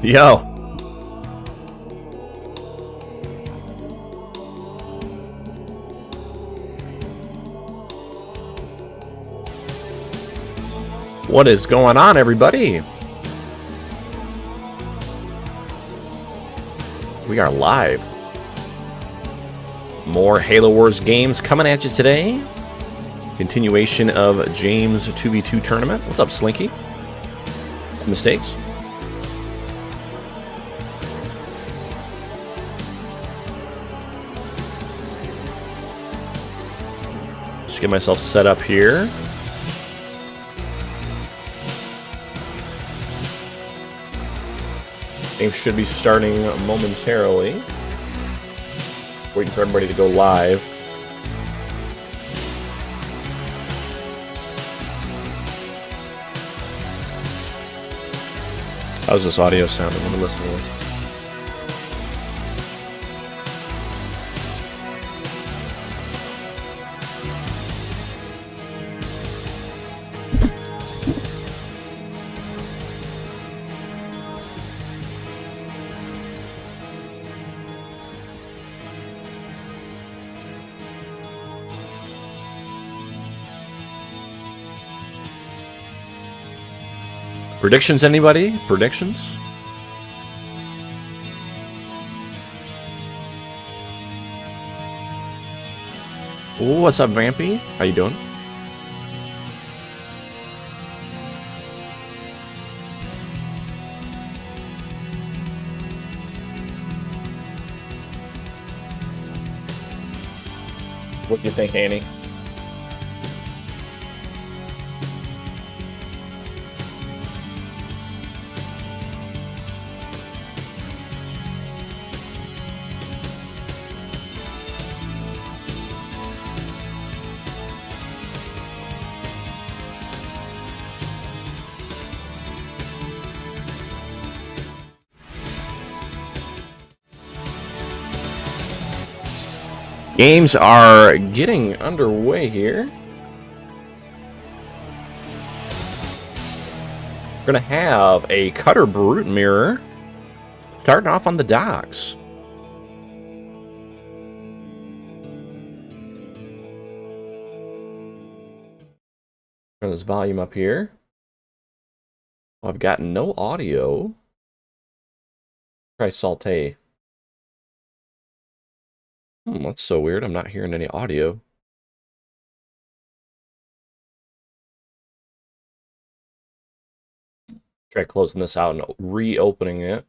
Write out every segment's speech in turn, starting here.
Yo. What is going on, everybody? We are live. More Halo Wars games coming at you today. Continuation of James 2v2 tournament. What's up, Slinky? Mistakes? Just get myself set up here. Game should be starting momentarily. Waiting for everybody to go live. How's this audio sounding when we're listening to this? Predictions, anybody? Predictions? Ooh, what's up, Vampy? How you doing? What do you think, Annie? Games are getting underway here. We're gonna have a Cutter Brute Mirror starting off on the docks. Turn this volume up here. Oh, I've got no audio. Try Saute. That's so weird. I'm not hearing any audio. Try closing this out and reopening it.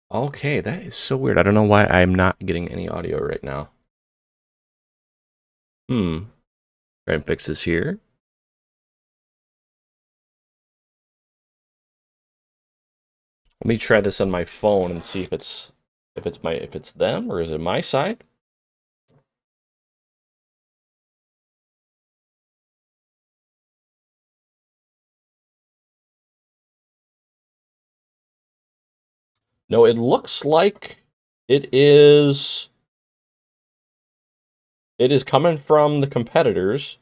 Okay, that is so weird. I don't know why I'm not getting any audio right now. Try and fix this here. Let me try this on my phone and see if it's them or is it my side? No, it looks like it is coming from the competitors.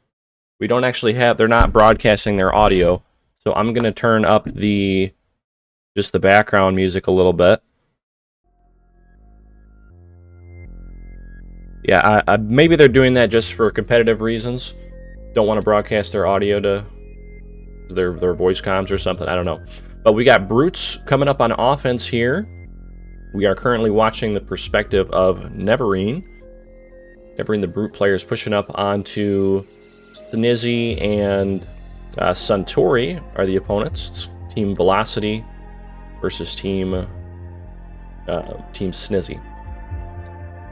We don't actually have, they're not broadcasting their audio. So I'm going to turn up just the background music a little bit. Yeah, maybe they're doing that just for competitive reasons. Don't want to broadcast their audio to their voice comms or something. I don't know. But we got Brutes coming up on offense here. We are currently watching the perspective of Neverine. Neverine, the Brute player, is pushing up onto Snizzy and Suntory are the opponents. It's Team Velocity versus Team Snizzy.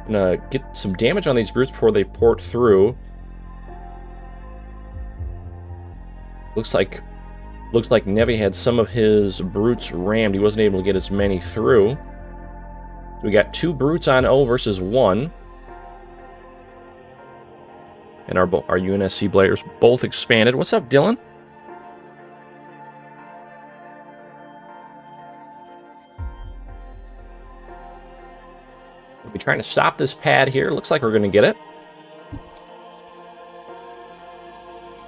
I'm gonna get some damage on these Brutes before they port through. Looks like Nevi had some of his Brutes rammed. He wasn't able to get as many through. We got 2 Brutes on O versus 1. And our UNSC players both expanded. What's up, Dylan? We're trying to stop this pad here. Looks like we're going to get it.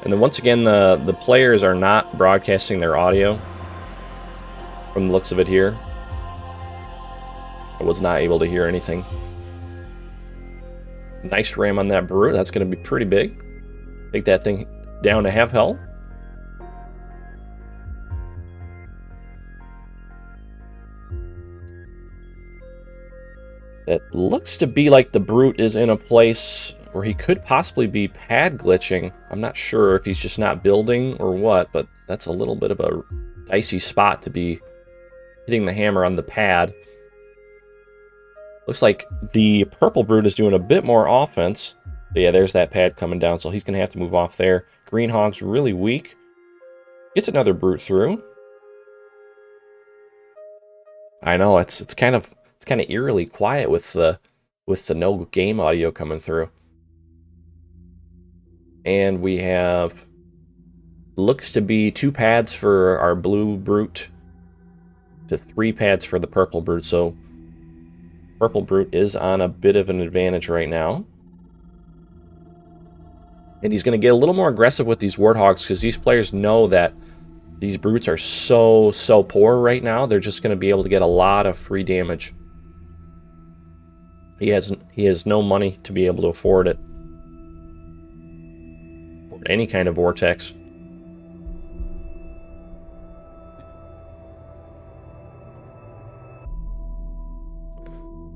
And then once again, the players are not broadcasting their audio. From the looks of it here. I was not able to hear anything. Nice ram on that Brute. That's going to be pretty big. Take that thing down to half health. It looks to be like the Brute is in a place where he could possibly be pad glitching. I'm not sure if he's just not building or what, but that's a little bit of a dicey spot to be hitting the hammer on the pad. Looks like the purple Brute is doing a bit more offense. But yeah, there's that pad coming down, so he's going to have to move off there. Green Hog's really weak. Gets another Brute through. I know, it's kind of eerily quiet with the no game audio coming through. And we have looks to be 2 pads for our blue Brute to 3 pads for the purple Brute. So purple Brute is on a bit of an advantage right now. And he's going to get a little more aggressive with these Warthogs because these players know that these Brutes are so poor right now. They're just going to be able to get a lot of free damage. He has no money to be able to afford it. Or any kind of vortex.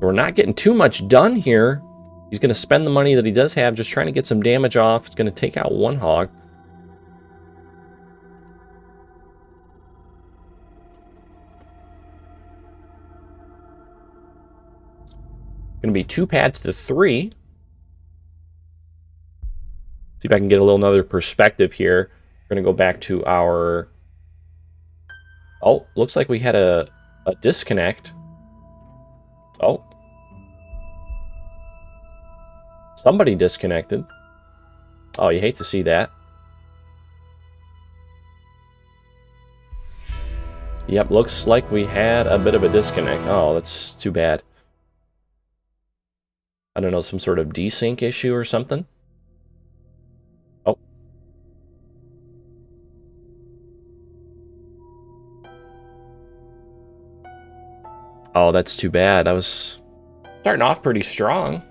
We're not getting too much done here. He's going to spend the money that he does have just trying to get some damage off. He's going to take out 1 hog. Going to be 2 pads to 3. See if I can get another perspective here. We're going to go back to our... Oh, looks like we had a disconnect. Oh. Somebody disconnected. Oh, you hate to see that. Yep, looks like we had a bit of a disconnect. Oh, that's too bad. I don't know, some sort of desync issue or something? Oh. Oh, that's too bad. I was starting off pretty strong.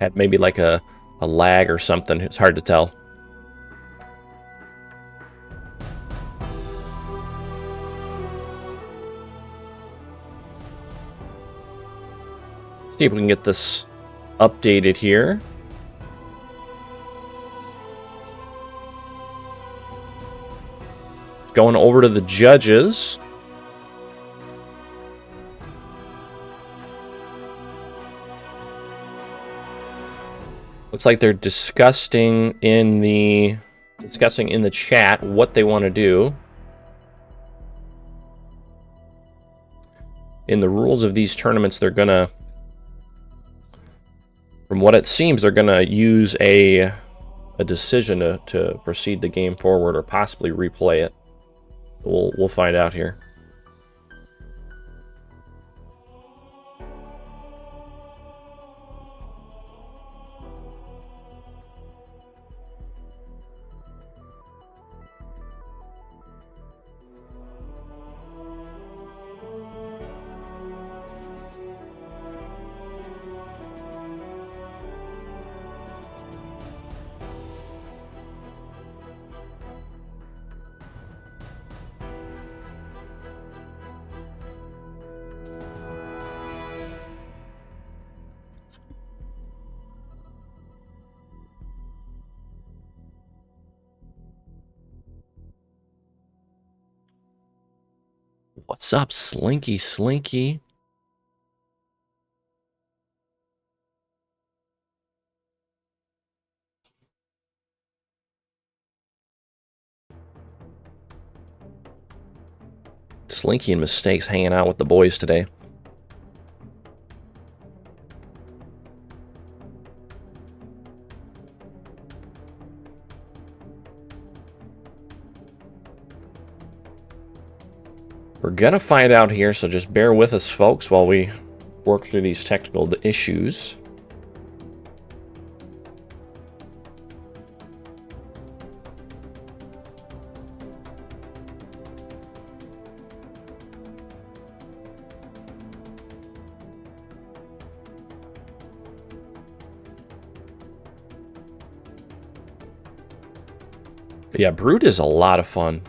Had maybe like a lag or something. It's hard to tell. See if we can get this updated here. Going over to the judges. Looks like they're discussing in the chat what they want to do. In the rules of these tournaments, they're gonna, from what it seems, they're gonna use a decision to proceed the game forward or possibly replay it. We'll find out here. What's up, Slinky Slinky? Slinky and Mistakes hanging out with the boys today. We're gonna find out here, so just bear with us, folks, while we work through these technical issues. But yeah, Brood is a lot of fun.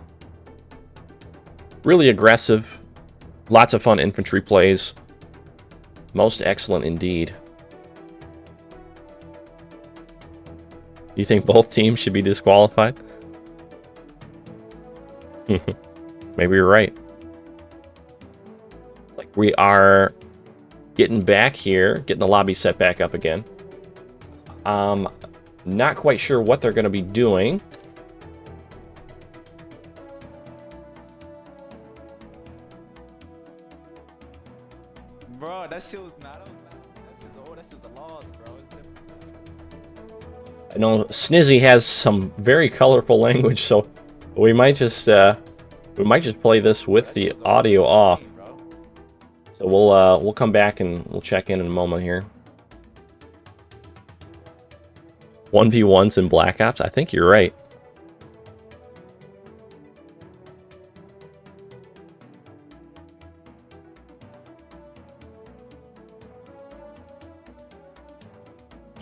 Really aggressive. Lots of fun infantry plays. Most excellent indeed. You think both teams should be disqualified? Maybe you're right. Like, we are getting back here, getting the lobby set back up again. Not quite sure what they're going to be doing. Bro, that shit was not that shit's old, that shit's the laws, bro. I know Snizzy has some very colorful language, so we might just play this with the audio off. So we'll come back and we'll check in a moment here. 1v1s in Black Ops? I think you're right.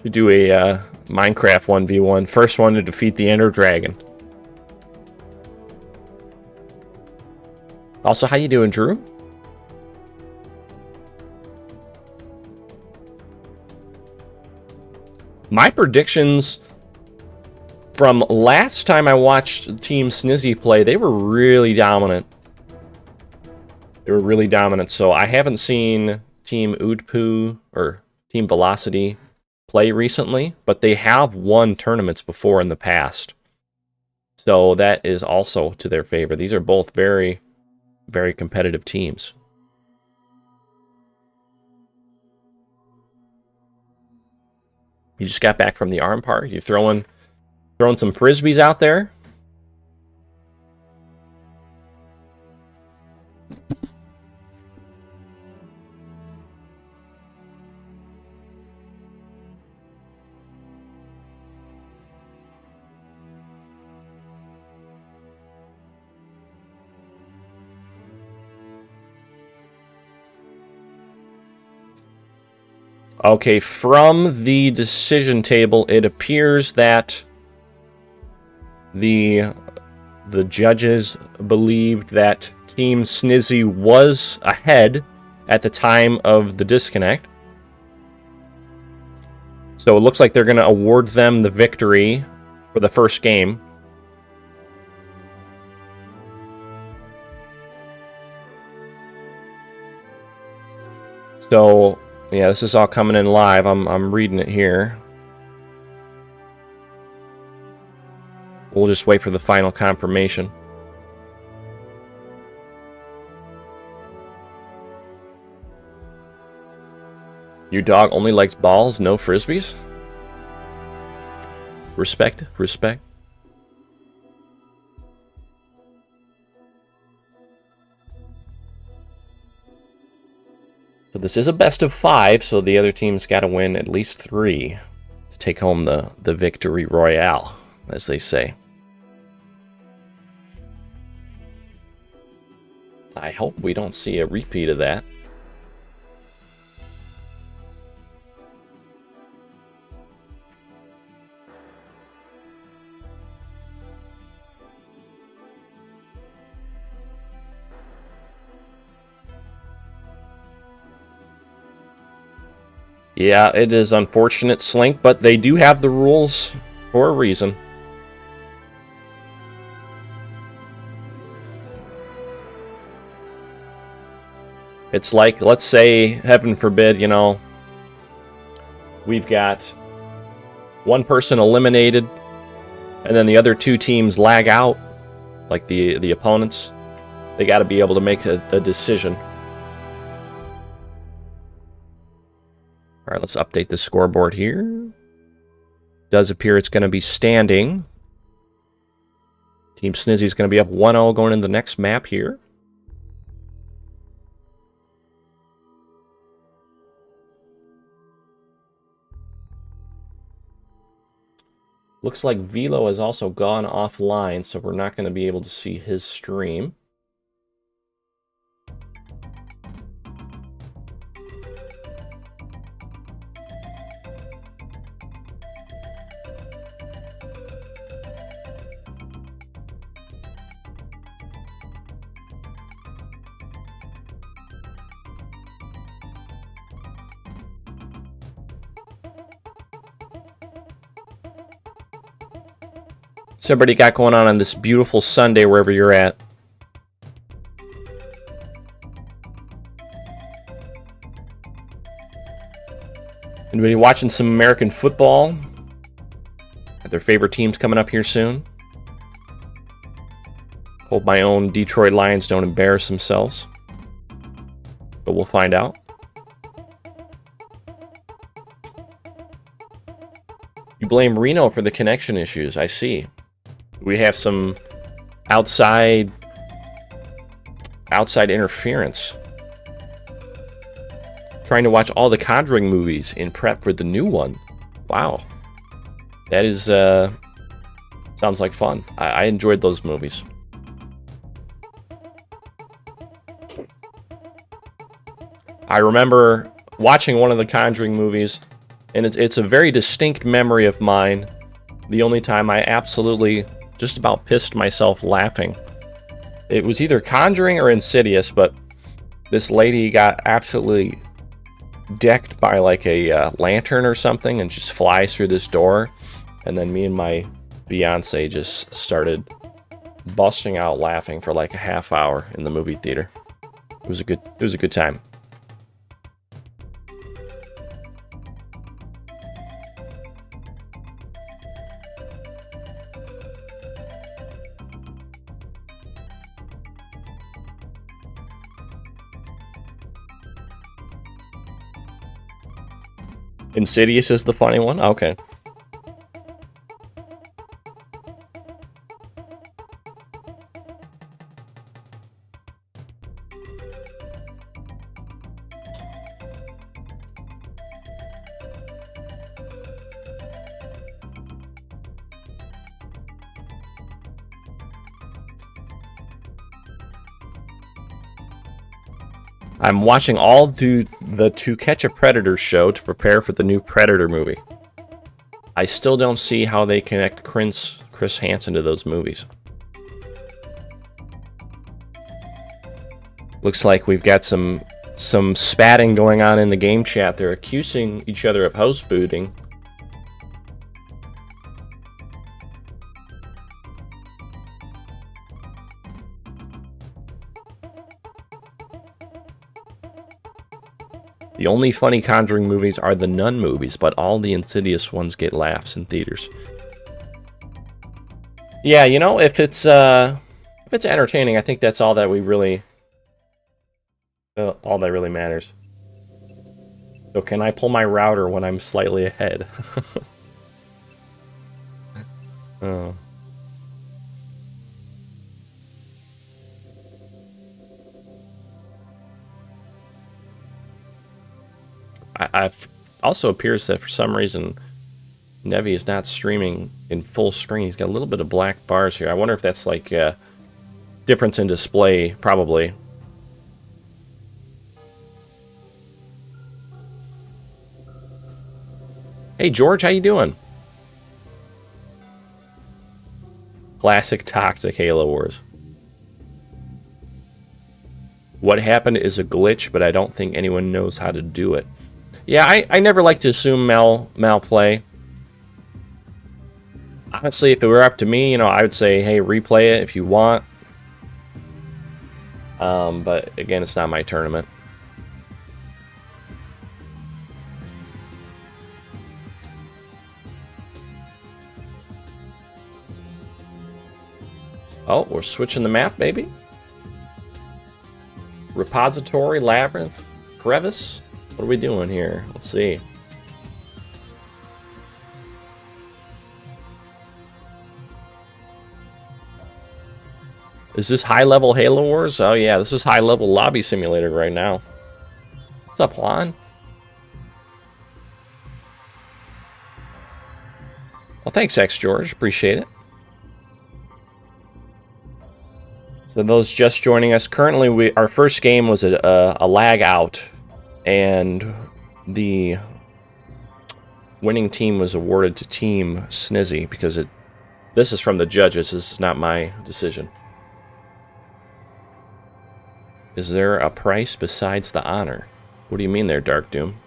Should do a Minecraft 1v1. First one to defeat the Ender Dragon. Also, how you doing, Drew? My predictions from last time I watched Team Snizzy play, they were really dominant. They were really dominant, so I haven't seen Team Oodpoo or Team Velocity play recently, but they have won tournaments before in the past. So that is also to their favor. These are both very, very competitive teams. You just got back from the arm park. You throwing some frisbees out there? Okay, from the decision table, it appears that the judges believed that Team Snizzy was ahead at the time of the disconnect. So it looks like they're going to award them the victory for the first game. So yeah, this is all coming in live. I'm reading it here. We'll just wait for the final confirmation. Your dog only likes balls, no frisbees? Respect, respect. So this is a best of 5, so the other team's got to win at least 3 to take home the victory royale, as they say. I hope we don't see a repeat of that. Yeah, it is unfortunate, Slink, but they do have the rules for a reason. It's like, let's say, heaven forbid, you know, we've got one person eliminated, and then the other 2 teams lag out, like the opponents. They got to be able to make a decision. All right, let's update the scoreboard here. Does appear it's going to be standing. Team Snizzy is going to be up 1-0 going into the next map here. Looks like Velo has also gone offline, so we're not going to be able to see his stream. So everybody got going on this beautiful Sunday wherever you're at? Anybody watching some American football? Got their favorite teams coming up here soon? Hope my own Detroit Lions don't embarrass themselves. But we'll find out. You blame Reno for the connection issues, I see. We have some outside interference. Trying to watch all the Conjuring movies in prep for the new one. Wow. That is, sounds like fun. I enjoyed those movies. I remember watching one of the Conjuring movies, and it's a very distinct memory of mine. The only time I absolutely just about pissed myself laughing. It was either Conjuring or Insidious, but this lady got absolutely decked by like a lantern or something and just flies through this door. And then me and my fiance just started busting out laughing for like a half hour in the movie theater. It was a good time. Insidious is the funny one? Okay. I'm watching all the To Catch a Predator show to prepare for the new Predator movie. I still don't see how they connect Chris Hansen to those movies. Looks like we've got some spatting going on in the game chat. They're accusing each other of house booting. The only funny Conjuring movies are the Nun movies, but all the Insidious ones get laughs in theaters. Yeah, you know, if it's entertaining, I think that's all that really matters. So can I pull my router when I'm slightly ahead? Oh. I've also appears that for some reason Nevi is not streaming in full screen. He's got a little bit of black bars here. I wonder if that's like a difference in display, probably. Hey George, how you doing? Classic toxic Halo Wars. What happened is a glitch, but I don't think anyone knows how to do it. Yeah, I never like to assume malplay. Honestly, if it were up to me, you know, I would say, hey, replay it if you want. But again, it's not my tournament. Oh, we're switching the map, maybe? Repository, Labyrinth, Crevice? What are we doing here? Let's see. Is this high-level Halo Wars? Oh yeah, this is high-level Lobby Simulator right now. What's up, Juan? Oh, thanks, X George. Appreciate it. So those just joining us, currently our first game was a lag out, and the winning team was awarded to Team Snizzy because this is from the judges. This is not my decision. Is there a price besides the honor? What do you mean there, Dark Doom?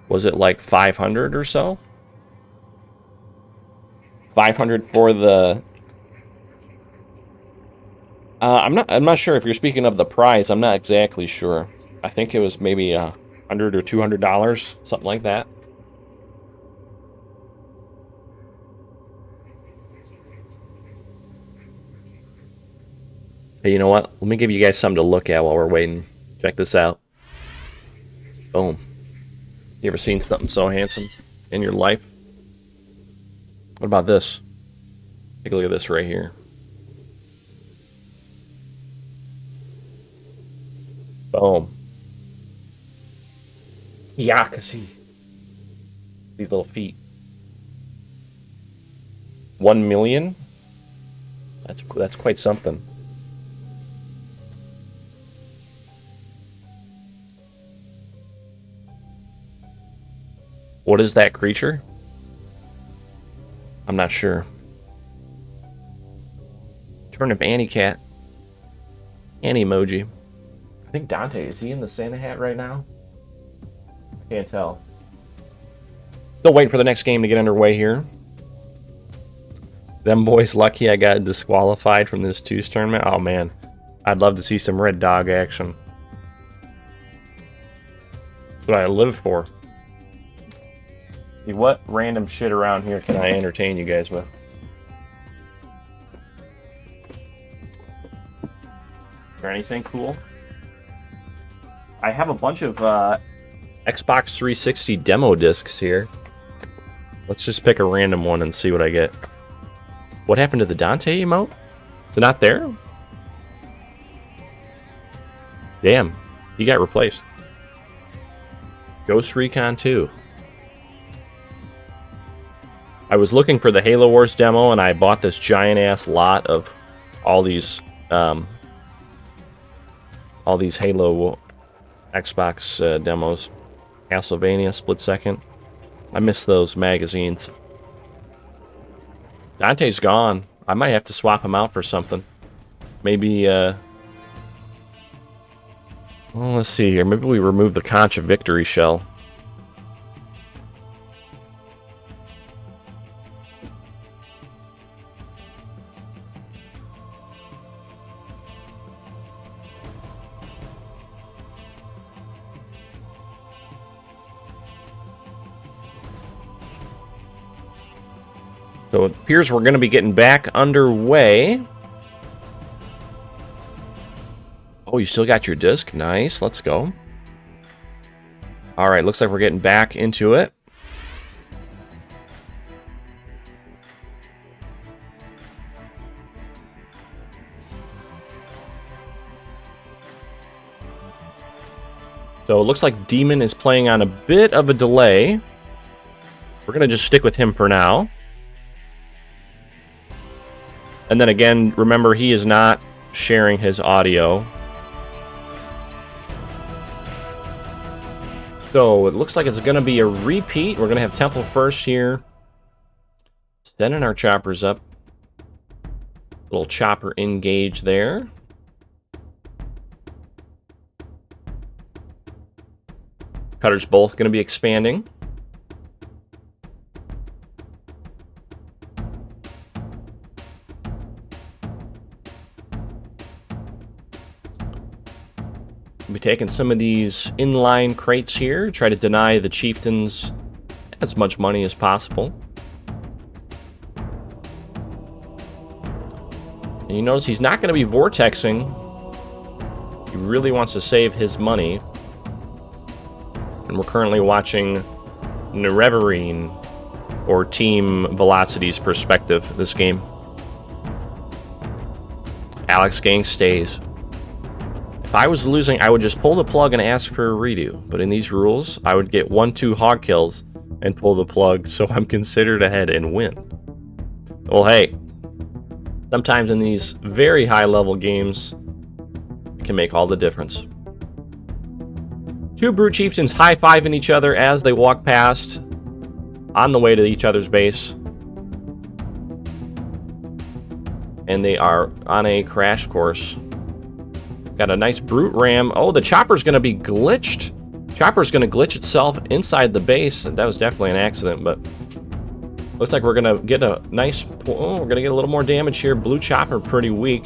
Was it like 500 or so? 500 for the... I'm not sure if you're speaking of the prize. I'm not exactly sure. I think it was maybe $100 or $200, something like that. Hey, you know what? Let me give you guys something to look at while we're waiting. Check this out. Boom. You ever seen something so handsome in your life? What about this? Take a look at this right here. Boom. Yakasi. These little feet. 1 million? That's quite something. What is that creature? I'm not sure. Turnip Annie-cat. Annie emoji. I think Dante, is he in the Santa hat right now? I can't tell. Still waiting for the next game to get underway here. Them boys lucky I got disqualified from this 2's tournament. Oh man, I'd love to see some red dog action. That's what I live for. What random shit around here can I entertain you guys with? Is there anything cool? I have a bunch of Xbox 360 demo discs here. Let's just pick a random one and see what I get. What happened to the Dante emote? Is it not there? Damn, he got replaced. Ghost Recon 2. I was looking for the Halo Wars demo, and I bought this giant-ass lot of all these Halo Xbox demos. Castlevania, Split Second. I miss those magazines. Dante's gone. I might have to swap him out for something. Maybe, well, let's see here. Maybe we remove the Concha Victory Shell. So it appears we're going to be getting back underway. Oh, you still got your disc? Nice. Let's go. All right, looks like we're getting back into it. So it looks like Demon is playing on a bit of a delay. We're going to just stick with him for now. And then again, remember, he is not sharing his audio. So it looks like it's going to be a repeat. We're going to have Temple first here. Sending our choppers up. Little chopper engage there. Cutters both going to be expanding. We'll be taking some of these inline crates here, try to deny the chieftains as much money as possible. And you notice he's not going to be vortexing. He really wants to save his money. And we're currently watching Nerevarine or Team Velocity's perspective, this game. Alex Gang stays. If I was losing, I would just pull the plug and ask for a redo. But in these rules, I would get 1-2 hog kills and pull the plug, so I'm considered ahead and win. Well, hey, sometimes in these very high-level games, it can make all the difference. Two Brute Chieftains high-fiving each other as they walk past on the way to each other's base. And they are on a crash course. Got a nice Brute Ram. Oh, the Chopper's going to be glitched. Chopper's going to glitch itself inside the base. That was definitely an accident, but looks like we're going to get a nice... Oh, we're going to get a little more damage here. Blue Chopper pretty weak.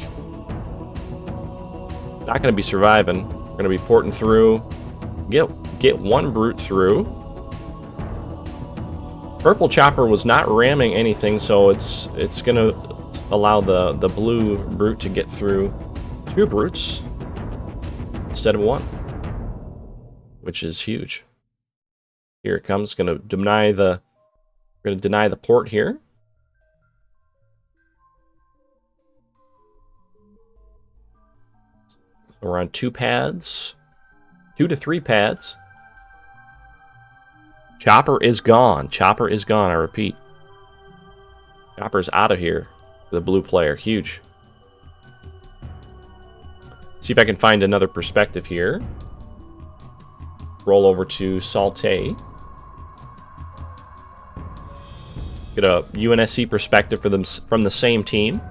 Not going to be surviving. We're going to be porting through. Get one Brute through. Purple Chopper was not ramming anything, so it's going to allow the blue Brute to get through 2 Brutes instead of 1, which is huge. Here it comes. Going to deny the port here. We're on 2 pads, 2 to 3 pads. Chopper is gone. Chopper is gone. I repeat. Chopper's out of here. The blue player. Huge. See if I can find another perspective here. Roll over to Saute. Get a UNSC perspective for them from the same team.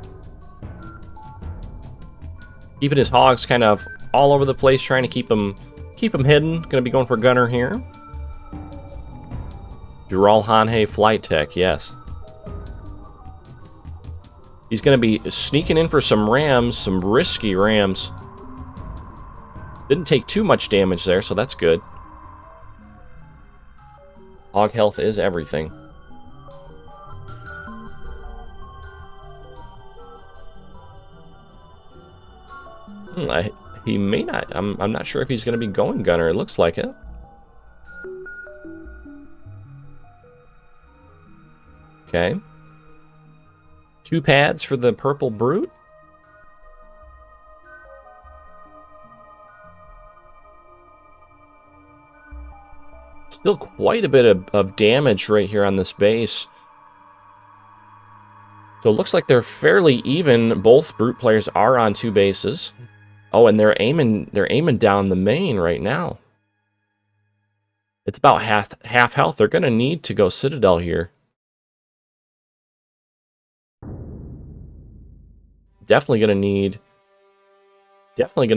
Keeping his hogs kind of all over the place, trying to keep them hidden. Going to be going for gunner here. Jural Hanhei Flight Tech, yes. He's going to be sneaking in for some rams, some risky rams. Didn't take too much damage there, so that's good. Hog health is everything. He may not. I'm not sure if he's going to be going gunner. It looks like it. Okay. 2 pads for the purple Brute. Still quite a bit of damage right here on this base. So it looks like they're fairly even. Both Brute players are on 2 bases. Oh, and they're aiming down the main right now. It's about half health. They're going to need to go Citadel here. Definitely going to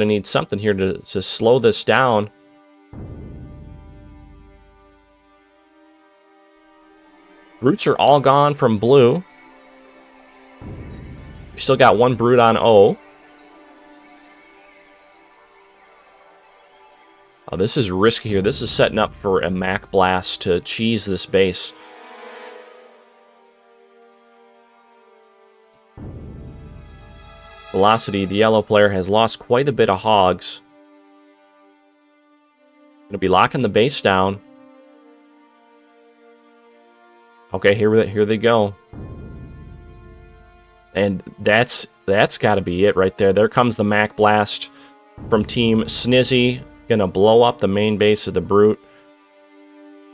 need something here to slow this down. Brutes are all gone from blue. We still got 1 Brute on O. Oh, this is risky here. This is setting up for a Mac Blast to cheese this base. Velocity, the yellow player, has lost quite a bit of hogs. Going to be locking the base down. Okay, here they go. And that's got to be it right there. There comes the Mac Blast from Team Snizzy. Going to blow up the main base of the Brute.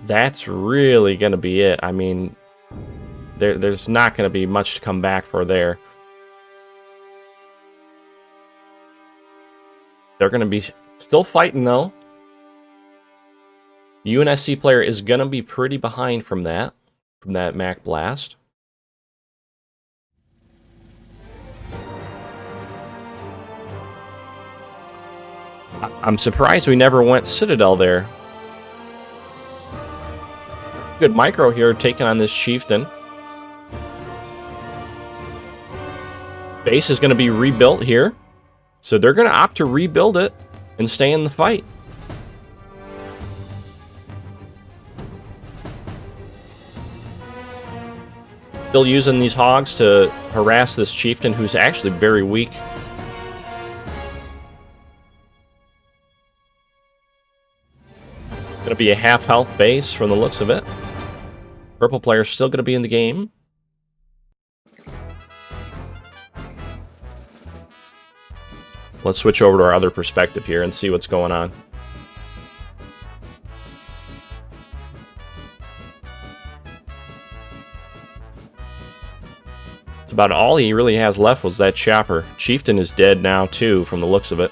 That's really going to be it. I mean, there's not going to be much to come back for there. They're going to be still fighting, though. The UNSC player is going to be pretty behind from that Mac Blast. I'm surprised we never went Citadel there. Good micro here taking on this Chieftain. Base is going to be rebuilt here. So they're going to opt to rebuild it and stay in the fight. Still using these hogs to harass this Chieftain who's actually very weak. Going to be a half health base from the looks of it. Purple player's still going to be in the game. Let's switch over to our other perspective here and see what's going on. It's about all he really has left was that chopper. Chieftain is dead now, too, from the looks of it.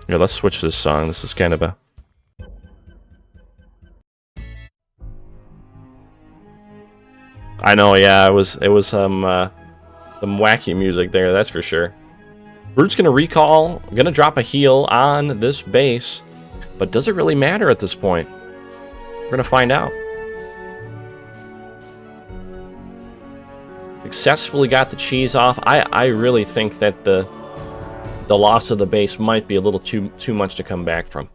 Here, let's switch this song. This is kind of a... I know, yeah, it was some wacky music there, that's for sure. Brute's gonna recall, gonna drop a heal on this base, but does it really matter at this point? We're gonna find out. Successfully got the cheese off. I really think that the loss of the base might be a little too much to come back from.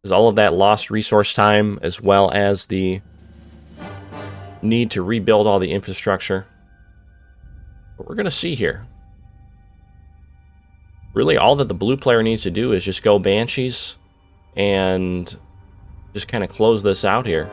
There's all of that lost resource time, as well as the need to rebuild all the infrastructure. But we're gonna see here. Really, all that the blue player needs to do is just go Banshees and just kind of close this out here.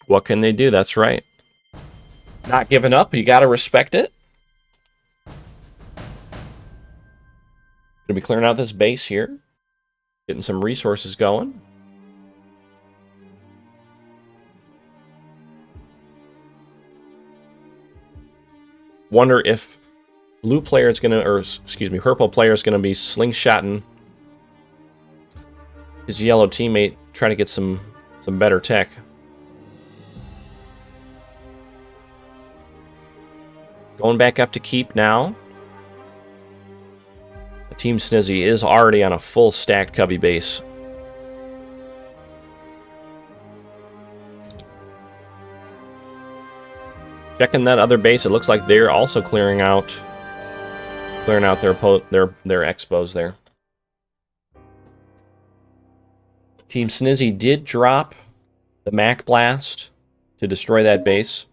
What can they do? That's right. Not giving up. You got to respect it. Gonna be clearing out this base here. Getting some resources going. Wonder if blue player is gonna, or excuse me, purple player is gonna be slingshotting his yellow teammate, trying to get some better tech. Going back up to keep now. Team Snizzy is already on a full stacked Covey base. Checking that other base, it looks like they're also clearing out their expos there. Team Snizzy did drop the Mac Blast to destroy that base.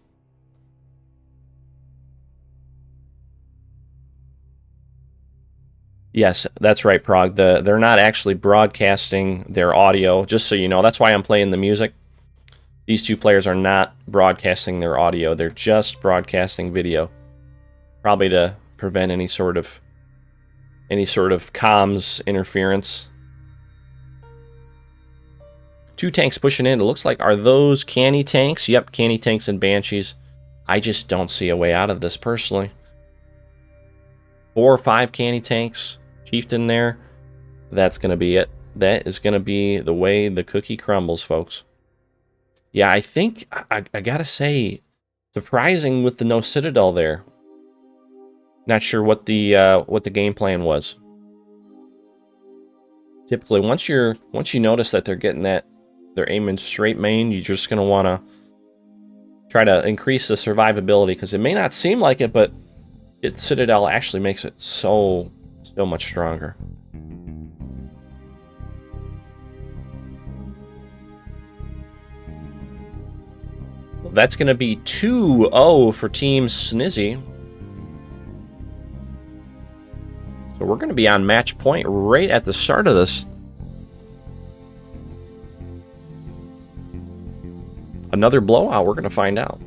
Yes, that's right, Prog. They're not actually broadcasting their audio, just so you know. That's why I'm playing the music. These two players are not broadcasting their audio. They're just broadcasting video. Probably to prevent any sort of comms interference. Two tanks pushing in. It looks like, are those canny tanks? Yep, canny tanks and Banshees. I just don't see a way out of this, personally. 4 or 5 canny tanks. Chieftain there. That's going to be it. That is going to be the way the cookie crumbles, folks. Yeah, I think, I got to say, surprising with the no Citadel there. Not sure what the game plan was. Typically, once you notice that they're getting that, they're aiming straight main, you're just going to want to try to increase the survivability, because it may not seem like it, but Citadel actually makes it so much stronger. Well, that's going to be 2-0 for Team Snizzy. So we're going to be on match point right at the start of this. Another blowout, we're going to find out.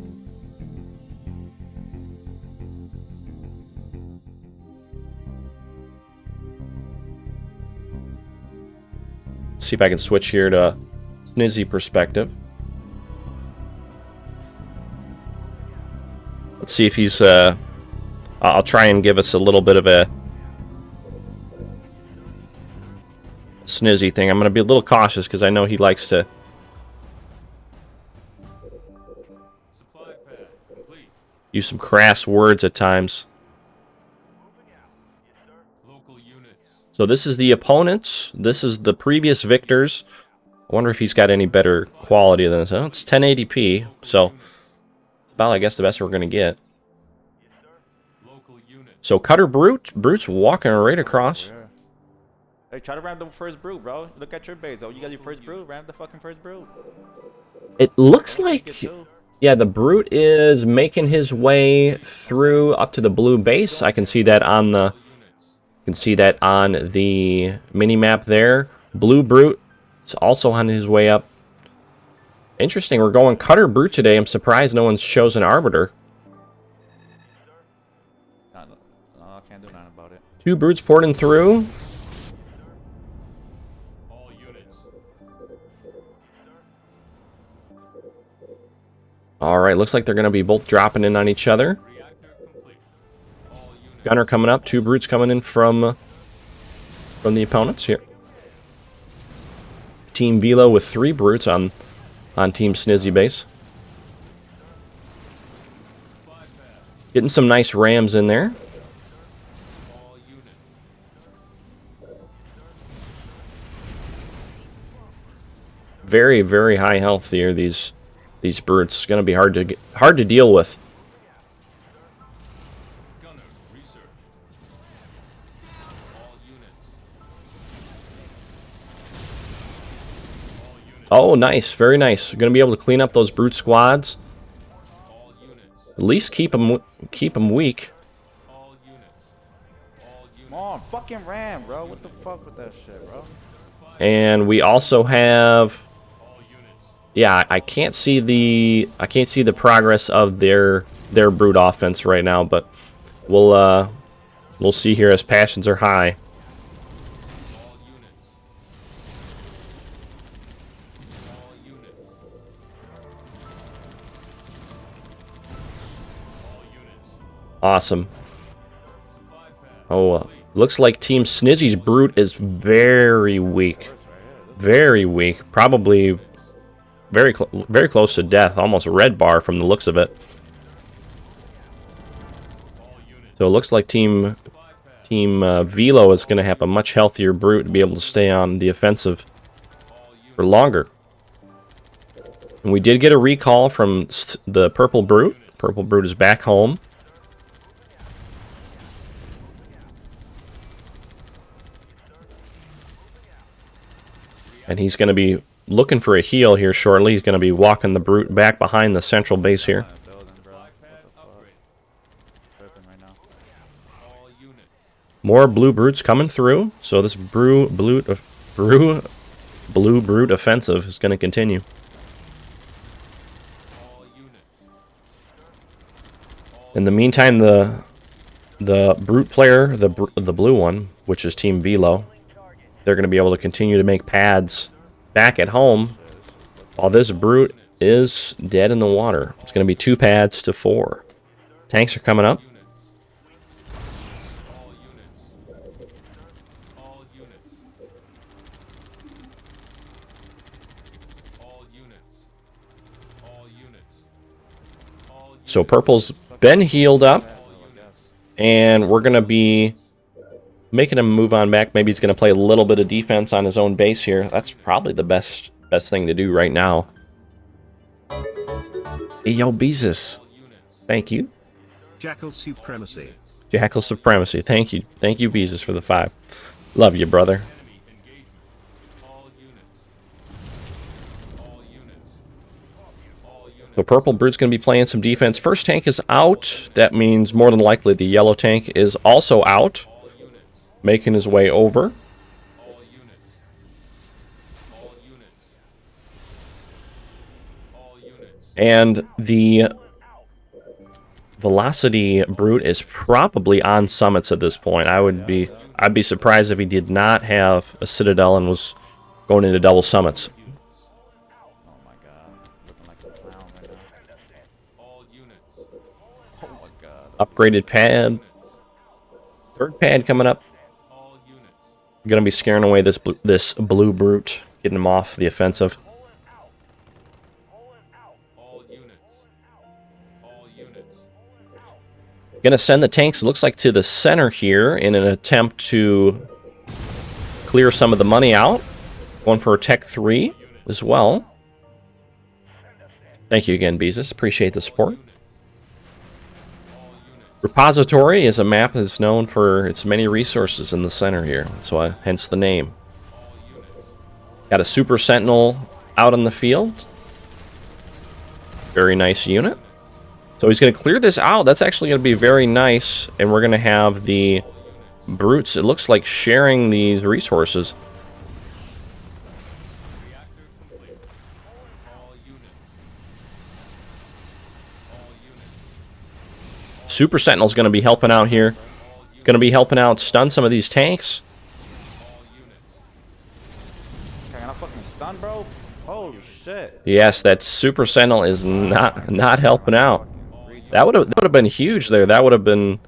See if I can switch here to Snizzy perspective. Let's see if he's I'll try and give us a little bit of a Snizzy thing. I'm going to be a little cautious because I know he likes to use some crass words at times. So this is the opponents. This is the previous victors. I wonder if he's got any better quality than this. Oh, it's 1080p, so it's about, I guess, the best we're going to get. So Cutter Brute's walking right across. Hey, try to ram the first brew, bro. Look at your base, though. You got your first brew. Ram the fucking first brew. It looks Don't take like, it too. yeah, the Brute is making his way through up to the blue base. I can see that on the mini map there. Blue Brute is also on his way up. Interesting, we're going Cutter Brute today. I'm surprised no one's chosen Arbiter. No, I can't do nothing about it. 2 Brutes porting through. Alright, looks like they're going to be both dropping in on each other. Gunner coming up, 2 Brutes coming in from the opponents here. Team Velo with 3 Brutes on Team Snizzy base. Getting some nice rams in there. Very, very high health here, these Brutes. Going to be hard to deal with. Oh, nice. Very nice. Going to be able to clean up those Brute squads. At least keep them weak. Come on, fucking ram, bro. What the fuck with that shit, bro? And we also have... Yeah, I can't see the progress of their Brute offense right now, but we'll see here as passions are high. Awesome. Oh, looks like Team Snizzy's Brute is very weak. Very weak. Probably very close to death. Almost a red bar from the looks of it. So it looks like Team Velo is going to have a much healthier Brute to be able to stay on the offensive for longer. And we did get a recall from the Purple Brute. Purple Brute is back home. And he's going to be looking for a heal here shortly. He's going to be walking the Brute back behind the central base here. More Blue Brutes coming through. So this Blue Brute offensive is going to continue. In the meantime, the Brute player, the blue one, which is Team Velo, they're going to be able to continue to make pads back at home while this Brute is dead in the water. It's going to be 2 pads to 4. Tanks are coming up. So Purple's been healed up, and we're going to be making him move on back. Maybe he's going to play a little bit of defense on his own base here. That's probably the best thing to do right now. Hey, yo, Beezus. Thank you. Jackal Supremacy. Jackal Supremacy. Thank you. Thank you, Beezus, for the 5. Love you, brother. So Purple Brute's going to be playing some defense. First tank is out. That means more than likely the yellow tank is also out, making his way over. And the Velocity Brute is probably on summits at this point. I'd be surprised if he did not have a Citadel and was going into double summits. Oh my god. Looking like a clown right now. All units. Oh my god. Upgraded pad. 3rd pad coming up. Going to be scaring away this blue Brute, getting him off the offensive. Going to send the tanks, looks like, to the center here in an attempt to clear some of the money out. Going for a Tech 3 as well. Thank you again, Beezus. Appreciate the support. Repository is a map that's known for its many resources in the center here. That's why, hence the name. Got a Super Sentinel out on the field. Very nice unit. So he's going to clear this out. That's actually going to be very nice. And we're going to have the brutes, it looks like, sharing these resources. Super Sentinel's going to be helping out here. Going to be helping out stun some of these tanks. Can I fucking stun, bro? Holy shit. Yes, that Super Sentinel is not helping out. That would have been huge there. That would have been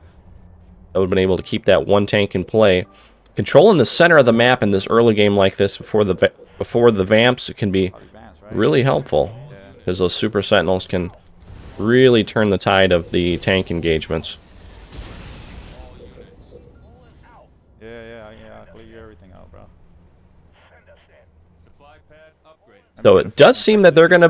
able to keep that one tank in play. Controlling the center of the map in this early game like this before the vamps, it can be really helpful because those Super Sentinels can really turn the tide of the tank engagements. Yeah, clear everything out, bro. So it does seem that they're going to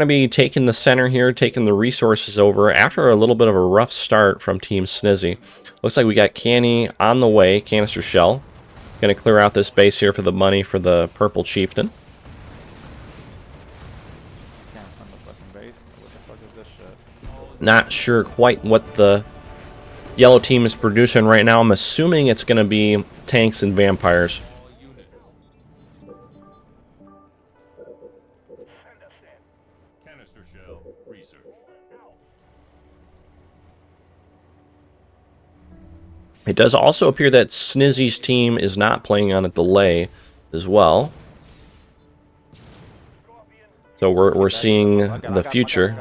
be taking the center here, taking the resources over after a little bit of a rough start from Team Snizzy. Looks like we got Canny on the way, canister shell. Going to clear out this base here for the money for the purple chieftain. Can't stun the fucking base. What the fuck is this shit? Not sure quite what the yellow team is producing right now. I'm assuming it's going to be tanks and vampires. It does also appear that Snizzy's team is not playing on a delay as well. So we're seeing the future.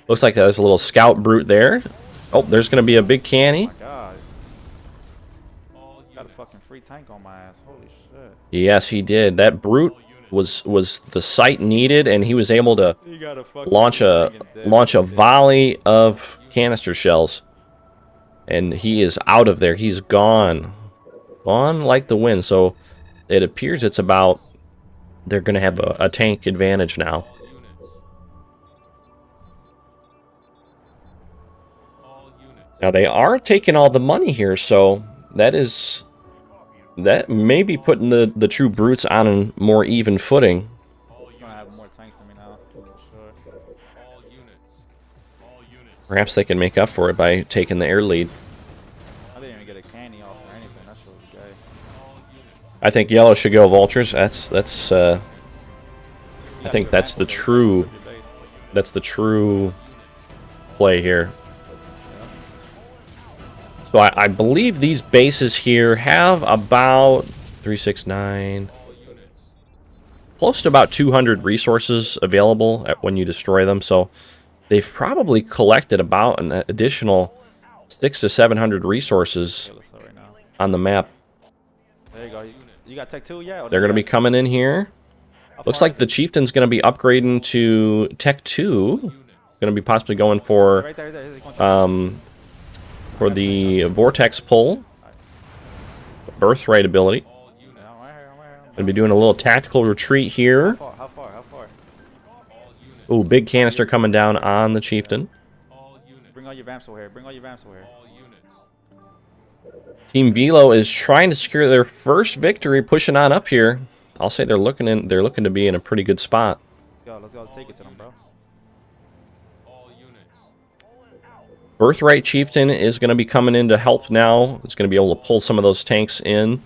Looks like there's a little scout brute there. Oh, there's going to be a big Canny. Oh my god. Got a fucking free tank on my ass. Holy shit. Yes, he did. That brute was the sight needed, and he was able to launch a volley of canister shells. And he is out of there. He's gone. Gone like the wind. So it appears it's about... They're going to have a tank advantage now. Now they are taking all the money here, so that may be putting the true brutes on a more even footing. Perhaps they can make up for it by taking the air lead. I didn't even get a candy off or anything. That shit was gay. I think yellow should go vultures. I think that's the true play here. So I believe these bases here have about 369, close to about 200 resources available when you destroy them. So they've probably collected about an additional 600 to 700 resources on the map. There you go. You got tech 2? Yeah. They're going to be coming in here. Looks like the chieftain's going to be upgrading to tech 2. Going to be possibly going for the vortex pull, birthright ability. Going to be doing a little tactical retreat here. How far? Ooh, big canister coming down on the chieftain. Bring all your vamps over here. Team Velo is trying to secure their first victory, pushing on up here. I'll say they're looking to be in a pretty good spot. Let's go. Take it to them, bro. Birthright Chieftain is going to be coming in to help now. It's going to be able to pull some of those tanks in.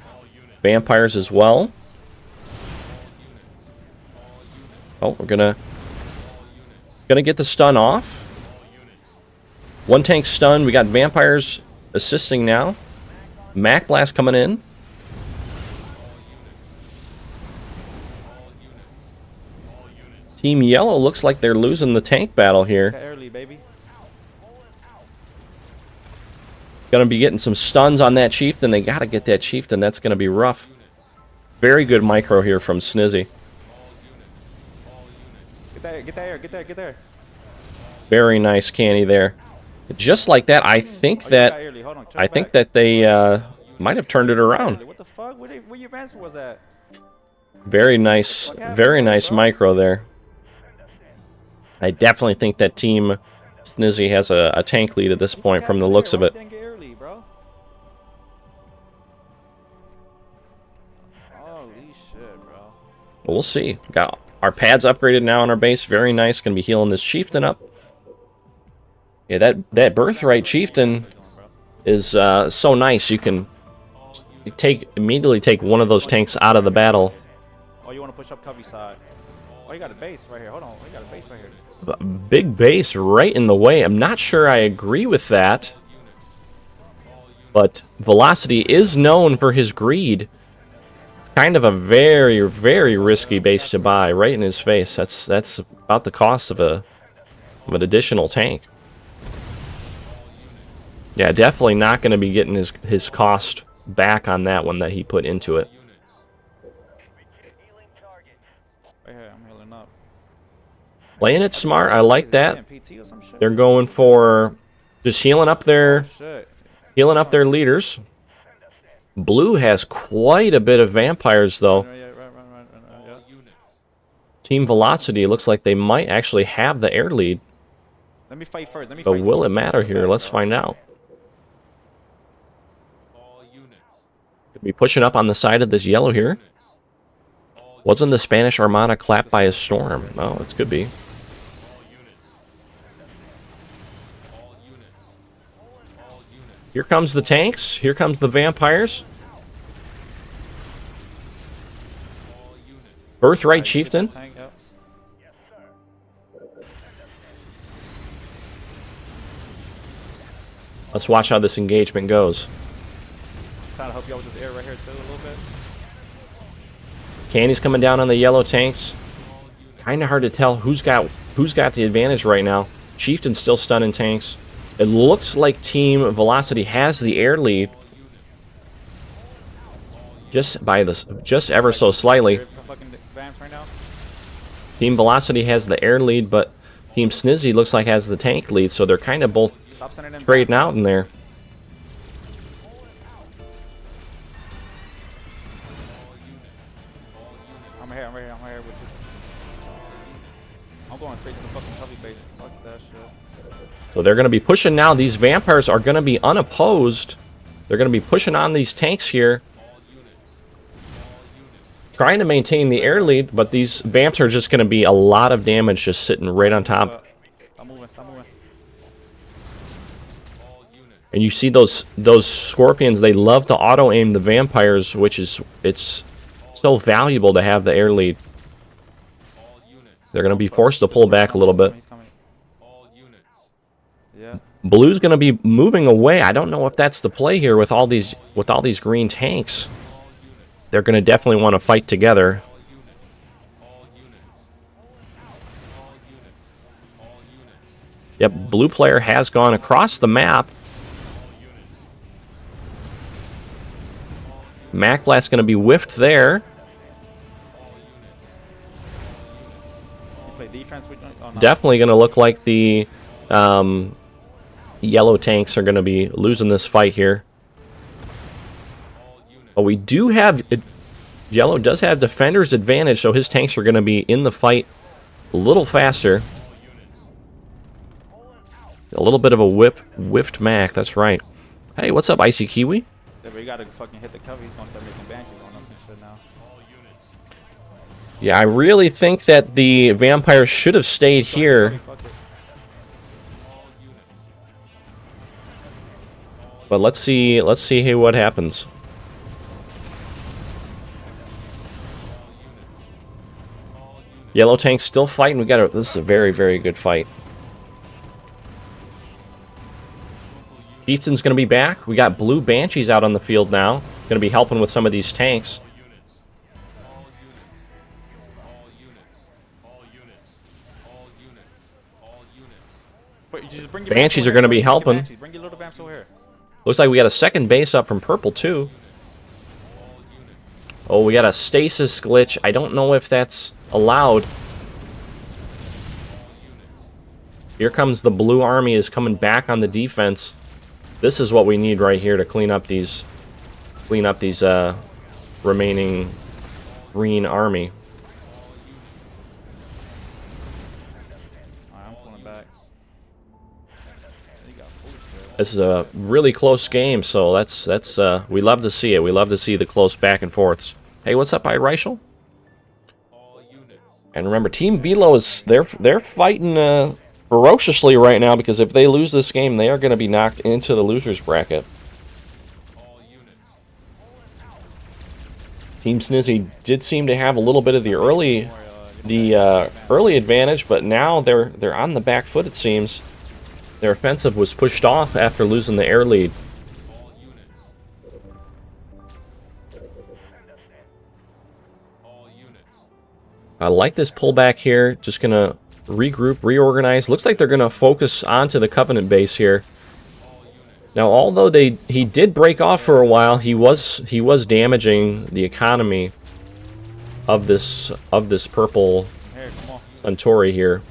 Vampires as well. Oh, we're gonna get the stun off. One tank stun. We got vampires assisting now. Mac Blast coming in. Team Yellow looks like they're losing the tank battle here. Early, baby. Gonna be getting some stuns on that chieftain. They gotta get that chieftain. That's gonna be rough. Very good micro here from Snizzy. Get there. Very nice canny there. Just like that, I think that they might have turned it around. What the fuck? Where your advance was at? Very nice micro there. I definitely think that Team Snizzy has a tank lead at this point from the looks of it. Didn't get early, bro. Holy shit, bro. Well, we'll see. Got our pads upgraded now on our base. Very nice. Gonna be healing this chieftain up. Yeah, that birthright chieftain is so nice. You can immediately take one of those tanks out of the battle. Oh, you want to push up Cubby side? Oh, you got a base right here. Hold on, you got a base right here. Big base right in the way. I'm not sure I agree with that. But Velocity is known for his greed. It's kind of a very, very risky base to buy right in his face. That's about the cost of an additional tank. Yeah, definitely not going to be getting his cost back on that one that he put into it. Right here, I'm healing up. Playing it smart, I like that. They're going for just healing up their leaders. Blue has quite a bit of vampires though. Team Velocity looks like they might actually have the air lead. Let me fight first. But will it matter here? Let's find out. Could be pushing up on the side of this yellow here. Wasn't the Spanish Armada clapped by a storm? Oh, it could be. Here comes the tanks. Here comes the vampires. Birthright Chieftain. Let's watch how this engagement goes. Trying to help you out with this air right here too, a little bit. Candy's coming down on the yellow tanks. Kind of hard to tell who's got the advantage right now. Chieftain's still stunning tanks. It looks like Team Velocity has the air lead, just ever so slightly. Team Velocity has the air lead, but Team Snizzy looks like has the tank lead, so they're kind of both trading out in there. I'm right here with you. I'm going straight to the fucking heavy base. Fuck that shit. So they're going to be pushing now. These vampires are going to be unopposed. They're going to be pushing on these tanks here. Trying to maintain the air lead, but these vamps are just going to be a lot of damage just sitting right on top. Stop moving. And you see those scorpions, they love to auto-aim the vampires, which is, it's so valuable to have the air lead. They're going to be forced to pull back a little bit. Blue's going to be moving away. I don't know if that's the play here with all these green tanks. They're going to definitely want to fight together. Yep, blue player has gone across the map. Mac Blast's going to be whiffed there. Definitely going to look like the yellow tanks are going to be losing this fight here. But we do have... Yellow does have defender's advantage, so his tanks are going to be in the fight a little faster. A little bit of a whiffed Mac, that's right. Hey, what's up, Icy Kiwi? Yeah, but you gotta fucking hit the cover. He's gonna start making banshees on us and shit now. Yeah, I really think that the vampires should have stayed here. But let's see hey, what happens. Yellow tank's still fighting. This is a very, very good fight. Chieftain's going to be back. We got blue banshees out on the field now. Going to be helping with some of these tanks. Banshees are going to be helping. Looks like we got a second base up from purple too. Oh, we got a stasis glitch. I don't know if that's allowed. Here comes the blue army is coming back on the defense. This is what we need right here to clean up these remaining green army. I'm pulling back. This is a really close game, so that's we love to see it. We love to see the close back and forths. Hey, what's up, Irishal? And remember, Team Velo is they're fighting ferociously right now, because if they lose this game, they are going to be knocked into the losers bracket. Team Snizzy did seem to have a little bit of the early advantage, but now they're on the back foot, it seems. Their offensive was pushed off after losing the air lead. I like this pullback here. Just gonna regroup, reorganize. Looks like they're gonna focus onto the Covenant base here. Now, although he did break off for a while, he was damaging the economy of this purple Suntory here.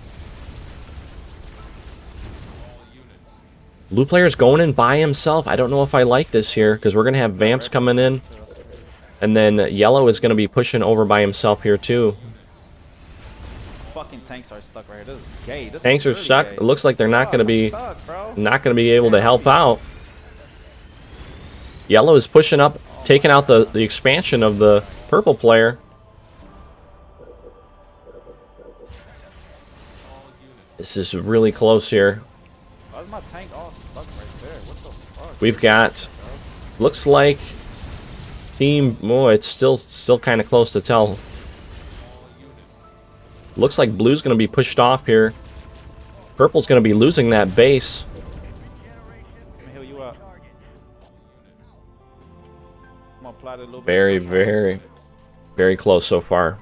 Blue player's going in by himself. I don't know if I like this here, because we're going to have Vamps coming in. And then Yellow is going to be pushing over by himself here, too. Fucking tanks are stuck right here. This is gay. This Tanks is are really stuck. gay. It looks like they're not going to be Stuck, able to help out. Yellow is pushing up, taking out the expansion of the purple player. This is really close here. Why is my tank all stuck right there? What the fuck? We've got, looks like team, oh, it's still kind of close to tell. Looks like blue's going to be pushed off here. Purple's going to be losing that base. Let me heal you up. I'm gonna apply a little bit. Very, very, very close so far.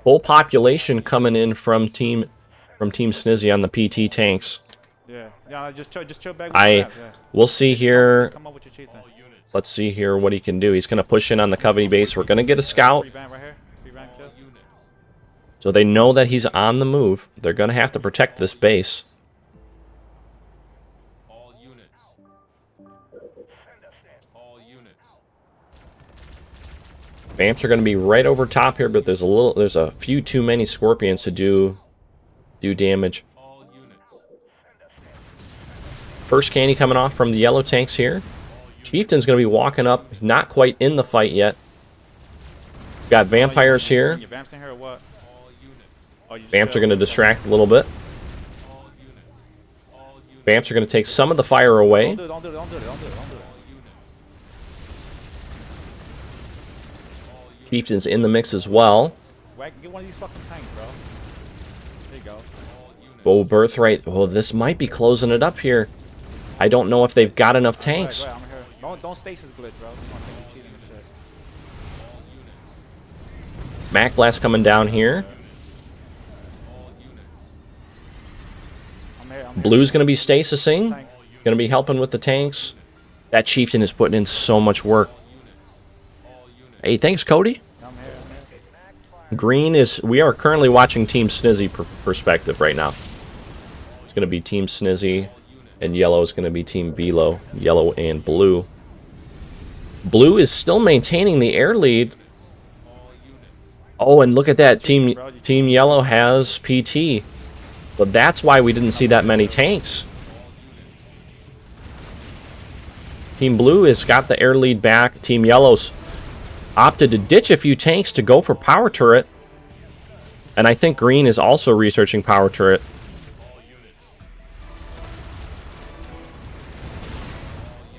Full population coming in from Team Snizzy on the PT tanks. Yeah, just chill back with we'll see here. Come up with your cheat then. Let's see here what he can do. He's going to push in on the Covenant base. We're going to get a scout. Free bank right here. Free bank kill. So they know that he's on the move. They're going to have to protect this base. Vamps are going to be right over top here, but there's a few too many Scorpions to do damage. First candy coming off from the yellow tanks here. Chieftain's going to be walking up. He's not quite in the fight yet. Got vampires here. Vamps in here or what? Vamps are going to distract a little bit. Vamps are going to take some of the fire away. Don't do it. Chieftain's in the mix as well. Get one of these fucking tanks, bro. There you go. Oh, Birthright. Oh, this might be closing it up here. I don't know if they've got enough tanks. I'm here. Don't stasis glitch, bro. You want to think you're cheating and shit. Mac Blast coming down here. I'm here. Blue's going to be stasising. Going to be helping with the tanks. That Chieftain is putting in so much work. Hey, thanks, Cody. I'm here. Green is... We are currently watching Team Snizzy perspective right now. It's going to be Team Snizzy, and yellow is going to be Team Velo. Yellow and blue. Blue is still maintaining the air lead. Oh, and look at that. Team Yellow has PT. So that's why we didn't see that many tanks. Team Blue has got the air lead back. Team Yellow's opted to ditch a few tanks to go for power turret. And I think Green is also researching power turret.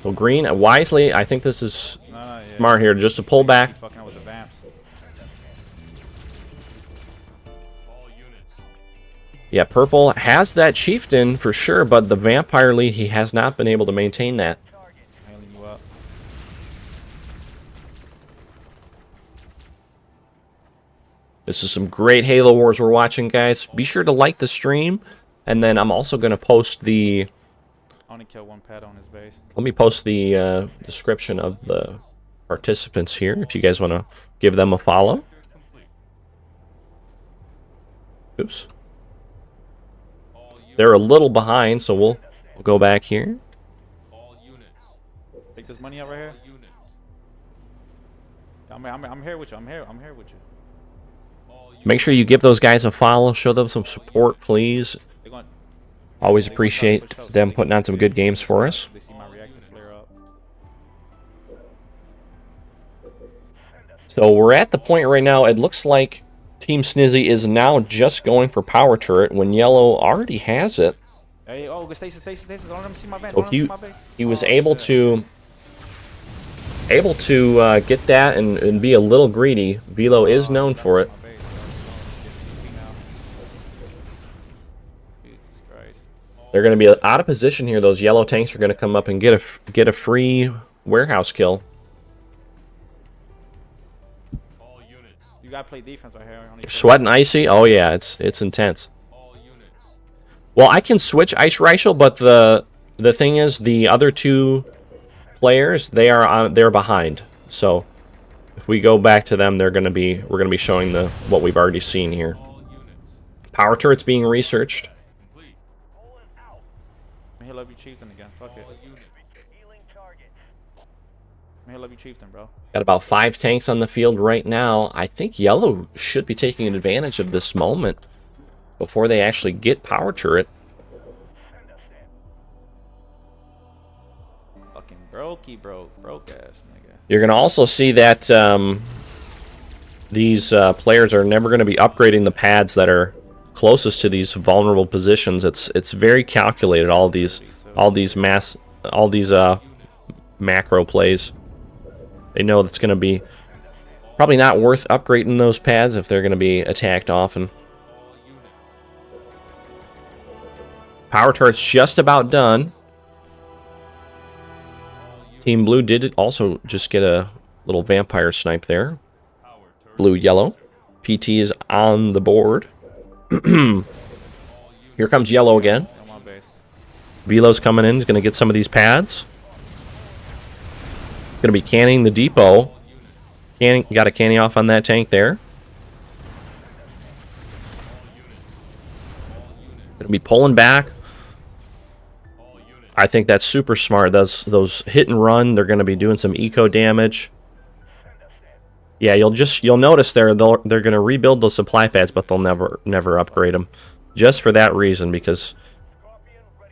So Green, wisely, I think this is smart here, just to pull back. Yeah, Purple has that Chieftain for sure, but the Vampire lead, he has not been able to maintain that. This is some great Halo Wars we're watching, guys. Be sure to like the stream, and then I'm also going to post the... Only kill one pet on his base. Let me post the description of the participants here, if you guys want to give them a follow. Oops. They're a little behind, so we'll go back here. Take this money out right here. I'm here with you. I'm here with you. Make sure you give those guys a follow. Show them some support, please. Always appreciate them putting on some good games for us. They see my reactor flare up. So we're at the point right now, it looks like Team Snizzy is now just going for power turret when yellow already has it. Hey, oh, Stacy, don't let them see my base. So he was able to get that and be a little greedy. Velo is known for it. They're going to be out of position here. Those yellow tanks are going to come up and get a free warehouse kill. You gotta play defense right here. Sweating icy. Oh yeah, it's intense. Well, I can switch Ice Reichel, but the thing is, the other two players, they're behind. So if we go back to them, we're gonna be showing what we've already seen here. Power turrets being researched. He'll love you chieftain again. Fuck it. He'll love you chieftain, bro. Got about 5 tanks on the field right now. I think yellow should be taking advantage of this moment before they actually get power turret. Fucking broke ass nigga. You're gonna also see that these players are never gonna be upgrading the pads that are closest to these vulnerable positions. It's very calculated. All these macro plays. They know that's going to be probably not worth upgrading those pads if they're going to be attacked often. Power turret's just about done. Team Blue did also just get a little vampire snipe there. Blue, yellow. PT is on the board. Here comes yellow again. Velo's coming in. He's going to get some of these pads. Going to be canning the depot. Got a canny off on that tank there. Going to be pulling back. I think that's super smart. Those hit and run. They're going to be doing some eco damage. Yeah, you'll notice they're going to rebuild those supply pads, but they'll never upgrade them, just for that reason, because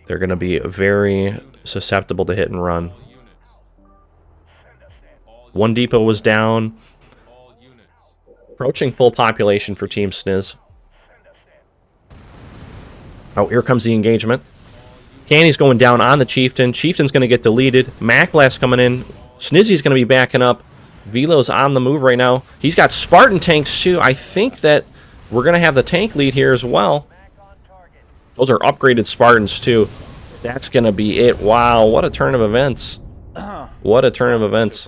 they're going to be very susceptible to hit and run. One depot was down. Approaching full population for Team Sniz. Oh, here comes the engagement. Canny's going down on the Chieftain. Chieftain's going to get deleted. Mac Blast coming in. Snizzy's going to be backing up. Velo's on the move right now. He's got Spartan tanks too. I think that we're going to have the tank lead here as well. Those are upgraded Spartans too. That's going to be it. Wow, what a turn of events. What a turn of events.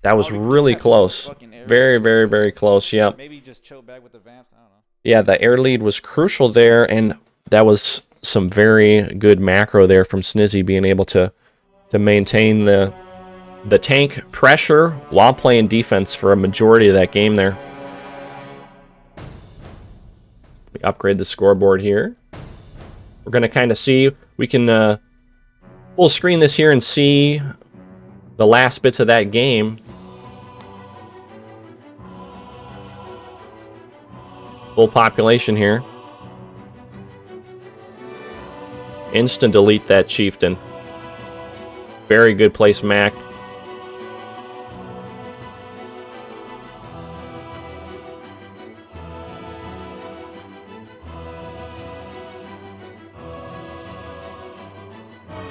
That was really close. Very, very, very close. Yeah. Maybe just chill back with the vamps. I don't know. Yeah, the air lead was crucial there, and that was some very good macro there from Snizzy, being able to maintain the tank pressure while playing defense for a majority of that game there. We upgrade the scoreboard here. We're going to kind of see, we can full screen this here and see the last bits of that game. Full population here. Instant delete that Chieftain. Very good place, Mac.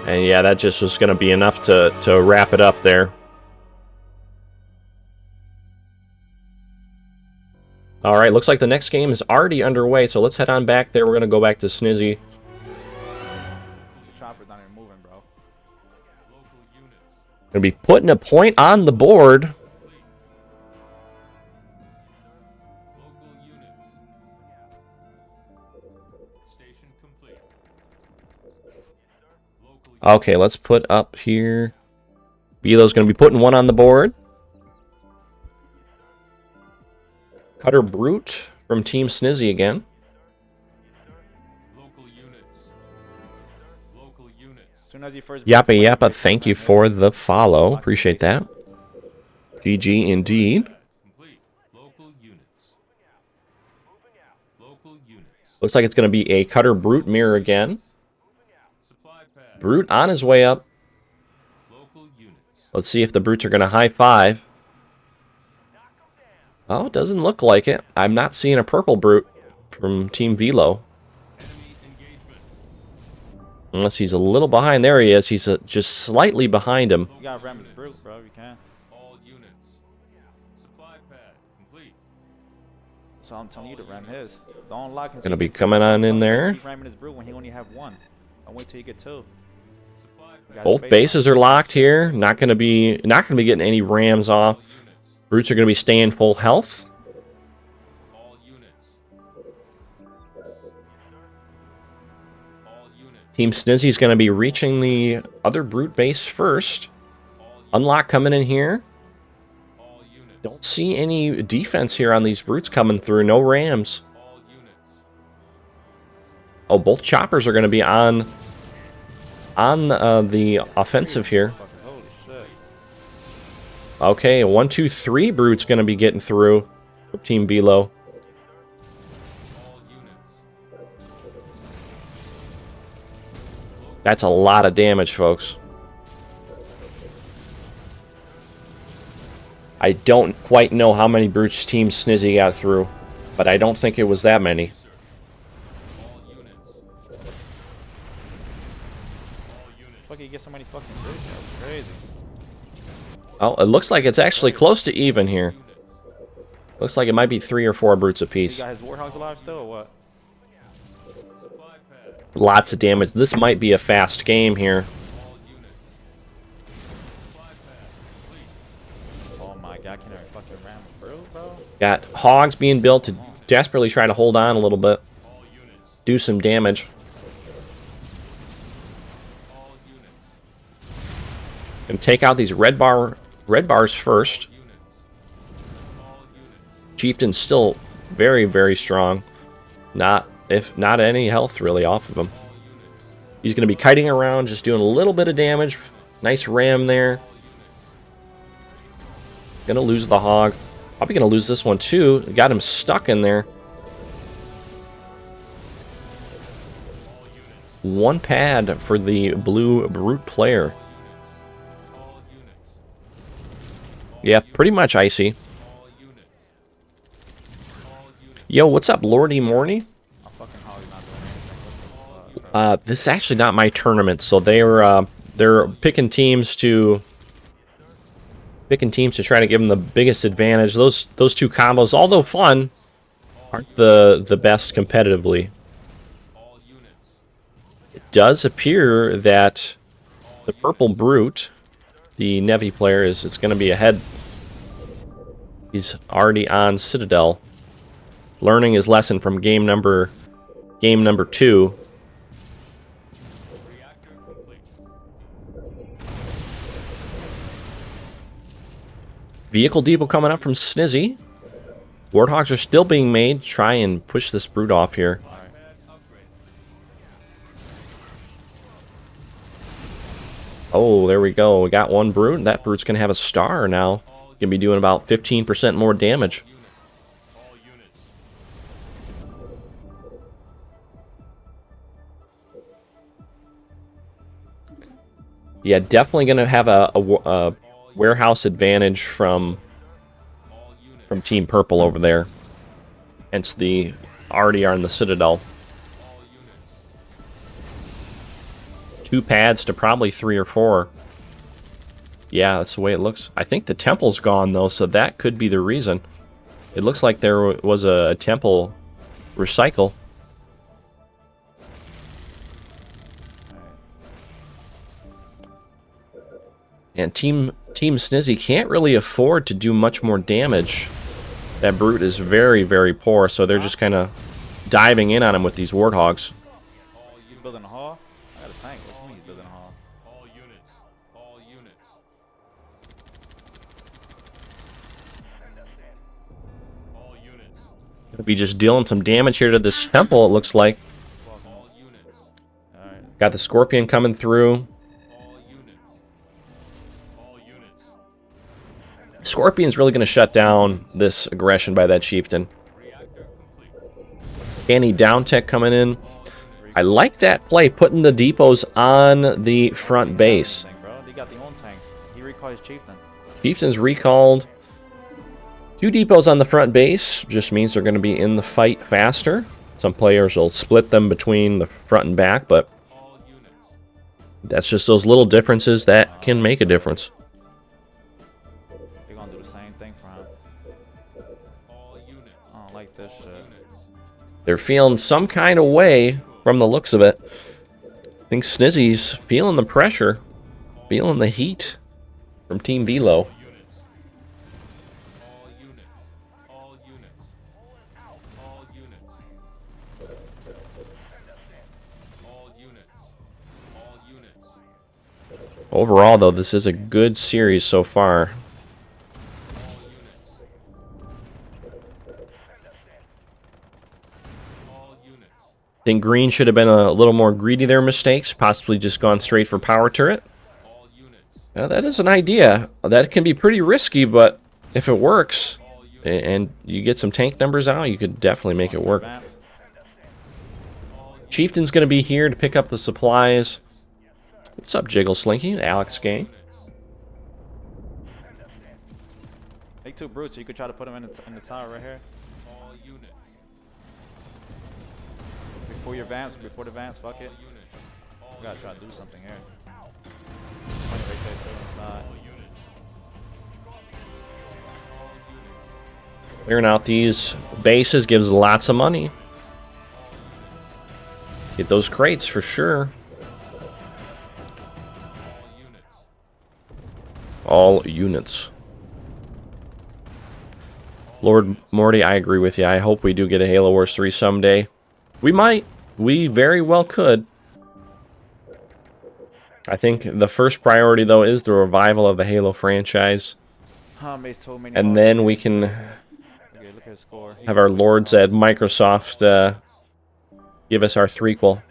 And yeah, that just was going to be enough to wrap it up there. All right, looks like the next game is already underway, so let's head on back there. We're going to go back to Snizzy. Chopper's not even moving, bro. Going to be putting a point on the board. Okay, let's put up here. Velo's going to be putting one on the board. Cutter Brute from Team Snizzy again. Yappa Yappa, thank you for the follow. Appreciate that. GG indeed. Looks like it's going to be a Cutter Brute mirror again. Brute on his way up. Let's see if the Brutes are going to high five. Oh, it doesn't look like it. I'm not seeing a purple Brute from Team Velo. Unless he's a little behind. There he is. He's just slightly behind him. You gotta ram his Brute, bro. You can. So I'm telling you to ram his. Don't lock him. Gonna be coming on in there. Keep ramming his Brute when he only have one. I'll wait till you get two. Both bases are locked here. Not gonna be getting any rams off. Brutes are gonna be staying full health. Team Snizzy's gonna be reaching the other Brute base first. Unlock coming in here. Don't see any defense here on these Brutes coming through. No rams. Oh, both choppers are gonna be on the offensive here. Okay, 1, 2, 3 Brute's going to be getting through for Team Velo. That's a lot of damage, folks. I don't quite know how many Brutes Team Snizzy got through, but I don't think it was that many. You get so many fucking Brutes. That's crazy. Oh, it looks like it's actually close to even here. Looks like it might be 3 or 4 Brutes apiece. You got his Warthogs alive still, or what? Lots of damage. This might be a fast game here. Oh my god, can I fucking ram a Brute, bro? Got hogs being built to desperately try to hold on a little bit. Do some damage. And take out these red bars first. Chieftain's still very, very strong. Not any health really off of him. He's going to be kiting around, just doing a little bit of damage. Nice ram there. Gonna lose the hog. Probably gonna lose this one too. Got him stuck in there. One pad for the blue Brute player. Yeah, pretty much icy. Yo, what's up, Lordy Morny? This is actually not my tournament, so they're picking teams to try to give them the biggest advantage. Those two combos, although fun, aren't the best competitively. It does appear that the purple Brute, the Nevi player, it's going to be ahead. He's already on Citadel, learning his lesson from game number 2. Vehicle depot coming up from Snizzy. Warthogs are still being made. Try and push this Brute off here. Oh, there we go. We got one Brute. That Brute's going to have a star now. Going to be doing about 15% more damage. Yeah, definitely going to have a warehouse advantage from Team Purple over there. Hence the already are in the Citadel. 2 pads to probably 3 or 4. Yeah, that's the way it looks. I think the temple's gone, though, so that could be the reason. It looks like there was a temple recycle. And Team Snizzy can't really afford to do much more damage. That Brute is very, very poor, so they're just kind of diving in on him with these Warthogs. You building a hall? I got a tank. What do you mean he's building a hall? All units. Gonna be just dealing some damage here to this temple, it looks like. Got the Scorpion coming through. Scorpion's really going to shut down this aggression by that Chieftain. Canny down tech coming in. I like that play, putting the depots on the front base. Bro. They got the own tanks. He recalled his chieftain. Chieftain's recalled. 2 depots on the front base just means they're going to be in the fight faster. Some players will split them between the front and back, but that's just those little differences that can make a difference. They're gonna do the same thing for him. I don't like this shit. They're feeling some kind of way from the looks of it. I think Snizzy's feeling the pressure, feeling the heat from Team Velo. Overall, though, this is a good series so far. I think Green should have been a little more greedy their mistakes, possibly just gone straight for power turret. Now, that is an idea. That can be pretty risky, but if it works and you get some tank numbers out, you could definitely make it work. Chieftain's going to be here to pick up the supplies. What's up, Jiggle Slinky? Alex Gang. Take 2 brutes so you could try to put them in the tower right here. Before your vamps, before the vamps, fuck it. You gotta try to do something here. Right there too, inside. Clearing out these bases gives lots of money. Get those crates for sure. All units. Lord Morty, I agree with you. I hope we do get a Halo Wars 3 someday. We might. We very well could. I think the first priority, though, is the revival of the Halo franchise. And then we can have our lords at Microsoft give us our threequel.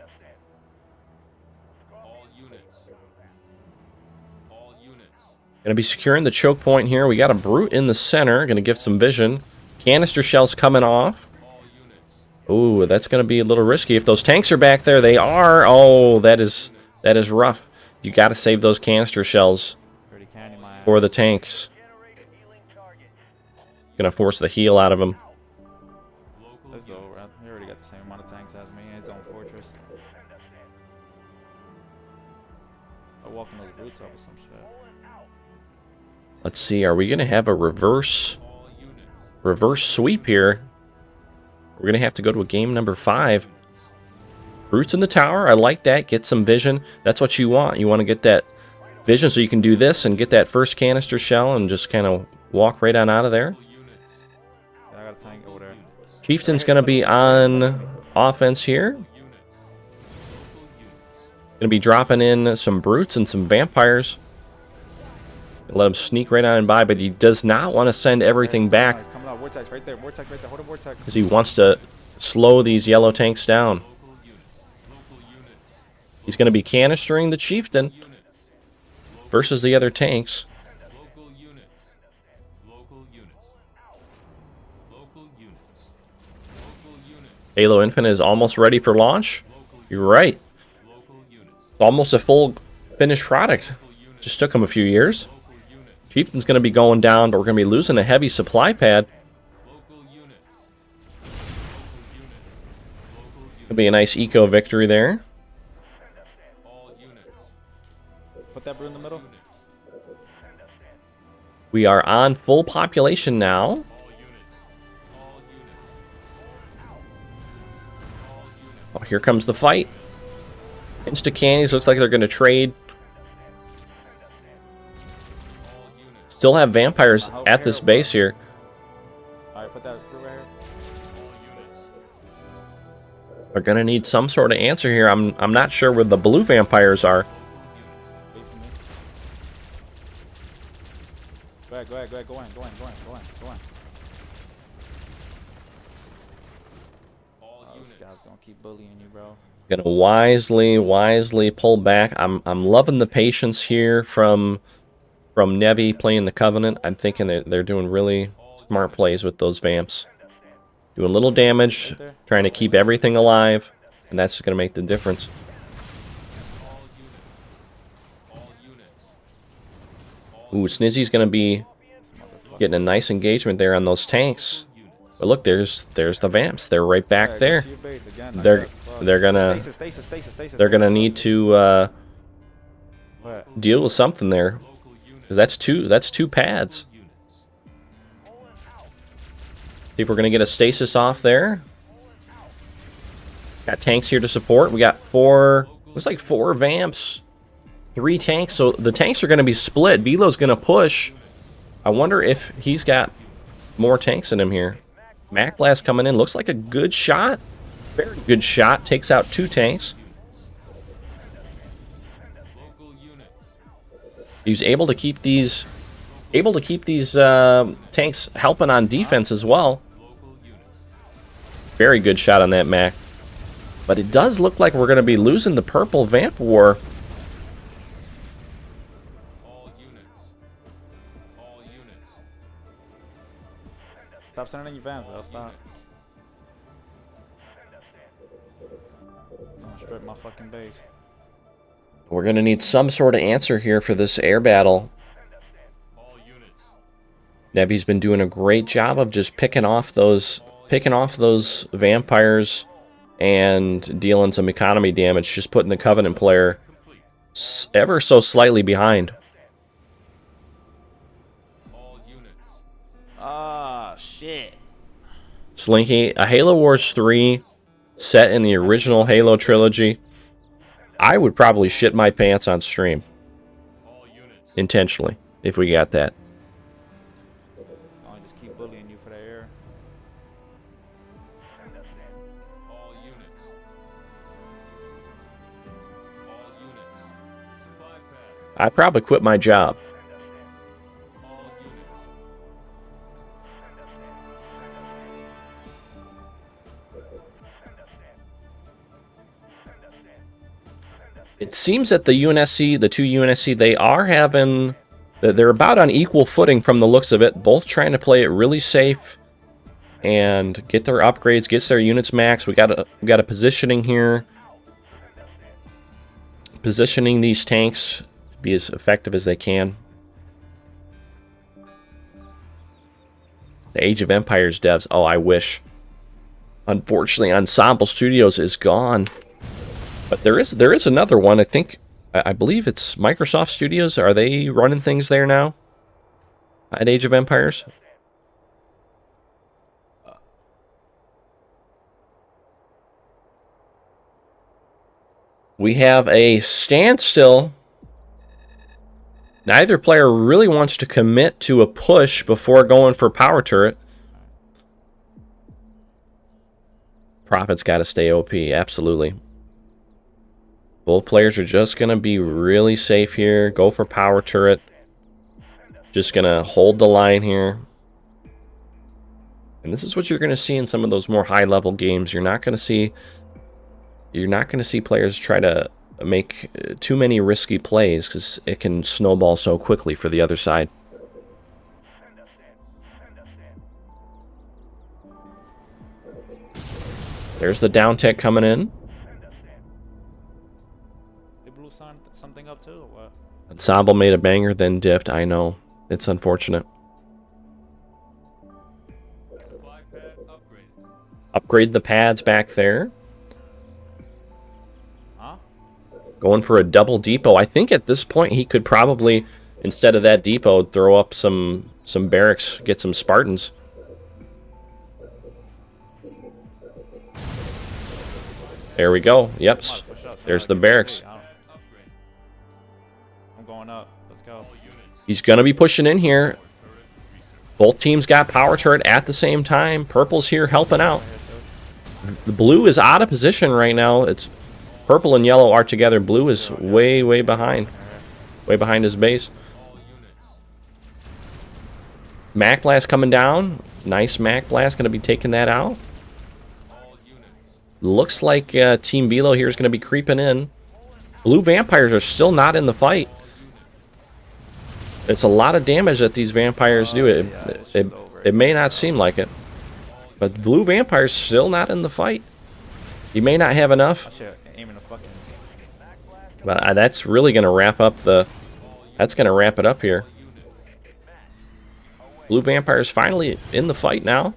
Going to be securing the choke point here. We got a brute in the center. Going to give some vision. Canister shells coming off. Ooh, that's going to be a little risky. If those tanks are back there, they are. Oh, that is rough. You got to save those canister shells for the tanks. Going to force the heal out of them. That's over. He already got the same amount of tanks as me in his own fortress. I'm walking those brutes off with some shit. Let's see, are we going to have a reverse sweep here? We're going to have to go to a game number 5. Brutes in the tower, I like that. Get some vision. That's what you want. You want to get that vision so you can do this and get that first canister shell and just kind of walk right on out of there. Yeah, I got a tank over there. Chieftain's going to be on offense here. Going to be dropping in some brutes and some vampires. Let him sneak right on by, but he does not want to send everything back. He's coming out. Vortex right there. Vortex right there. Hold on, Vortex. Because he wants to slow these yellow tanks down. He's going to be canistering the Chieftain versus the other tanks. Halo Infinite is almost ready for launch. You're right. It's almost a full finished product. Just took him a few years. Chieftain's going to be going down, but we're going to be losing a heavy supply pad. Could be a nice eco victory there. Put that brute in the middle. We are on full population now. Oh, here comes the fight. Insta-cannies, looks like they're going to trade. Still have vampires at this base here. Alright, put that brute right here. They're going to need some sort of answer here. I'm not sure where the blue vampires are. Wait for me. Go ahead, go in. Oh, this guy's gonna keep bullying you, bro. Gonna wisely pull back. I'm loving the patience here from Nevi playing the Covenant. I'm thinking that they're doing really smart plays with those vamps. Doing little damage, Right there. trying to keep everything alive, and that's going to make the difference. Ooh, Snizzy's going to be getting a nice engagement there on those tanks. But look, there's the Vamps. They're right back there. They're gonna need to deal with something there, because that's two pads. See if we're gonna get a stasis off there. Got tanks here to support. We got looks like 4 Vamps, 3 tanks. So the tanks are gonna be split. Velo's gonna push. I wonder if he's got more tanks in him here. Mac Blast coming in. Looks like a good shot. Very good shot. Takes out 2 tanks. He was able to keep these tanks helping on defense as well. Very good shot on that Mac. But it does look like we're going to be losing the purple Vamp War. Stop sending your vans, bro. Stop. I'm gonna strip my fucking base. We're going to need some sort of answer here for this air battle. Nevi's been doing a great job of just picking off those vampires and dealing some economy damage, just putting the Covenant player ever so slightly behind. Ah, shit. Slinky, a Halo Wars 3 set in the original Halo trilogy. I would probably shit my pants on stream. Intentionally, if we got that. I'll just keep bullying you for the air. I'd probably quit my job. It seems that the UNSC, the 2 UNSC, they're about on equal footing from the looks of it. Both trying to play it really safe and get their upgrades, get their units max. We got a positioning here. Positioning these tanks to be as effective as they can. The Age of Empires devs. Oh, I wish. Unfortunately, Ensemble Studios is gone. But there is another one. I believe it's Microsoft Studios. Are they running things there now? At Age of Empires? We have a standstill. Neither player really wants to commit to a push before going for power turret. Prophet's got to stay OP, absolutely. Both players are just going to be really safe here. Go for power turret. Just going to hold the line here. And this is what you're going to see in some of those more high-level games. You're not going to see players try to make too many risky plays because it can snowball so quickly for the other side. There's the down tech coming in. Something up too, or what? Ensemble made a banger, then dipped. I know. It's unfortunate. Upgrade the pads back there. Huh? Going for a double depot. I think at this point he could probably, instead of that depot, throw up some barracks, get some Spartans. There we go. Yep. There's the barracks. I'm going up. Let's go. He's going to be pushing in here. Both teams got power turret at the same time. Purple's here helping out. The blue is out of position right now. It's purple and yellow are together. Blue is way, way behind. Way behind his base. Mac Blast coming down. Nice Mac Blast. Going to be taking that out. Looks like Team Velo here is going to be creeping in. Blue Vampires are still not in the fight. It's a lot of damage that these vampires do. It may not seem like it, But Blue Vampire's still not in the fight. He may not have enough. Aiming a fucking... But that's really going to wrap up the... That's going to wrap it up here. Blue Vampire's finally in the fight now.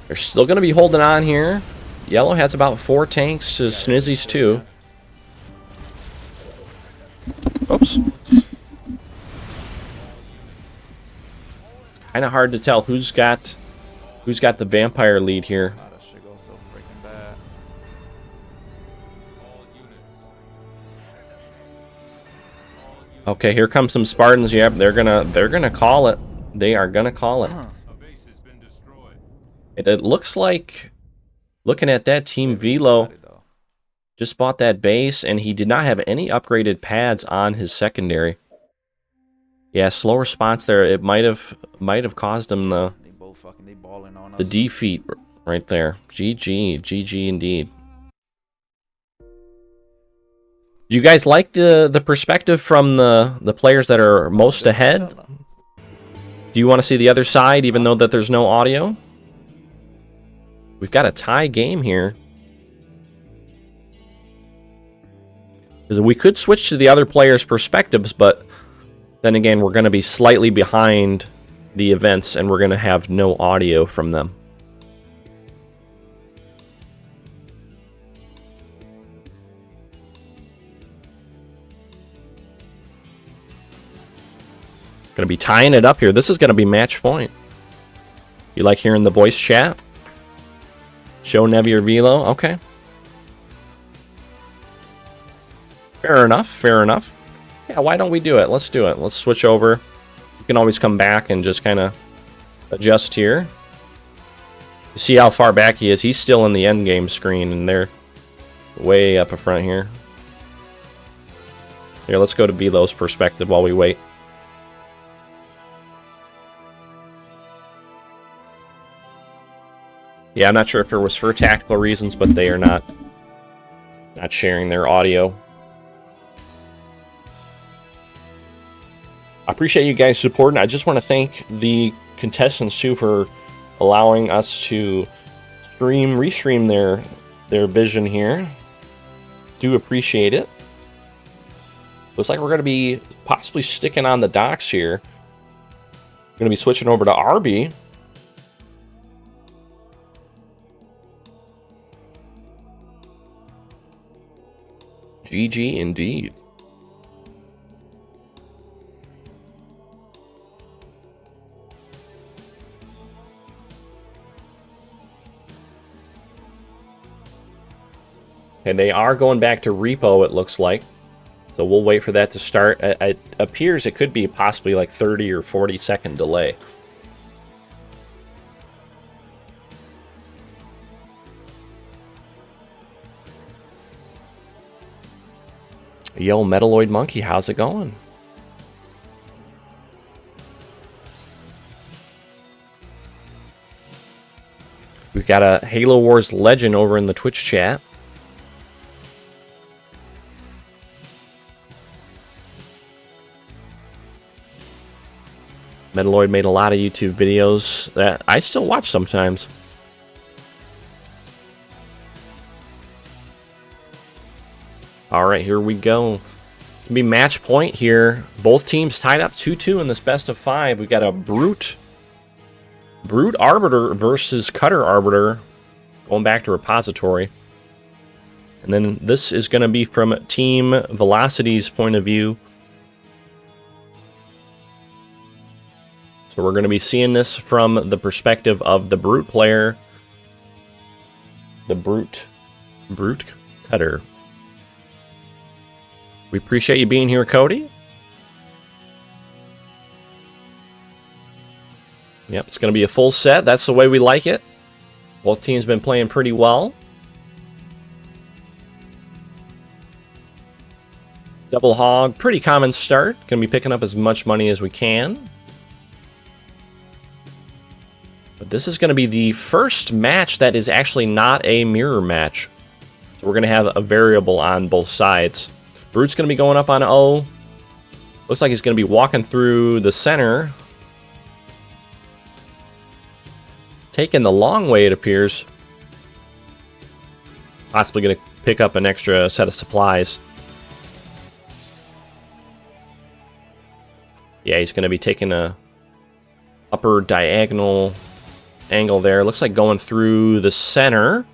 They're still going to be holding on here. Yellow has about 4 tanks to Snizzy's 2. Oops. Kind of hard to tell who's got the vampire lead here. Oh, that shit goes so freaking bad. Okay, here comes some Spartans. Yep, they're gonna call it. They are gonna call it. It looks like, looking at that, Team Velo just bought that base, and he did not have any upgraded pads on his secondary. Yeah, slow response there. It might have caused him the defeat right there. GG indeed. Do you guys like the perspective from the players that are most ahead? Do you want to see the other side, even though that there's no audio? We've got a tie game here. Because we could switch to the other players' perspectives, but then again, we're going to be slightly behind the events, and we're going to have no audio from them. Going to be tying it up here. This is going to be match point. You like hearing the voice chat? Show Nevi or Velo? Okay. Fair enough, fair enough. Yeah, why don't we do it? Let's do it. Let's switch over. You can always come back and just kind of adjust here. You see how far back he is? He's still in the end game screen, and they're way up in front here. Here, let's go to Velo's perspective while we wait. Yeah, I'm not sure if it was for tactical reasons, but they are not sharing their audio. I appreciate you guys supporting. I just want to thank the contestants too for allowing us to restream their vision here. Do appreciate it. Looks like we're going to be possibly sticking on the docks here. We're going to be switching over to RB. GG indeed. And they are going back to repo, it looks like. So we'll wait for that to start. It appears it could be possibly like 30 or 40 second delay. Yo, Metalloid Monkey, how's it going? We've got a Halo Wars legend over in the Twitch chat. Metalloid made a lot of YouTube videos that I still watch sometimes. Alright, here we go. It's going to be match point here. Both teams tied up 2-2 in this best of 5. We've got a Brute Arbiter versus Cutter Arbiter going back to Repository. And then this is going to be from Team Velocity's point of view. So we're going to be seeing this from the perspective of the Brute player. The Brute Cutter. We appreciate you being here, Cody. Yep, it's going to be a full set. That's the way we like it. Both teams been playing pretty well. Double hog, pretty common start. Going to be picking up as much money as we can. But this is going to be the first match that is actually not a mirror match. So we're going to have a variable on both sides. Brute's going to be going up on O. Looks like he's going to be walking through the center. Taking the long way, it appears. Possibly going to pick up an extra set of supplies. Yeah, he's going to be taking a upper diagonal angle there. Looks like going through the center.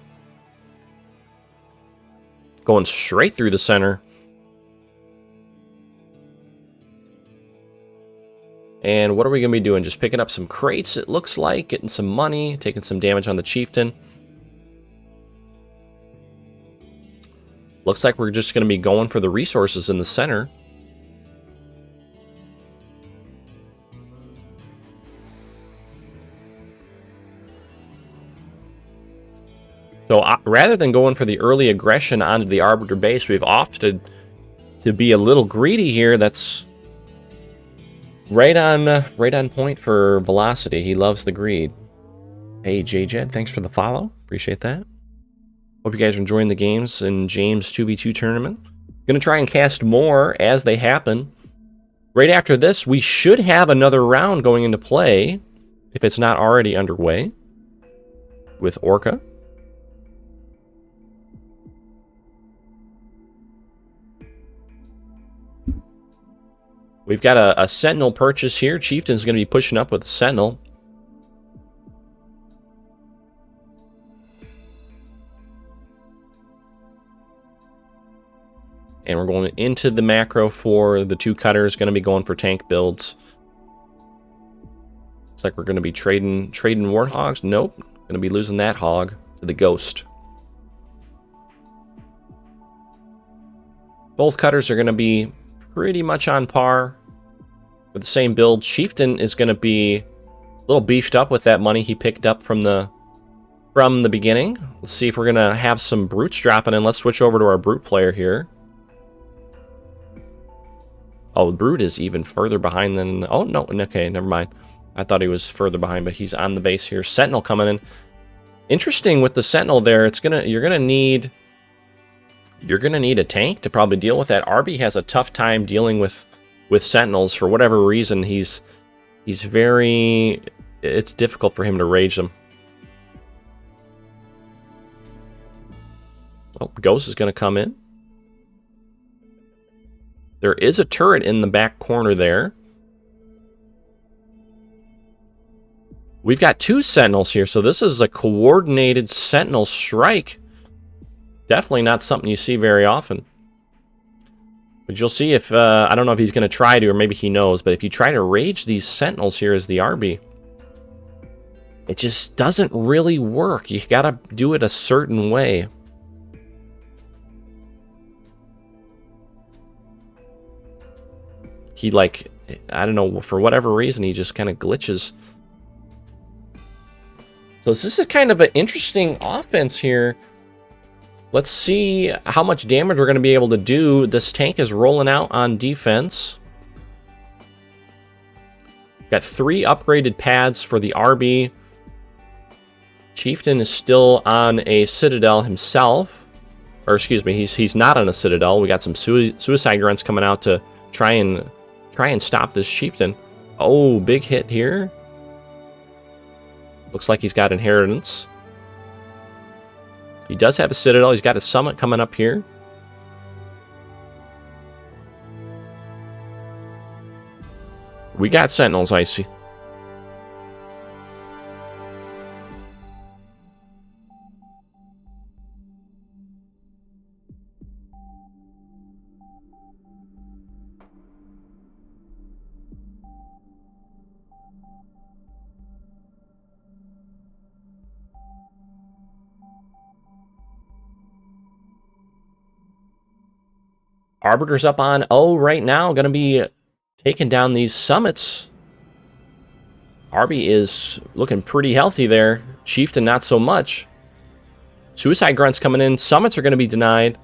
Going straight through the center. And what are we going to be doing? Just picking up some crates, it looks like. Getting some money. Taking some damage on the chieftain. Looks like we're just going to be going for the resources in the center. So rather than going for the early aggression onto the Arbiter base, we've opted to be a little greedy here. That's right on point for Velocity. He loves the greed. Hey, JJed, thanks for the follow. Appreciate that. Hope you guys are enjoying the games in James 2v2 tournament. Gonna try and cast more as they happen. Right after this, we should have another round going into play, if it's not already underway, with Orca. We've got a Sentinel purchase here. Chieftain's going to be pushing up with a Sentinel. And we're going into the macro for the two cutters. Going to be going for tank builds. Looks like we're going to be trading Warthogs. Nope. Going to be losing that hog to the Ghost. Both cutters are going to be pretty much on par with the same build. Chieftain is going to be a little beefed up with that money he picked up from the beginning. Let's see if we're going to have some brutes dropping in. Let's switch over to our brute player here. Oh, brute is even further behind than... Oh, no. Okay, never mind. I thought he was further behind, but he's on the base here. Sentinel coming in. Interesting with the Sentinel there. You're going to need a tank to probably deal with that. Arby has a tough time dealing with Sentinels for whatever reason. He's very... It's difficult for him to rage them. Oh, Ghost is going to come in. There is a turret in the back corner there. We've got two Sentinels here, so this is a coordinated Sentinel strike. Definitely not something you see very often. But you'll see if, I don't know if he's going to try to, or maybe he knows, but if you try to rage these Sentinels here as the RB, it just doesn't really work. You gotta do it a certain way. He, like, I don't know, for whatever reason, he just kind of glitches. So this is kind of an interesting offense here. Let's see how much damage we're going to be able to do. This tank is rolling out on defense. Got 3 upgraded pads for the RB. Chieftain is still on a Citadel himself. Or excuse me, he's not on a Citadel. We got some suicide grunts coming out to try and stop this Chieftain. Oh, big hit here. Looks like he's got inheritance. He does have a Citadel. He's got a summit coming up here. We got Sentinels, I see. Arbiter's up on O right now. Going to be taking down these summits. Arby is looking pretty healthy there. Chieftain not so much. Suicide grunts coming in. Summits are going to be denied.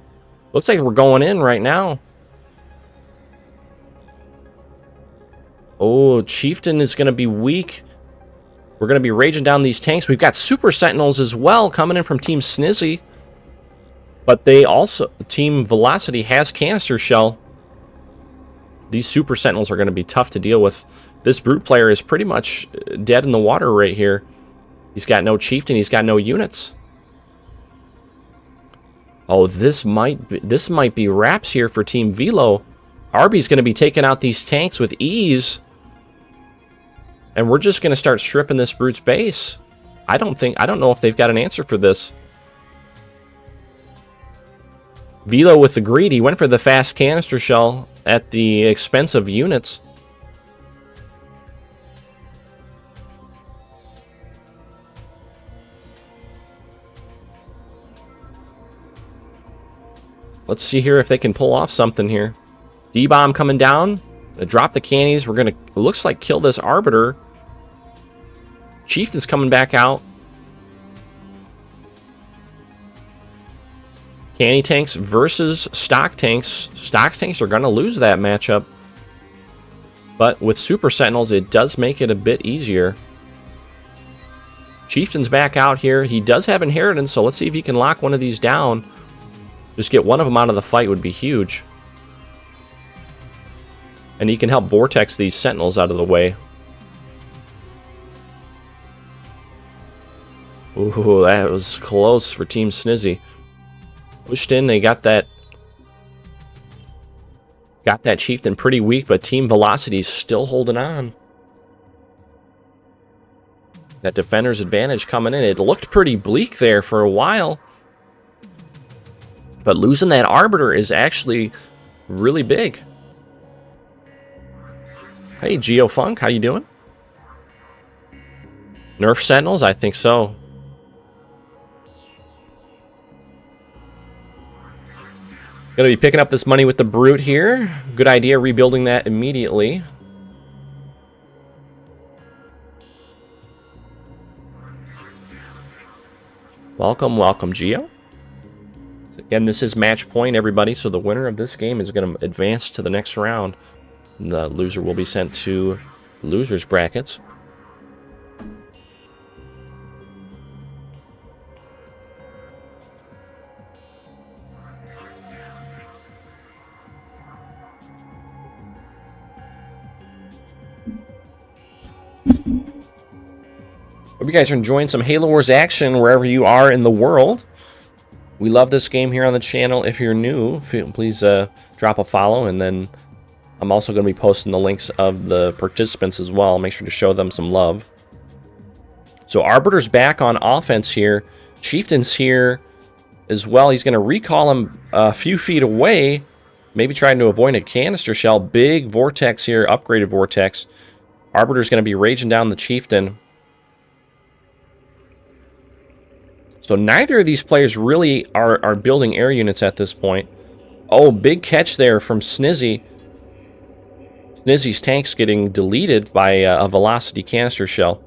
Looks like we're going in right now. Oh, Chieftain is going to be weak. We're going to be raging down these tanks. We've got Super Sentinels as well coming in from Team Snizzy. But they also, Team Velocity has canister shell. These Super Sentinels are going to be tough to deal with. This Brute player is pretty much dead in the water right here. He's got no Chieftain, he's got no units. Oh, this might be wraps here for Team Velo. Arby's going to be taking out these tanks with ease. And we're just going to start stripping this Brute's base. I don't know if they've got an answer for this. Velo with the greed, he went for the fast canister shell at the expense of units. Let's see here if they can pull off something here. D-bomb coming down. Gonna drop the cannies. We're gonna, it looks like, kill this Arbiter. Chieftain's coming back out. Canny tanks versus stock tanks. Stock tanks are going to lose that matchup. But with Super Sentinels, it does make it a bit easier. Chieftain's back out here. He does have Inheritance, so let's see if he can lock one of these down. Just get one of them out of the fight would be huge. And he can help Vortex these Sentinels out of the way. Ooh, that was close for Team Snizzy. Pushed in, they got that Chieftain pretty weak, but Team Velocity's still holding on. That Defender's advantage coming in. It looked pretty bleak there for a while. But losing that Arbiter is actually really big. Hey, GeoFunk, how you doing? Nerf Sentinels? I think so. Going to be picking up this money with the Brute here. Good idea rebuilding that immediately. Welcome, welcome, Geo. Again, this is match point, everybody, so the winner of this game is going to advance to the next round. The loser will be sent to losers brackets. Hope you guys are enjoying some Halo Wars action wherever you are in the world. We love this game here on the channel. If you're new, please drop a follow, and then I'm also going to be posting the links of the participants as well. Make sure to show them some love. So Arbiter's back on offense here. Chieftain's here as well. He's going to recall him a few feet away, maybe trying to avoid a canister shell. Big Vortex here, upgraded Vortex. Arbiter's going to be raging down the Chieftain. So neither of these players really are building air units at this point. Oh, big catch there from Snizzy. Snizzy's tank's getting deleted by a Velocity canister shell.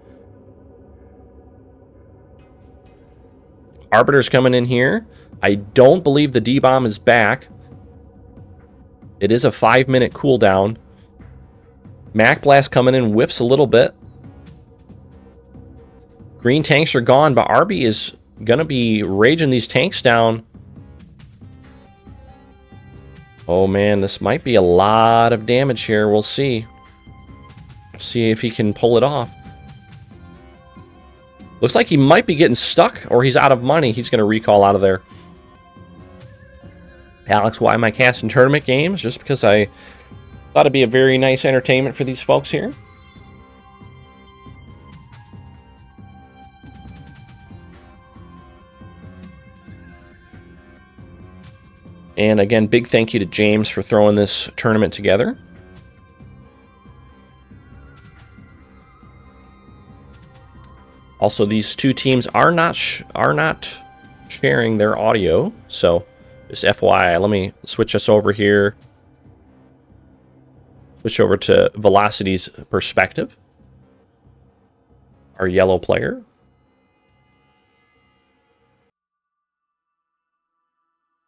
Arbiter's coming in here. I don't believe the D-bomb is back. It is a 5-minute cooldown. Mac Blast coming in, whips a little bit. Green tanks are gone, but Arby is gonna be raging these tanks down. Oh man, this might be a lot of damage here. We'll see. See if he can pull it off. Looks like he might be getting stuck, or he's out of money. He's gonna recall out of there. Alex, why am I casting tournament games? Just because I thought it'd be a very nice entertainment for these folks here. And again, big thank you to James for throwing this tournament together. Also, these two teams are not sharing their audio, so just FYI. Let me switch us over here. Switch over to Velocity's perspective. Our yellow player.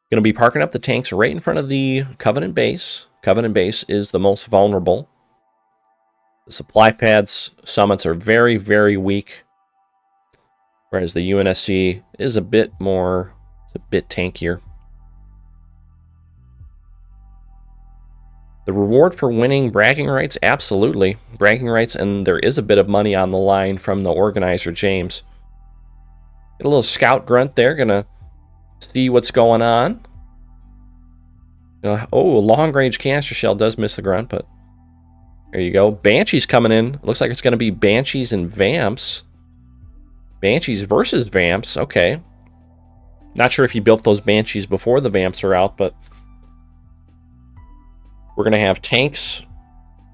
Going to be parking up the tanks right in front of the Covenant base. Covenant base is the most vulnerable. The supply pads summits are very, very weak. Whereas the UNSC is a bit more, it's a bit tankier. The reward for winning bragging rights? Absolutely. Bragging rights, and there is a bit of money on the line from the organizer, James. Get a little scout grunt there. Gonna see what's going on. Oh, a long-range canister shell does miss the grunt, but there you go. Banshees coming in. Looks like it's going to be Banshees and Vamps. Banshees versus Vamps. Okay. Not sure if he built those Banshees before the Vamps are out, but we're going to have tanks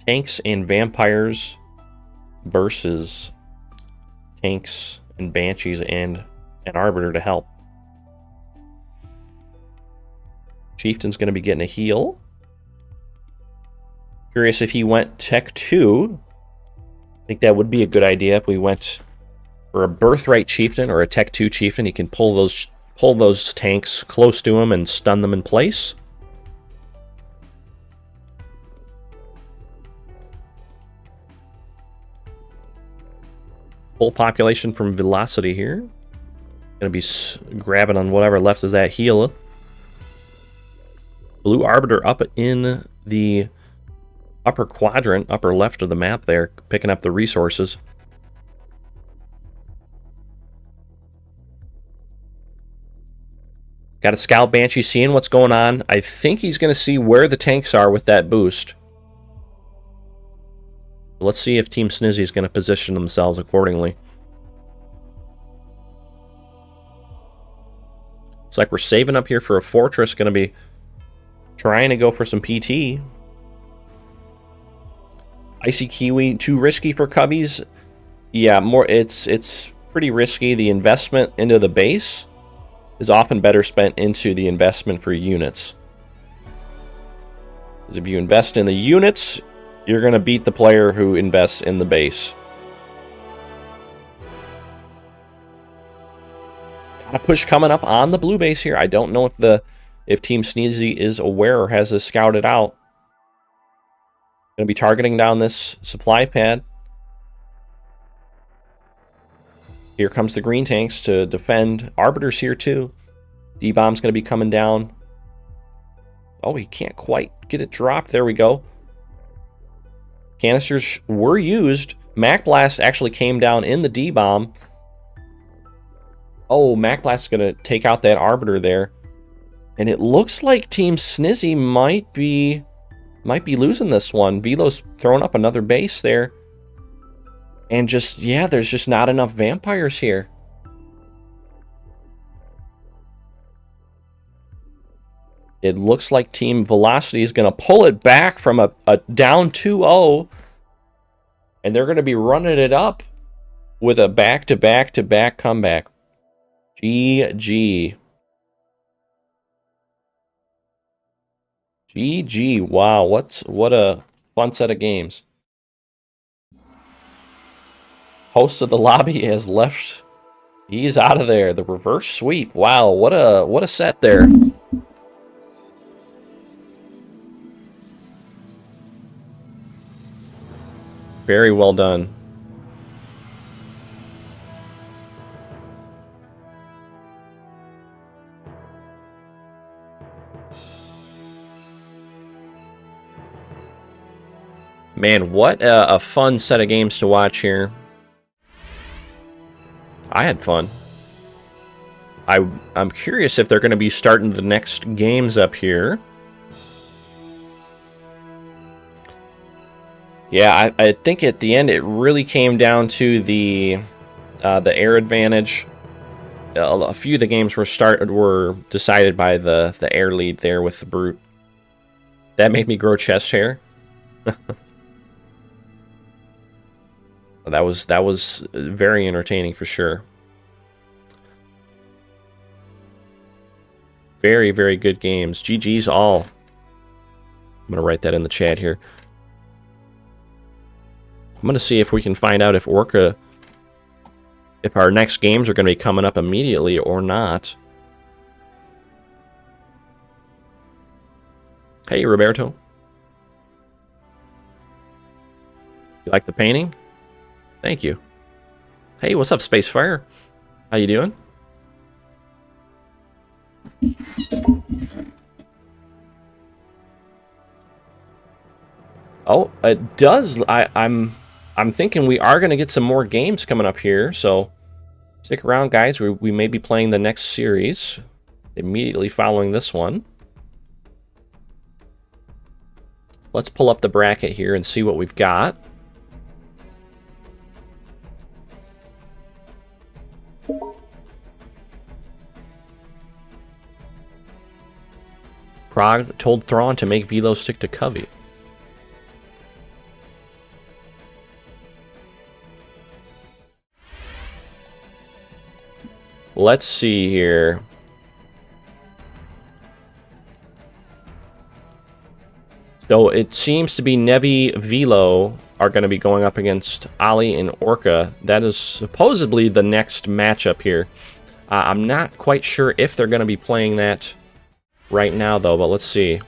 and vampires versus tanks and Banshees and an Arbiter to help. Chieftain's going to be getting a heal. Curious if he went Tech 2. I think that would be a good idea if we went for a Birthright Chieftain or a Tech 2 Chieftain. He can pull those tanks close to him and stun them in place. Full population from Velocity here. Going to be grabbing on whatever left is that heal. Blue Arbiter up in the upper quadrant, upper left of the map there, picking up the resources. Got a Scout Banshee seeing what's going on. I think he's going to see where the tanks are with that boost. Let's see if Team Snizzy is going to position themselves accordingly. Looks like we're saving up here for a fortress. Going to be trying to go for some PT. Icy Kiwi, too risky for Cubbies. Yeah, it's pretty risky. The investment into the base is often better spent into the investment for units. Because if you invest in the units, you're going to beat the player who invests in the base. Got a push coming up on the blue base here. I don't know if Team Sneezy is aware or has this scouted out. Going to be targeting down this supply pad. Here comes the green tanks to defend. Arbiter's here too. D-Bomb's going to be coming down. Oh, he can't quite get it dropped. There we go. Canisters were used. Mac Blast actually came down in the D-Bomb. Oh, Mac Blast is going to take out that Arbiter there. And it looks like Team Snizzy might be losing this one. Velo's throwing up another base there. And just, yeah, there's just not enough vampires here. It looks like Team Velocity is going to pull it back from a down 2-0. And they're going to be running it up with a back-to-back-to-back comeback. GG. GG. Wow, what a fun set of games. Host of the lobby has left. He's out of there. The reverse sweep. Wow, what a set there. Very well done. Man, what a fun set of games to watch here. I had fun. I'm curious if they're going to be starting the next games up here. Yeah, I think at the end it really came down to the air advantage. A few of the games were decided by the air lead there with the Brute. That made me grow chest hair. That was very entertaining for sure. Very, very good games. GG's all. I'm going to write that in the chat here. I'm going to see if we can find out if Orca, if our next games are going to be coming up immediately or not. Hey, Roberto. You like the painting? Thank you. Hey, what's up, Spacefire? How you doing? Oh, it does. I'm thinking we are going to get some more games coming up here, so stick around, guys. We may be playing the next series immediately following this one. Let's pull up the bracket here and see what we've got. Prague told Thrawn to make Velo stick to Covey. Let's see here. So it seems to be Nevi Velo are going to be going up against Ali and Orca. That is supposedly the next matchup here. I'm not quite sure if they're going to be playing that right now, though, but let's see.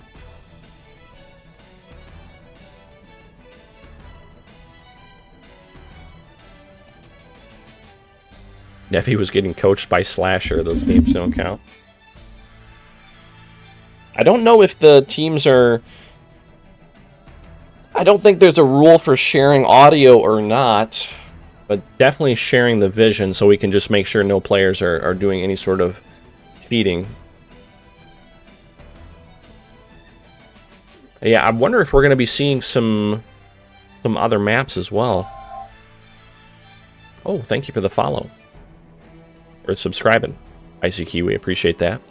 Nevi was getting coached by Slasher. Those games don't count. I don't know if the teams are... I don't think there's a rule for sharing audio or not, but definitely sharing the vision so we can just make sure no players are doing any sort of cheating. Yeah, I wonder if we're going to be seeing some other maps as well. Oh, thank you for the follow. Or subscribing. Icy Kiwi, appreciate that.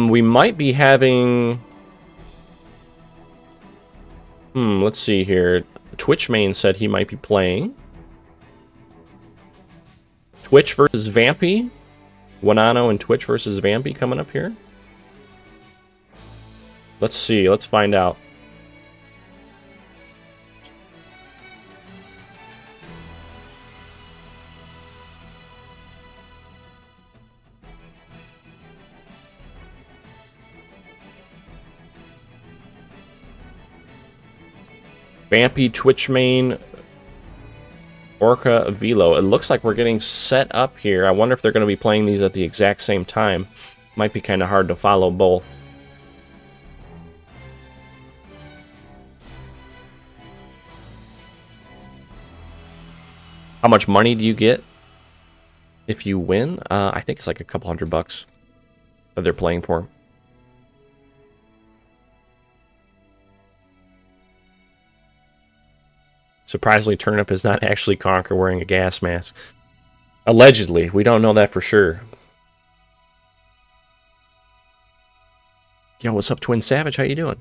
We might be having... let's see here. Twitch main said he might be playing. Twitch versus Vampy. Wanano and Twitch versus Vampy coming up here. Let's see. Let's find out. Vampy, Twitch main, Orca, Velo. It looks like we're getting set up here. I wonder if they're going to be playing these at the exact same time. Might be kind of hard to follow both. How much money do you get if you win? I think it's like a couple $100 that they're playing for. Surprisingly, Turnip is not actually Conquer wearing a gas mask. Allegedly. We don't know that for sure. Yo, what's up, Twin Savage? How you doing?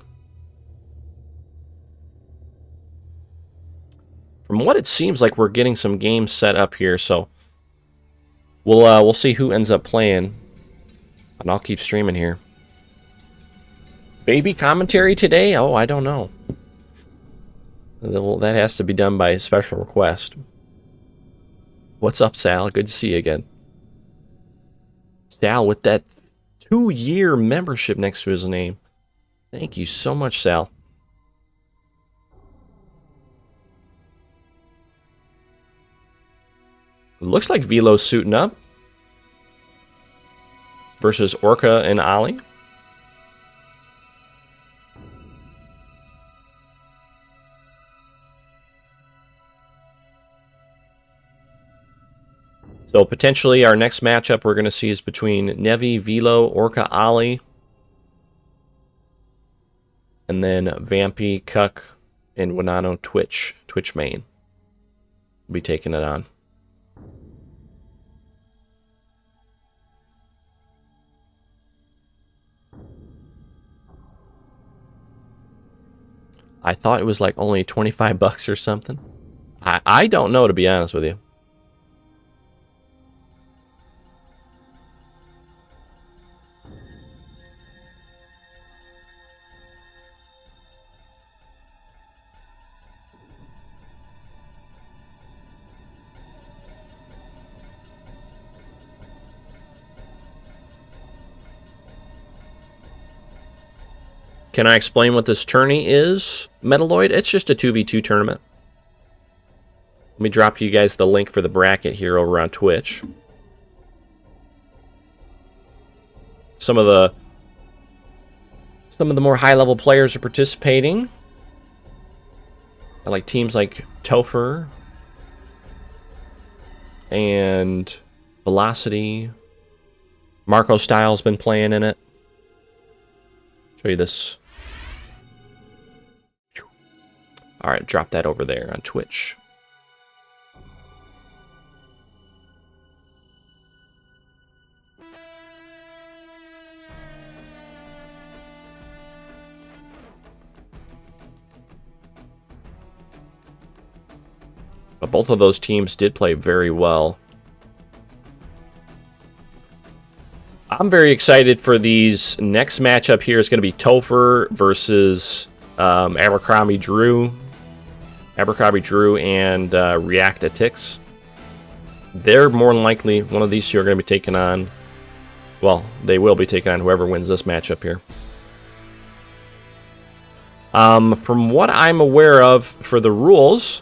From what it seems like, we're getting some games set up here, so we'll see who ends up playing, and I'll keep streaming here. Baby commentary today? Oh, I don't know. Well, that has to be done by special request. What's up, Sal? Good to see you again. Sal with that 2-year membership next to his name. Thank you so much, Sal. Looks like Velo's suiting up versus Orca and Ali. So potentially our next matchup we're going to see is between Nevi, Velo, Orca, Ali, and then Vampy, Cuck, and Wanano Twitch main. We'll be taking it on. I thought it was like only $25 or something. I don't know, to be honest with you. Can I explain what this tourney is, Metaloid? It's just a 2v2 tournament. Let me drop you guys the link for the bracket here over on Twitch. some of the more high-level players are participating. I like teams like Topher and Velocity. Marco Styles been playing in it. Show you this. All right, drop that over there on Twitch. But both of those teams did play very well. I'm very excited for these. Next matchup here is going to be Topher versus Abercrombie Drew. Abercrombie Drew and Reactatix. They're more than likely one of these two are going to be taking on. Well, they will be taking on whoever wins this matchup here. From what I'm aware of for the rules,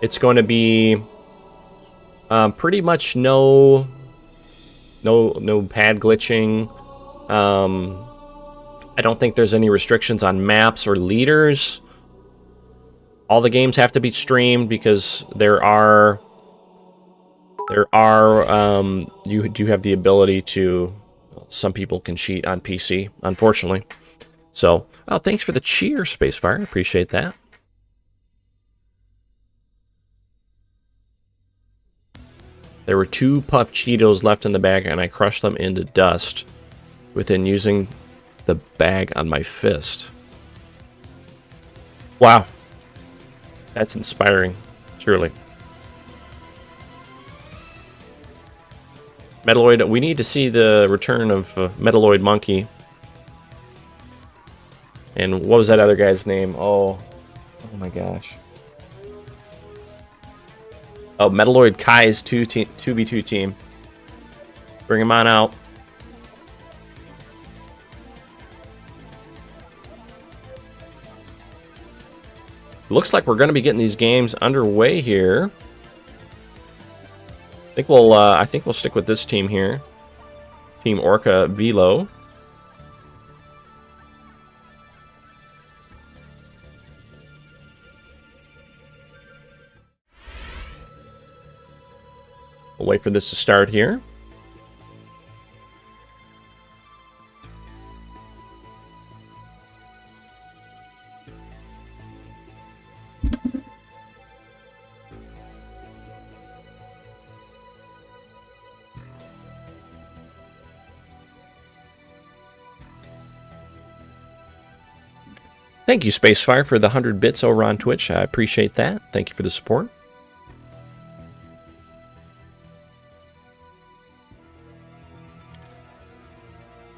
it's going to be pretty much no pad glitching. I don't think there's any restrictions on maps or leaders. All the games have to be streamed because you do have the ability to. Some people can cheat on PC, unfortunately. So, oh, thanks for the cheer, Spacefire. Appreciate that. There were 2 puff Cheetos left in the bag, and I crushed them into dust within using the bag on my fist. Wow. That's inspiring, truly. Metalloid, we need to see the return of Metalloid Monkey. And what was that other guy's name? Oh my gosh. Oh, Metalloid Kai's 2v2 team. Bring him on out. Looks like we're going to be getting these games underway here. I think we'll stick with this team here. Team Orca Velo. We'll wait for this to start here. Thank you, Spacefire, for the 100 bits over on Twitch. I appreciate that. Thank you for the support.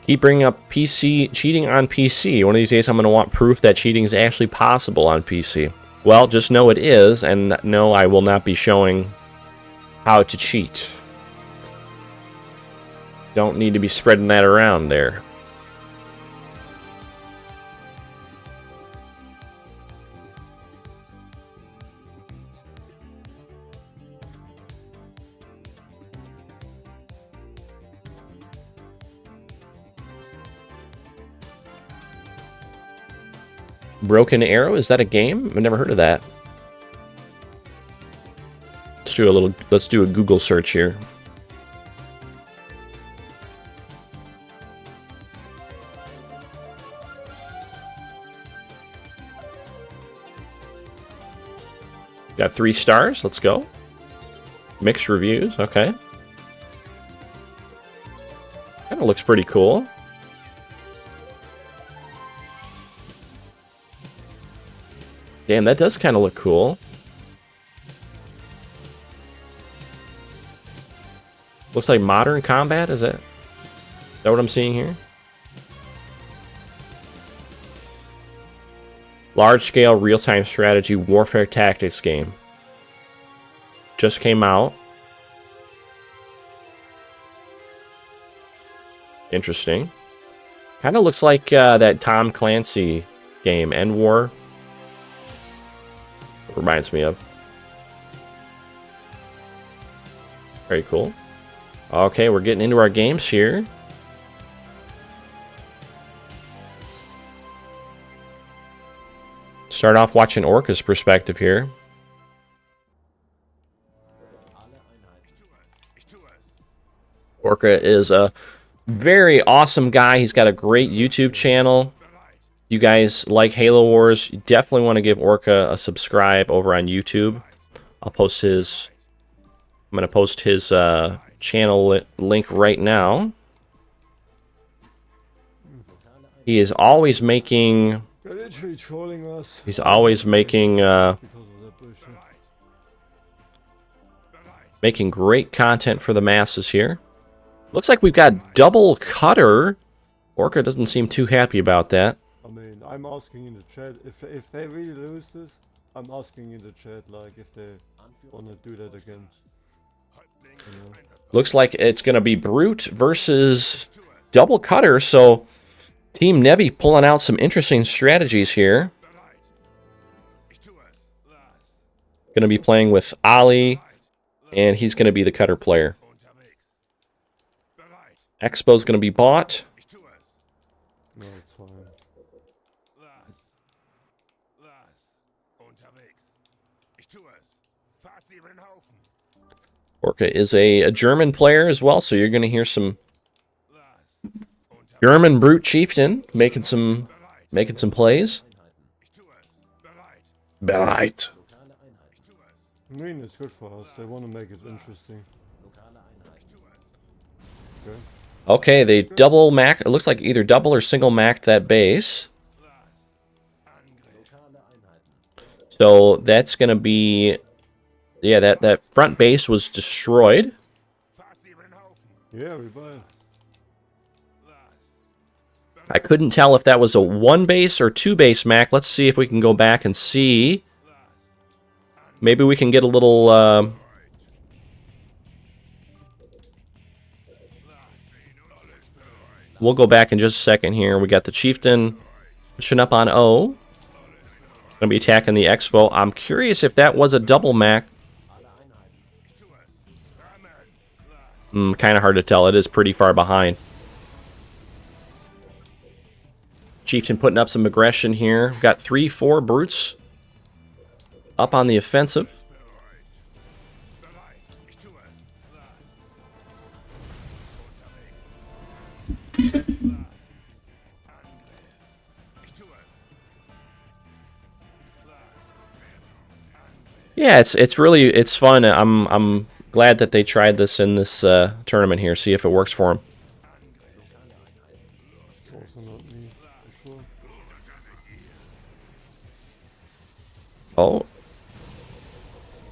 Keep bringing up PC cheating on PC. One of these days I'm going to want proof that cheating is actually possible on PC. Well, just know it is, and no, I will not be showing how to cheat. Don't need to be spreading that around there. Broken Arrow, is that a game? I've never heard of that. Let's do a Google search here. Got 3 stars, let's go. Mixed reviews, okay. Kinda looks pretty cool. Damn, that does kind of look cool. Looks like modern combat, is that what I'm seeing here? Large-scale real-time strategy warfare tactics game. Just came out. Interesting. Kind of looks like that Tom Clancy game, End War. Reminds me of. Very cool. Okay, we're getting into our games here. Start off watching Orca's perspective here. Orca is a very awesome guy. He's got a great YouTube channel. You guys like Halo Wars, you definitely want to give Orca a subscribe over on YouTube. I'm going to post his channel link right now. He is always making... They're literally trolling us. He's always making... making great content for the masses here. Looks like we've got double cutter. Orca doesn't seem too happy about that. I mean, I'm asking in the chat, if they really lose this, I'm asking in the chat, like, if they want to do that again. You know? Looks like it's going to be Brute versus double cutter, so Team Nevi pulling out some interesting strategies here. Going to be playing with Ali, and he's going to be the cutter player. Expo's going to be bought. No, it's fine. Orca is a German player as well, so you're going to hear some German Brute Chieftain making some plays. Bereit. I mean, it's good for us. They want to make it interesting. Okay. Okay, they double mac. It looks like either double or single macked that base. So that's going to be... Yeah, that front base was destroyed. Yeah, we buy it. I couldn't tell if that was a 1 base or 2 base mac. Let's see if we can go back and see. Maybe we can get a little... We'll go back in just a second here. We got the Chieftain pushing up on O. Going to be attacking the Expo. I'm curious if that was a double mac. Kind of hard to tell. It is pretty far behind. Chieftain putting up some aggression here. Got 3-4 Brutes up on the offensive. Yeah, it's fun. I'm glad that they tried this in this tournament here. See if it works for them. It's also not me, for sure. Oh,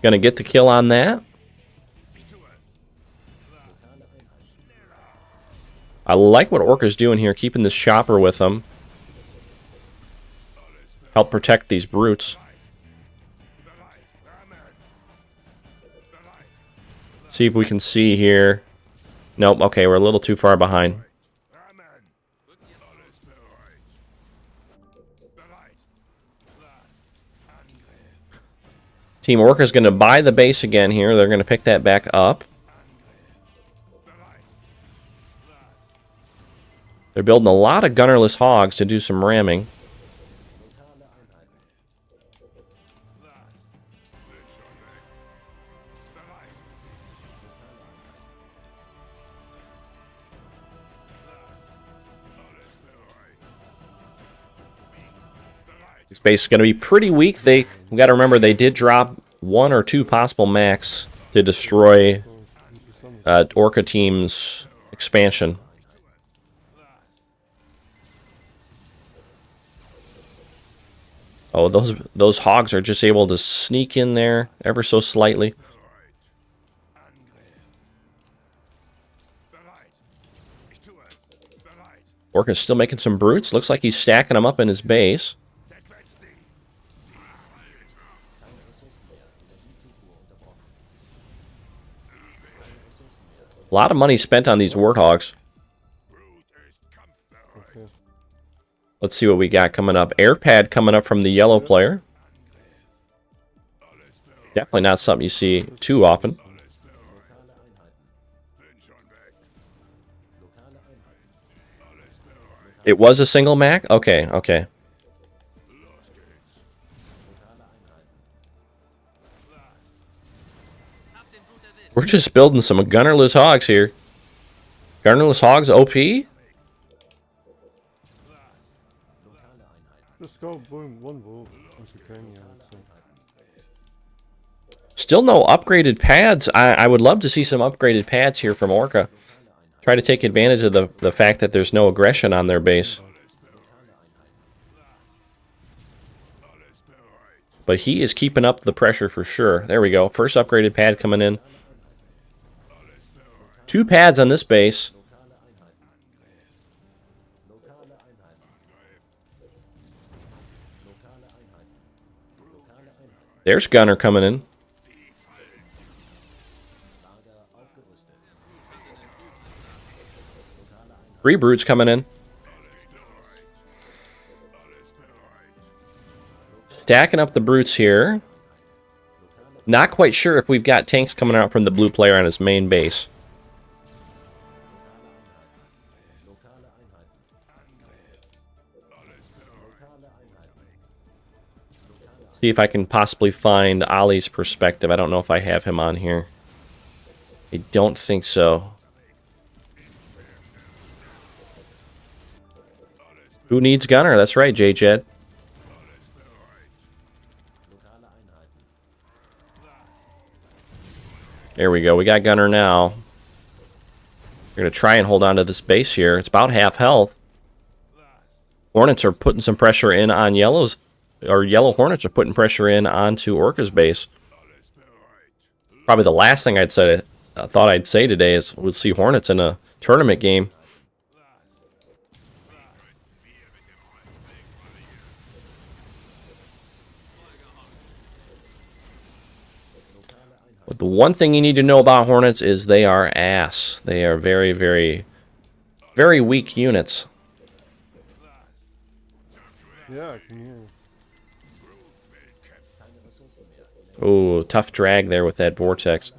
gonna get the kill on that. I like what Orca's doing here, keeping this chopper with them. Help protect these Brutes. See if we can see here. Nope, okay, we're a little too far behind. Team Orca's going to buy the base again here. They're going to pick that back up. They're building a lot of gunnerless hogs to do some ramming. This base is going to be pretty weak. We got to remember they did drop 1 or 2 possible max to destroy Orca team's expansion. Oh, those hogs are just able to sneak in there ever so slightly. Orca's still making some Brutes. Looks like he's stacking them up in his base. A lot of money spent on these Warthogs. Okay. Let's see what we got coming up. Airpad coming up from the yellow player. Definitely not something you see too often. It was a single Mac? Okay, okay. We're just building some gunnerless hogs here. Gunnerless hogs OP? Just go boom one wolf if you can, yeah. So. Still no upgraded pads. I would love to see some upgraded pads here from Orca. Try to take advantage of the fact that there's no aggression on their base. But he is keeping up the pressure for sure. There we go. First upgraded pad coming in. 2 pads on this base. There's Gunner coming in. Three brutes coming in. Stacking up the brutes here. Not quite sure if we've got tanks coming out from the blue player on his main base. See if I can possibly find Ollie's perspective. I don't know if I have him on here. I don't think so. Who needs Gunner? That's right, J-Jed. There we go. We got Gunner now. We're going to try and hold on to this base here. It's about half health. Hornets are putting some pressure in on Yellow's. Or Yellow Hornets are putting pressure in onto Orca's base. Probably the last thing I thought I'd say today is we'll see Hornets in a tournament game. But the one thing you need to know about Hornets is they are ass. They are very, very, very weak units. Yeah, I can hear. Oh, tough drag there with that vortex.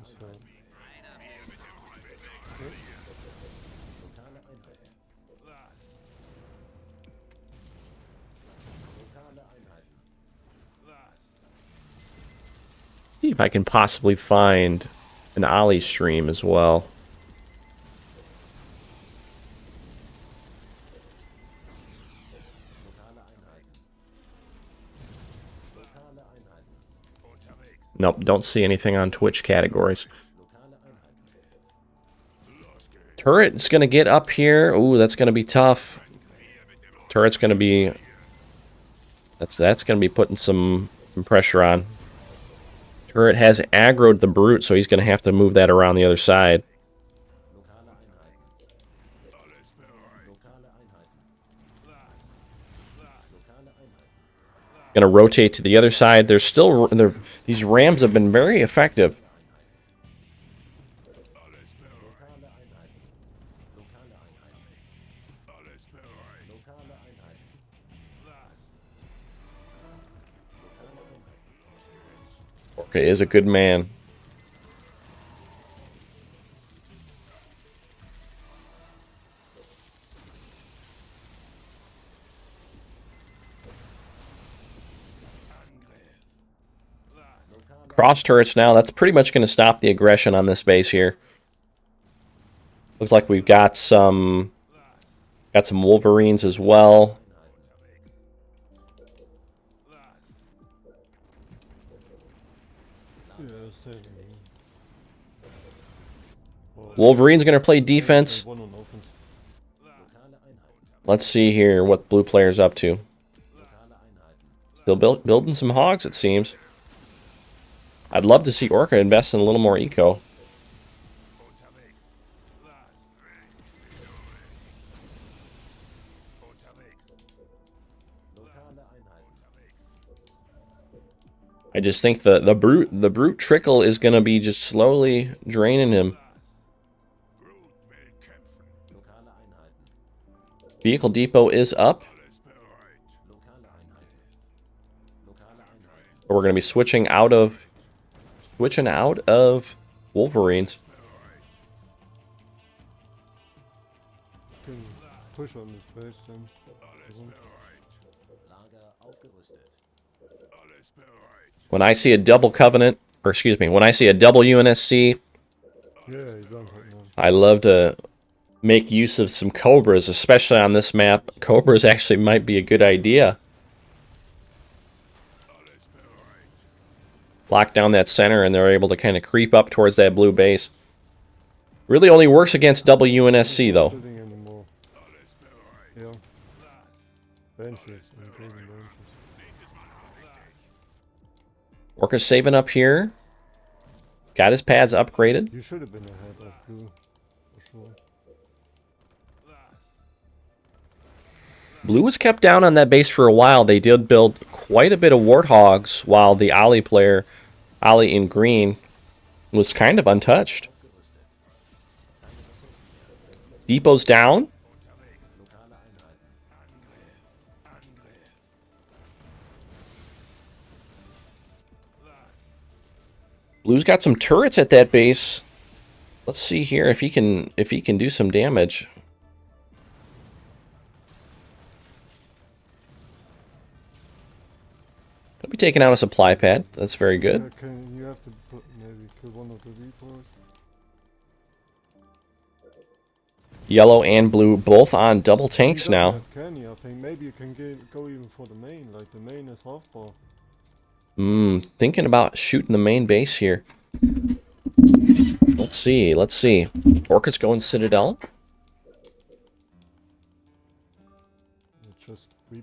See if I can possibly find an Ollie stream as well. Nope, don't see anything on Twitch categories. Turret's going to get up here. Ooh, that's going to be tough. Turret's going to be... That's going to be putting some pressure on. Turret has aggroed the brute, so he's going to have to move that around the other side. Going to rotate to the other side. There's still... These rams have been very effective. Okay, is a good man. Cross turrets now. That's pretty much going to stop the aggression on this base here. Looks like we've got some Wolverines as well. Wolverine's going to play defense. Let's see here what blue player's up to. Still building some hogs, it seems. I'd love to see Orca invest in a little more eco. I just think the brute trickle is going to be just slowly draining him. Vehicle depot is up. We're going to be switching out of Wolverines. Can push on this base then. When I see a double Covenant, or excuse me, when I see a double UNSC Yeah, you don't have no. I love to make use of some cobras, especially on this map. Cobras actually might be a good idea. Lock down that center, and they're able to kind of creep up towards that blue base. Really only works against WNSC, though. Building anymore. Yeah. Benches. I'm taking benches. Orca's saving up here. Got his pads upgraded. You should have been ahead of blue, for sure. Blue was kept down on that base for a while. They did build quite a bit of warthogs, while the Ollie player, Ollie in green, was kind of untouched. Depot's down. Blue's got some turrets at that base. Let's see here if he can do some damage. Gonna be taking out a supply pad. That's very good. You have to put, maybe kill one of the depots. Yellow and blue both on double tanks now. Can you? I think maybe you can go even for the main. Like the main is half bar. Thinking about shooting the main base here. Let's see. Orca's going Citadel.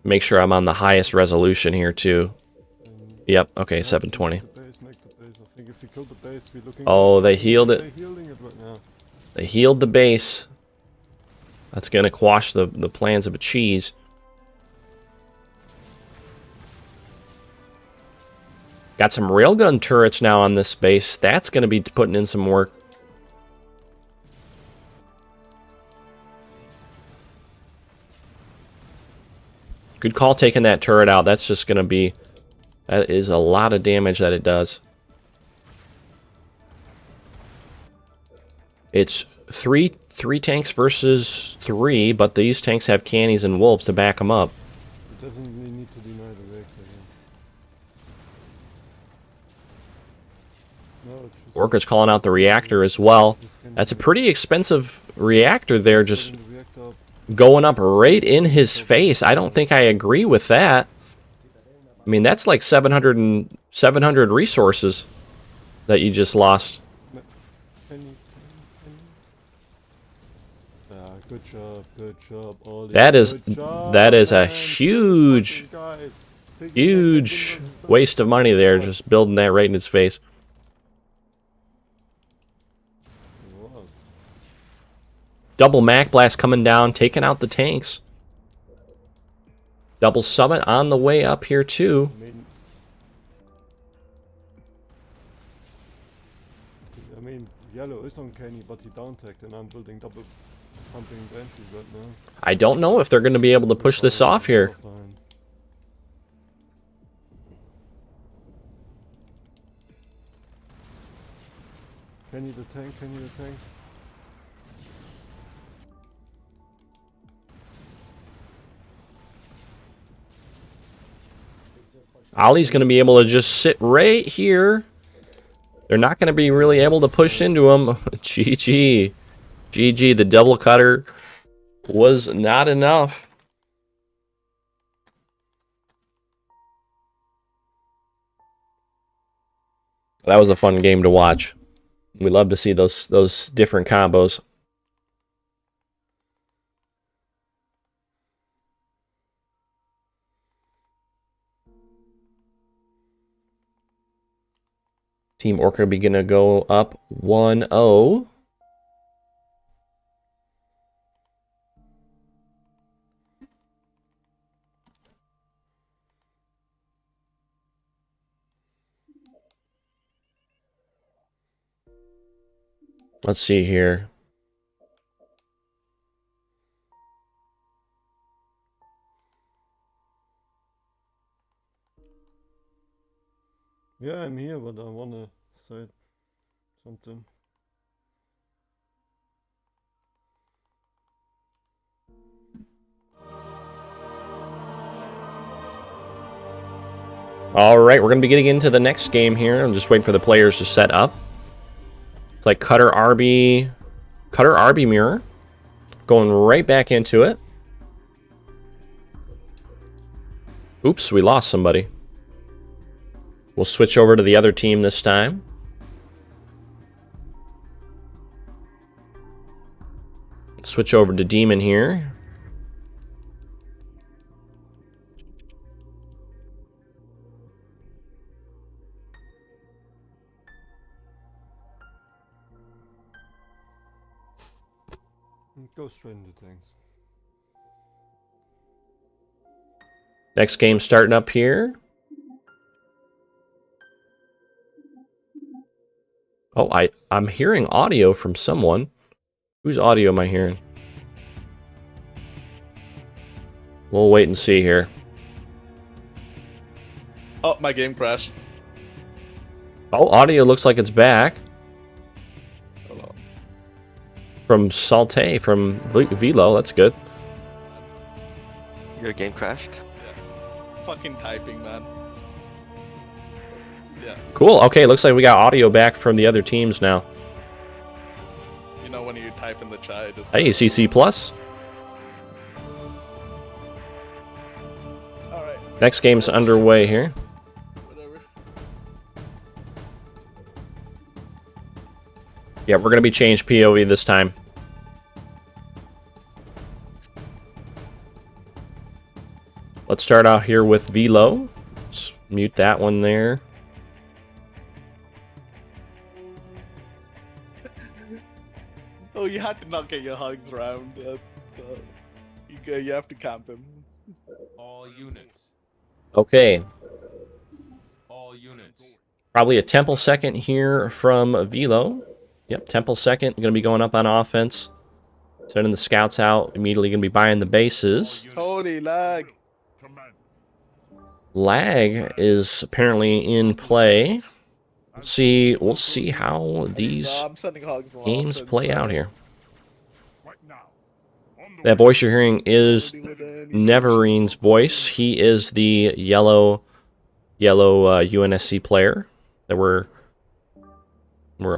Make sure I'm on the highest resolution here too. Yep. Okay. 720. Oh, they healed it. They healed the base. That's gonna quash the plans of a cheese. Got some railgun turrets now on this base. That's going to be putting in some work. Good call taking that turret out. That's just going to be... That is a lot of damage that it does. It's three tanks versus 3, but these tanks have cannies and wolves to back them up. It doesn't really need to deny the reactor. Orca's calling out the reactor as well. That's a pretty expensive reactor there, just going up right in his face. I don't think I agree with that. I mean, that's like 700 resources that you just lost. Good job, Ollie. That is a man. huge waste of money there, just building that right in his face. Double Mac Blast coming down, taking out the tanks. Double Summit on the way up here too. I mean, yellow is on Kenny, but he down-tacked, and I'm building double pumping benches right now. I don't know if they're going to be able to push this off here. Kenny the tank, Kenny the tank. Ollie's going to be able to just sit right here. They're not going to be really able to push into him. GG. GG, the double cutter was not enough. That was a fun game to watch. We love to see those different combos. Team Orca be gonna go up 1-0. Let's see here. Yeah, I'm here, but I wanna say something. All right, we're going to be getting into the next game here. I'm just waiting for the players to set up. It's like Cutter RB mirror. Going right back into it. Oops, we lost somebody. We'll switch over to the other team this time. Switch over to Demon here. Go straight into things. Next game starting up here. Oh, I'm hearing audio from someone. Whose audio am I hearing? We'll wait and see here. Oh, my game crashed. Oh, audio looks like it's back. Hold on. From Salte, from Velo. That's good. Your game crashed? Yeah. Fucking typing, man. Yeah. Cool. Okay, looks like we got audio back from the other teams now. You know when you type in the chat, it just... Hey, CC Plus. Alright. Next game's underway here. Whatever. Yeah, we're gonna be changed POV this time. Let's start out here with Velo. Just mute that one there. Oh, you had to not get your hugs round. You have to camp him. All units. Okay, All units. probably a Temple second here from Velo. Yep, Temple second, gonna be going up on offense. Sending the scouts out, immediately gonna be buying the bases. Tony, lag. Lag is apparently in play. We'll see how these I'm sending hugs along, games so play it's out fine. here. That voice you're hearing is Neverine's voice. He is the yellow UNSC player that we're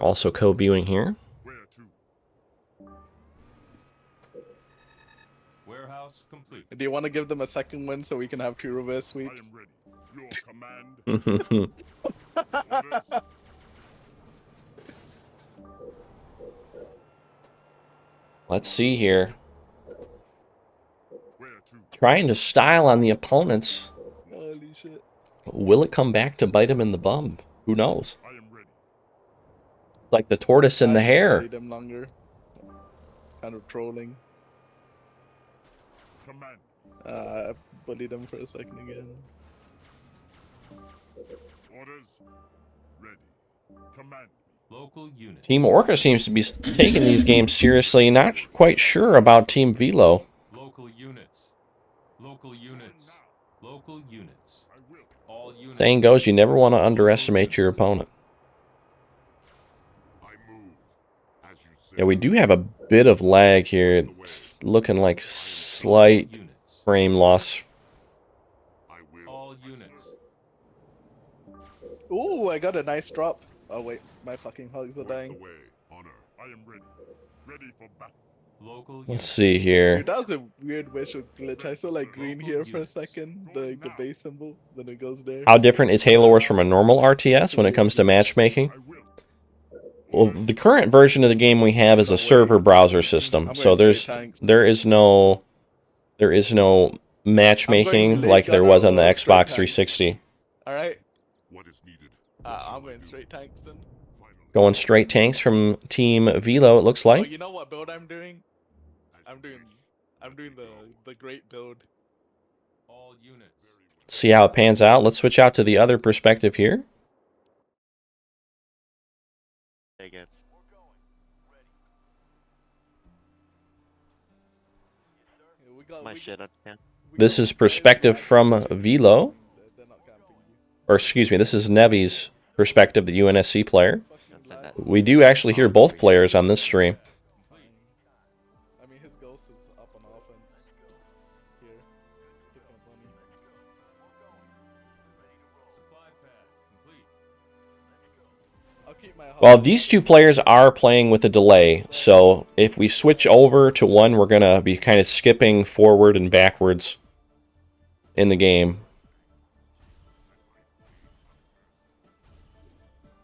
also co-viewing here. Warehouse complete. Do you want to give them a second win so we can have 2 reverse sweeps? Let's see here. Trying to style on the opponents. Holy shit. Will it come back to bite him in the bum? Who knows? Like the tortoise and the hare. Bullied him longer. Kind of trolling. I bullied him for a second again. Local units. Team Orca seems to be taking these games seriously. Not quite sure about Team Velo. Local units. Local units. Local units. All units. Saying goes, you never want to underestimate your opponent. Yeah, we do have a bit of lag here. It's looking like slight Units. frame loss. All units. Ooh, I got a nice drop. Oh wait, my fucking hugs are dying. Local Let's units. see here. Dude, that was a weird visual glitch. I saw like green here for a second, the base symbol, then it goes there. How different is Halo Wars from a normal RTS when it comes to matchmaking? Well, the current version of the game we have is a server browser system, so there is no matchmaking like there was on the Xbox 360. Alright. I'm going straight tanks then. Going straight tanks from Team Velo, it looks Oh, like. you know what build I'm doing? I'm doing the great build. All units. See how it pans out. Let's switch out to the other perspective here. My shit up, yeah. This is perspective from Velo. Or excuse me, this is Nevi's perspective, the UNSC player. We do actually hear both players on this stream. I mean, his ghost is up on offense. Here. Picking up money. Supply pad complete. I'll keep my Well, these two players are playing with a delay, so if we switch over to one, we're going to be kind of skipping forward and backwards in the game.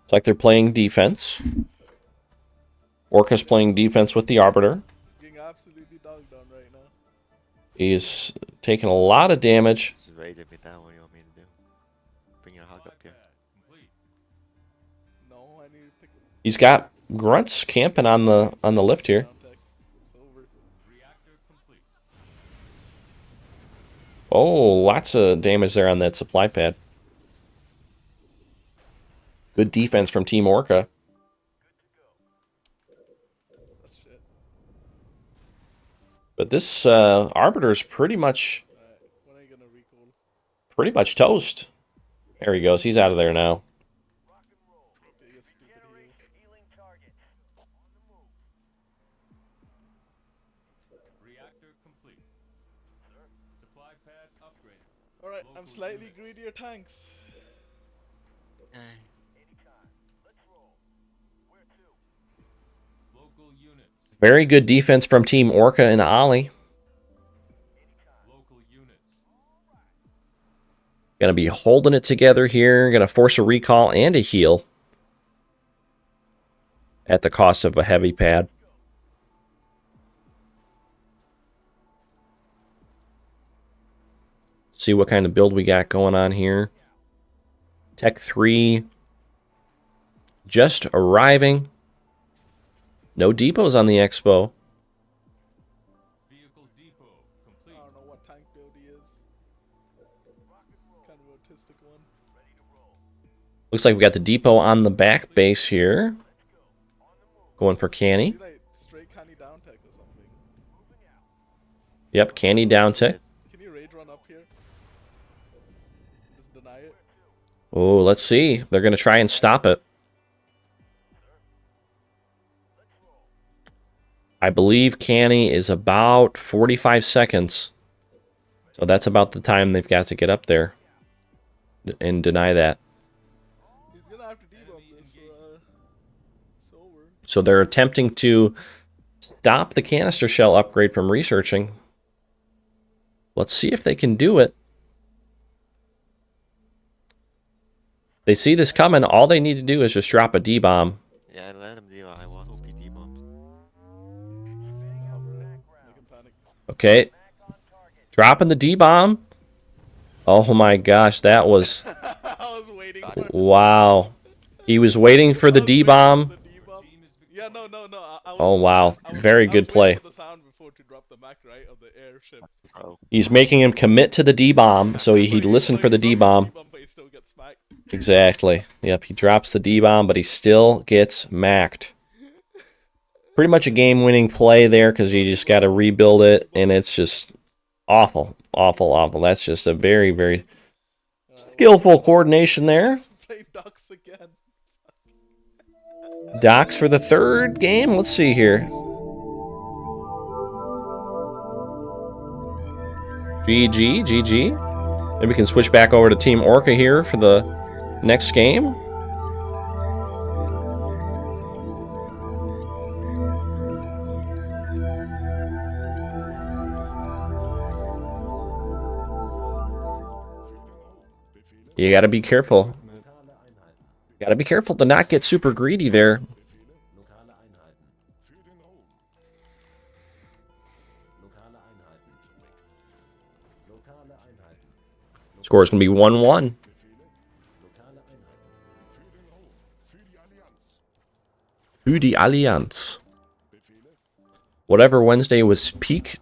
It's like they're playing defense. Orca's playing defense with the Arbiter. Getting absolutely dogged on right now. He's taking a lot of damage. This is raging me down. What do you want me to do? Bring your hog up here. No, I need to pick. He's got grunts camping on the lift here. It's over. Oh, lots of damage there on that supply pad. Good defense from Team Orca. That's shit. But this Arbiter is pretty much Alright, when are you gonna recall? toast. There he goes. He's out of there now. Okay, you stupid heel. Alright, I'm slightly greedier, thanks. Eh. Very good defense from Team Orca and Ollie. Gonna be holding it together here. Gonna force a recall and a heal. At the cost of a heavy pad. See what kind of build we got going on here. Tech 3 just arriving. No depots on the expo. I don't know what tank build he is. Kind of autistic one. Looks like we got the depot on the back base here. Going for Canny. Is he like straight canny down tech or something? Yep, Canny down tick. Can you rage run up here? Just deny it. Oh, let's see. They're going to try and stop it. I believe Canny is about 45 seconds. So that's about the time they've got to get up there and deny that. He's gonna have to debump this or it's over. So they're attempting to stop the canister shell upgrade from researching. Let's see if they can do it. They see this coming. All they need to do is just drop a D-bomb. Yeah, let him do. I hope he debombs. Make him panic. Okay. Dropping the D-bomb. Oh my gosh, that was... I was waiting for the Wow. He was waiting for the D-bomb. D-bomb. Yeah, no. I was, Oh wow, I was- very I was good waiting play. for the sound before to drop the Mac, right, of the airship. Bro. He's making him commit to the D-bomb, so he'd listen for the D-bomb. But he still gets smacked. Exactly. Yep, he drops the D-bomb, but he still gets macked. Pretty much a game-winning play there, because you just got to rebuild it, and it's just awful, awful, awful. That's just a very, very skillful coordination there. Play Ducks again. Docs for the third game. Let's see here. GG. Maybe we can switch back over to Team Orca here for the next game. You gotta be careful. Gotta be careful to not get super greedy there. Score is going to be 1-1. Für die Allianz. Whatever Wednesday was peak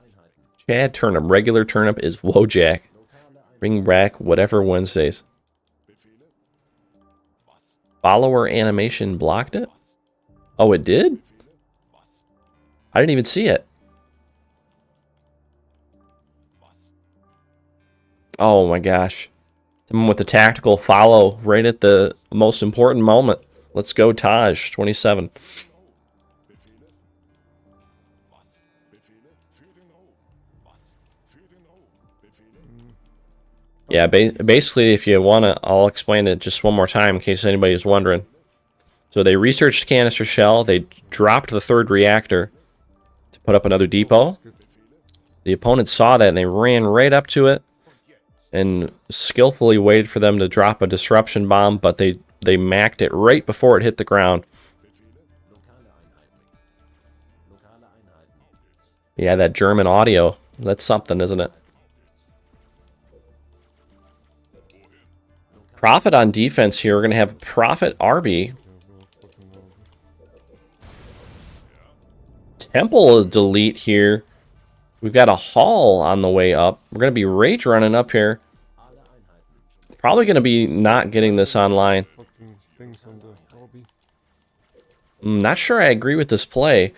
Chad Turnip. Regular Turnip is Wojak. Bring back whatever Wednesdays. Follower animation blocked it? Oh, it did? I didn't even see it. Oh my gosh. Someone with the tactical follow right at the most important moment. Let's go, Taj, 27. Yeah, basically, if you want to, I'll explain it just one more time in case anybody is wondering. So they researched canister shell. They dropped the third reactor to put up another depot. The opponent saw that and they ran right up to it and skillfully waited for them to drop a disruption bomb, but they macked it right before it hit the ground. Yeah, that German audio. That's something, isn't it? Profit on defense here. We're going to have Profit Arby. Temple is delete here. We've got a Hall on the way up. We're going to be Rage running up here. Probably going to be not getting this online. I'm not sure I agree with this play.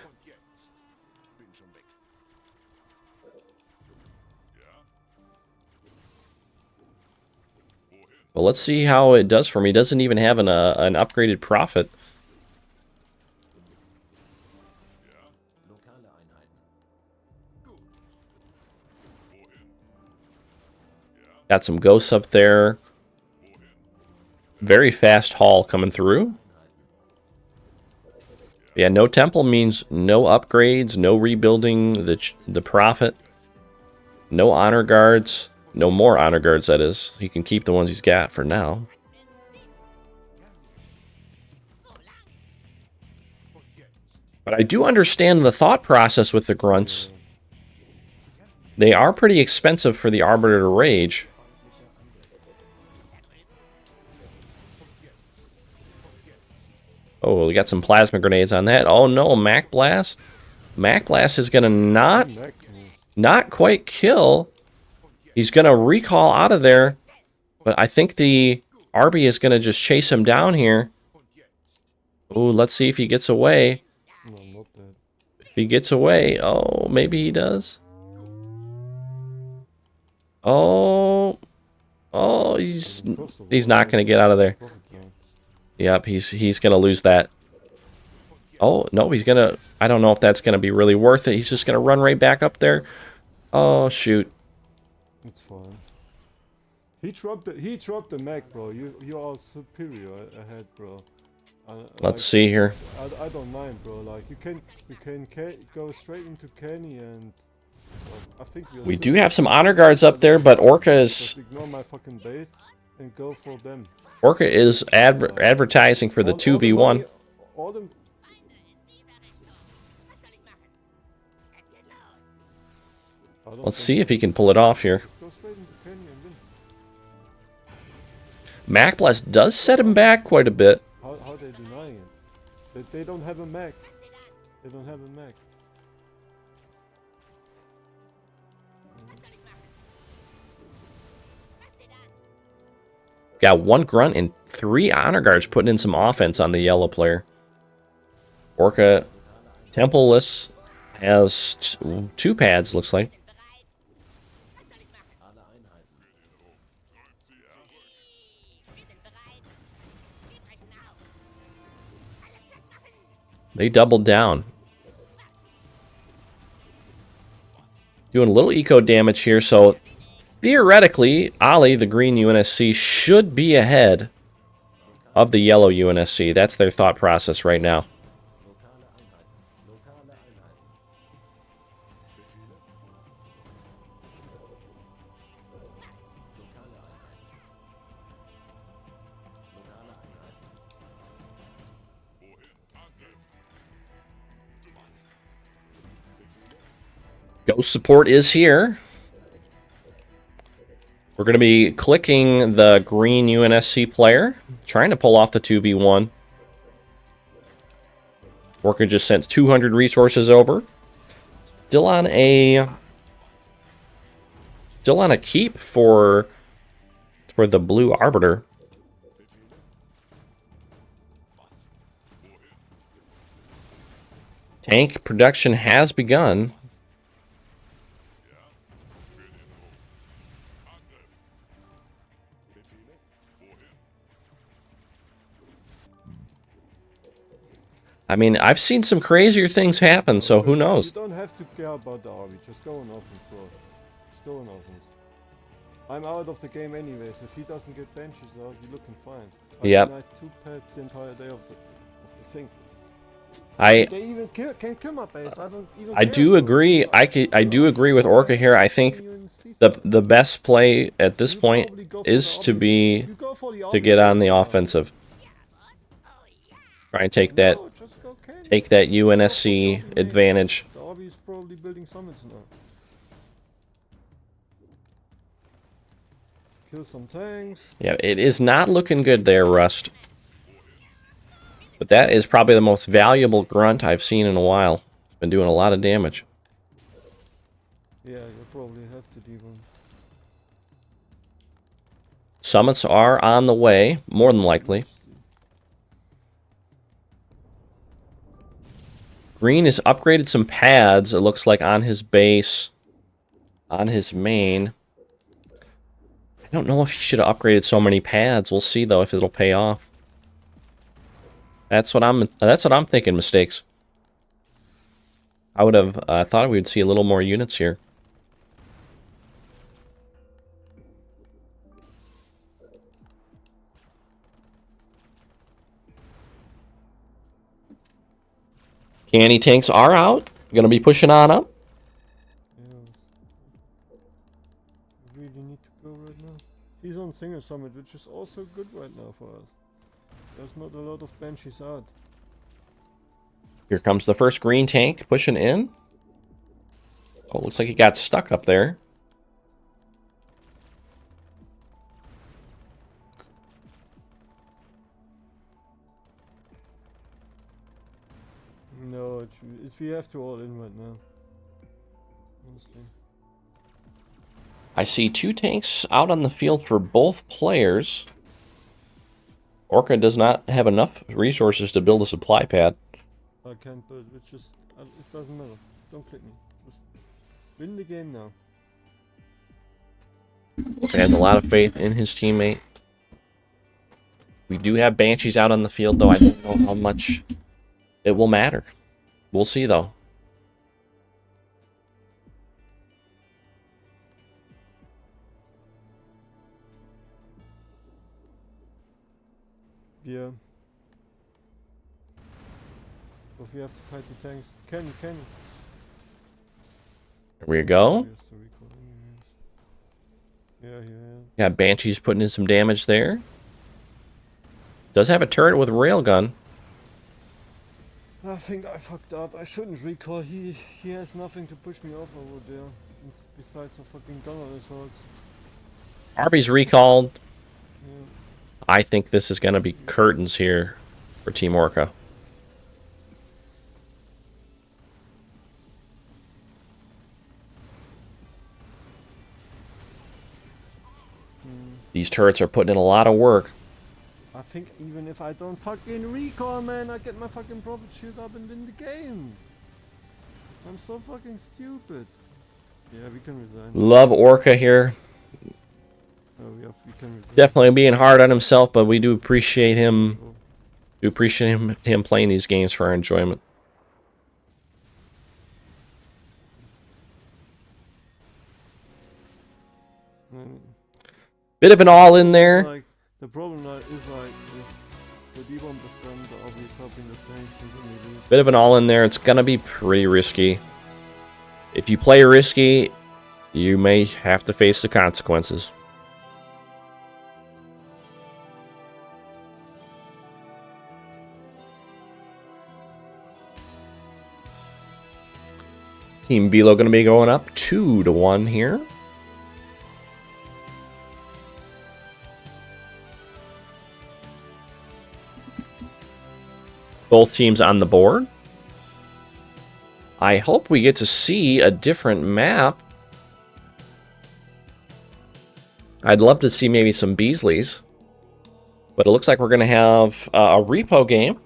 But let's see how it does for me. He doesn't even have an upgraded Prophet. Got some ghosts up there. Very fast haul coming through. Yeah, no temple means no upgrades, no rebuilding the Prophet. No honor guards. No more honor guards, that is. He can keep the ones he's got for now. But I do understand the thought process with the grunts. They are pretty expensive for the Arbiter to Rage. Oh, we got some plasma grenades on that. Oh no, Mac Blast. Mac Blast is gonna not quite kill. He's going to recall out of there, but I think the Arby is going to just chase him down here. Ooh, let's see if he gets away. If he gets away, oh, maybe he does. Oh, he's not going to get out of there. Yep, he's going to lose that. Oh, no, he's going to, I don't know if that's going to be really worth it. He's just going to run right back up there. Oh, shoot. It's fine. He dropped the mech, bro. You are superior ahead, bro. Let's see here. I don't mind, bro. Like you can go straight into Kenny and I think we do have some honor guards up there, but Orca is just ignore my fucking base and go for them. Orca is advertising for the 2v1. All them. Let's see if he can pull it off here. Mac Blast does set him back quite a bit. How they denying it? They don't have a mech. They don't have a mech. Got one grunt and 3 honor guards putting in some offense on the yellow player. Orca Templeless has 2 pads, looks like. They doubled down. Doing a little eco damage here, so theoretically, Ali, the green UNSC, should be ahead of the yellow UNSC. That's their thought process right now. Ghost support is here. We're going to be clicking the green UNSC player, trying to pull off the 2v1. Orca just sent 200 resources over. Still on a keep for the blue Arbiter. Tank production has begun. I mean, I've seen some crazier things happen, so who knows? You don't have to care about the army, just go on offense, bro. Just go on offense. I'm out of the game anyways. If he doesn't get benches out, you're looking fine. I Yep. denied 2 pets the entire day of think. I They even can't kill my base. I don't even. I care do about agree. it. I do agree with Orca here. I think the best play at this You point probably go for is the to be you go for the to get on the offensive. offensive. Try and take that No, just go Kenny. UNSC advantage. The RB is probably building summits now. Kill some tanks. Yeah, it is not looking good there, Rust. But that is probably the most valuable grunt I've seen in a while. It's been doing a lot of damage. Yeah, you probably have to do one. Summits are on the way, more than likely. Green has upgraded some pads, it looks like, on his base, on his main. I don't know if he should have upgraded so many pads. We'll see, though, if it'll pay off. That's what I'm thinking, mistakes. I would have thought we would see a little more units here. Canny tanks are out. Gonna be pushing on up. Yeah. We really need to go right now. He's on single summit, which is also good right now for us. There's not a lot of banshees out. Here comes the first green tank pushing in. Oh, looks like he got stuck up there. No, we have to all in right now. Honestly. I see 2 tanks out on the field for both players. Orca does not have enough resources to build a supply pad. I can't build, it's just, it doesn't matter. Don't click me. Just win the game now. He has a lot of faith in his teammate. We do have Banshees out on the field, though. I don't know how much it will matter. We'll see, though. Yeah. But we have to fight the tanks. Kenny. Here we go. Here's the recall anyways. Yeah. Got Banshees putting in some damage there. Does have a turret with a railgun. I think I fucked up. I shouldn't recall. He has nothing to push me off over there. Besides a fucking gun on his hogs. Arby's recalled. Yeah. I think this is going to be curtains here for Team Orca. These turrets are putting in a lot of work. I think even if I don't fucking recall, man, I get my fucking profit shield up and win the game. I'm so fucking stupid. Yeah, we can resign. Love Orca here. Oh, we can resign. Definitely being hard on himself, but we do appreciate him. Do appreciate him playing these games for our enjoyment. Bit of an all in there. Like, the problem is like if the D1 was done, the obvious helping the tanks and then we lose. Bit of an all in there. It's gonna be pretty risky. If you play risky, you may have to face the consequences. Team Belo going to be going up 2-1 here. Both teams on the board. I hope we get to see a different map. I'd love to see maybe some Beasleys. But it looks like we're going to have a repo game.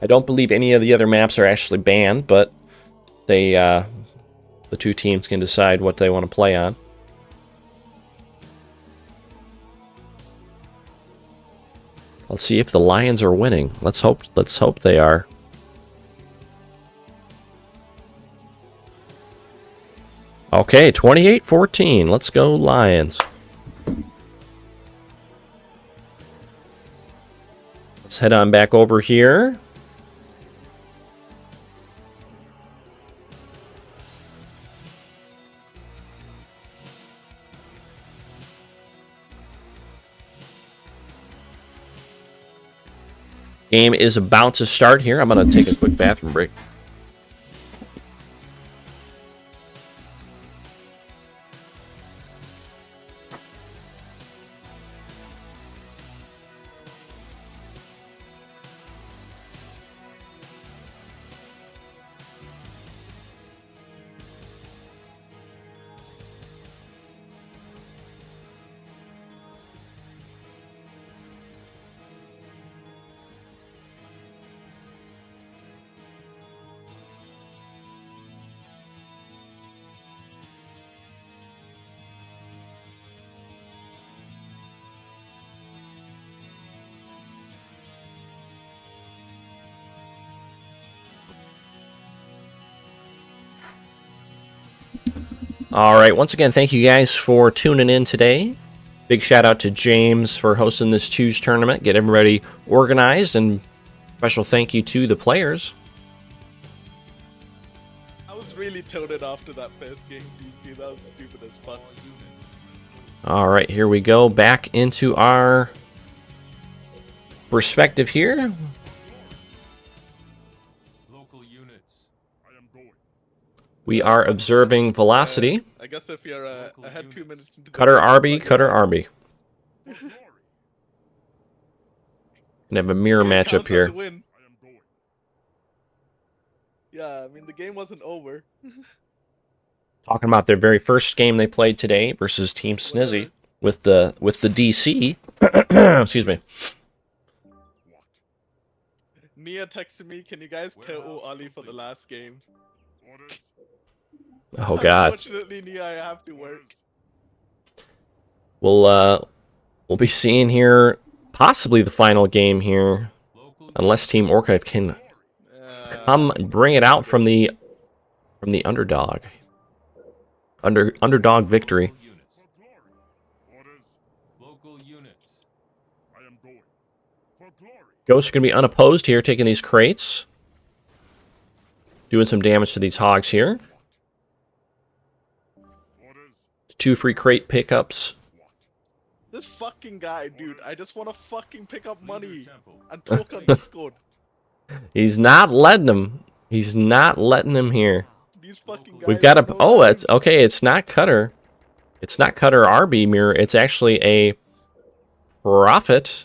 I don't believe any of the other maps are actually banned, but they, the two teams can decide what they want to play on. Let's see if the Lions are winning. Let's hope they are. Okay, 28-14. Let's go Lions. Let's head on back over here. Game is about to start here. I'm going to take a quick bathroom break. All right, once again, thank you guys for tuning in today. Big shout out to James for hosting this Choose tournament, get everybody organized, and special thank you to the players. I was really toted after that first game, DP. That was stupid as fuck. All right, here we go, back into our perspective here. We are observing velocity. I guess if you're ahead 2 minutes into the Cutter game, RB, Cutter RB. And have a mirror it matchup counts as a here. win. Yeah, I mean the game wasn't over. Talking about their very first game they played today versus Team Snizzy with the DC. Excuse me. Nia texted me, "Can you guys tell Ollie for the last game?" Oh God. Unfortunately, Nia, I have to work. We'll be seeing here possibly the final game here, unless Team Orca can come bring it out from the underdog. Underdog victory. Ghosts are going to be unopposed here, taking these crates. Doing some damage to these hogs here. 2 free crate pickups. This fucking guy, dude. I just want to fucking pick up money and talk on Discord. He's not letting him. He's not letting him here. These fucking guys. We've got a... have no Oh, sense. it's... Okay, it's not Cutter. It's not Cutter RB mirror. It's actually a Prophet.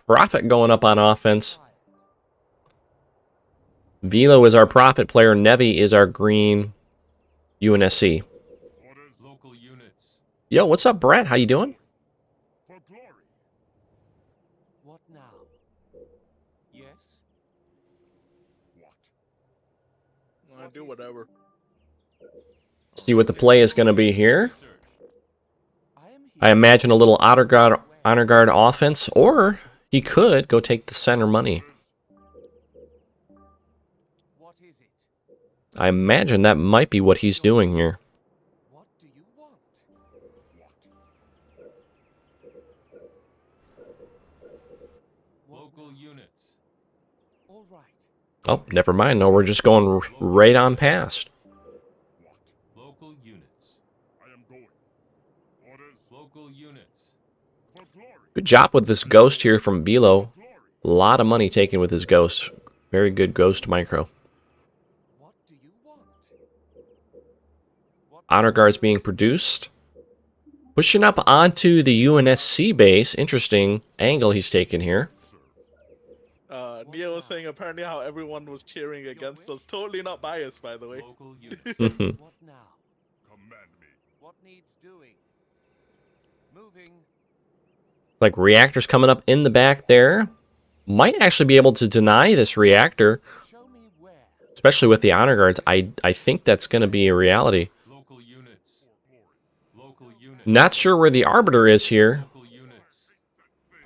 Prophet going up on offense. Velo is our Prophet player. Nevi is our green UNSC. Yo, what's up, Brett? How you doing? What now? Yes. Do whatever. See what the play is going to be here. I imagine a little honor guard offense, or he could go take the center money. What is it? I imagine that might be what he's doing here. What do you want? Local units. All right. Oh, never mind. No, we're just going right on past. Local units. I am going. Orders. Local units. Good job with this ghost here from Velo. A lot of money taken with his ghost. Very good ghost micro. What do you want? Honor guards being produced. Pushing up onto the UNSC base. Interesting angle he's taken here. Nia was saying apparently how everyone was cheering against us. Totally not biased, by the way. Local units. What now? Command me. What needs doing? Moving. Like reactors coming up in the back there. Might actually be able to deny this reactor. Show me where. Especially with the honor guards. I think that's going to be a reality. Local units. Local units. Not sure where the Arbiter is here. Local units.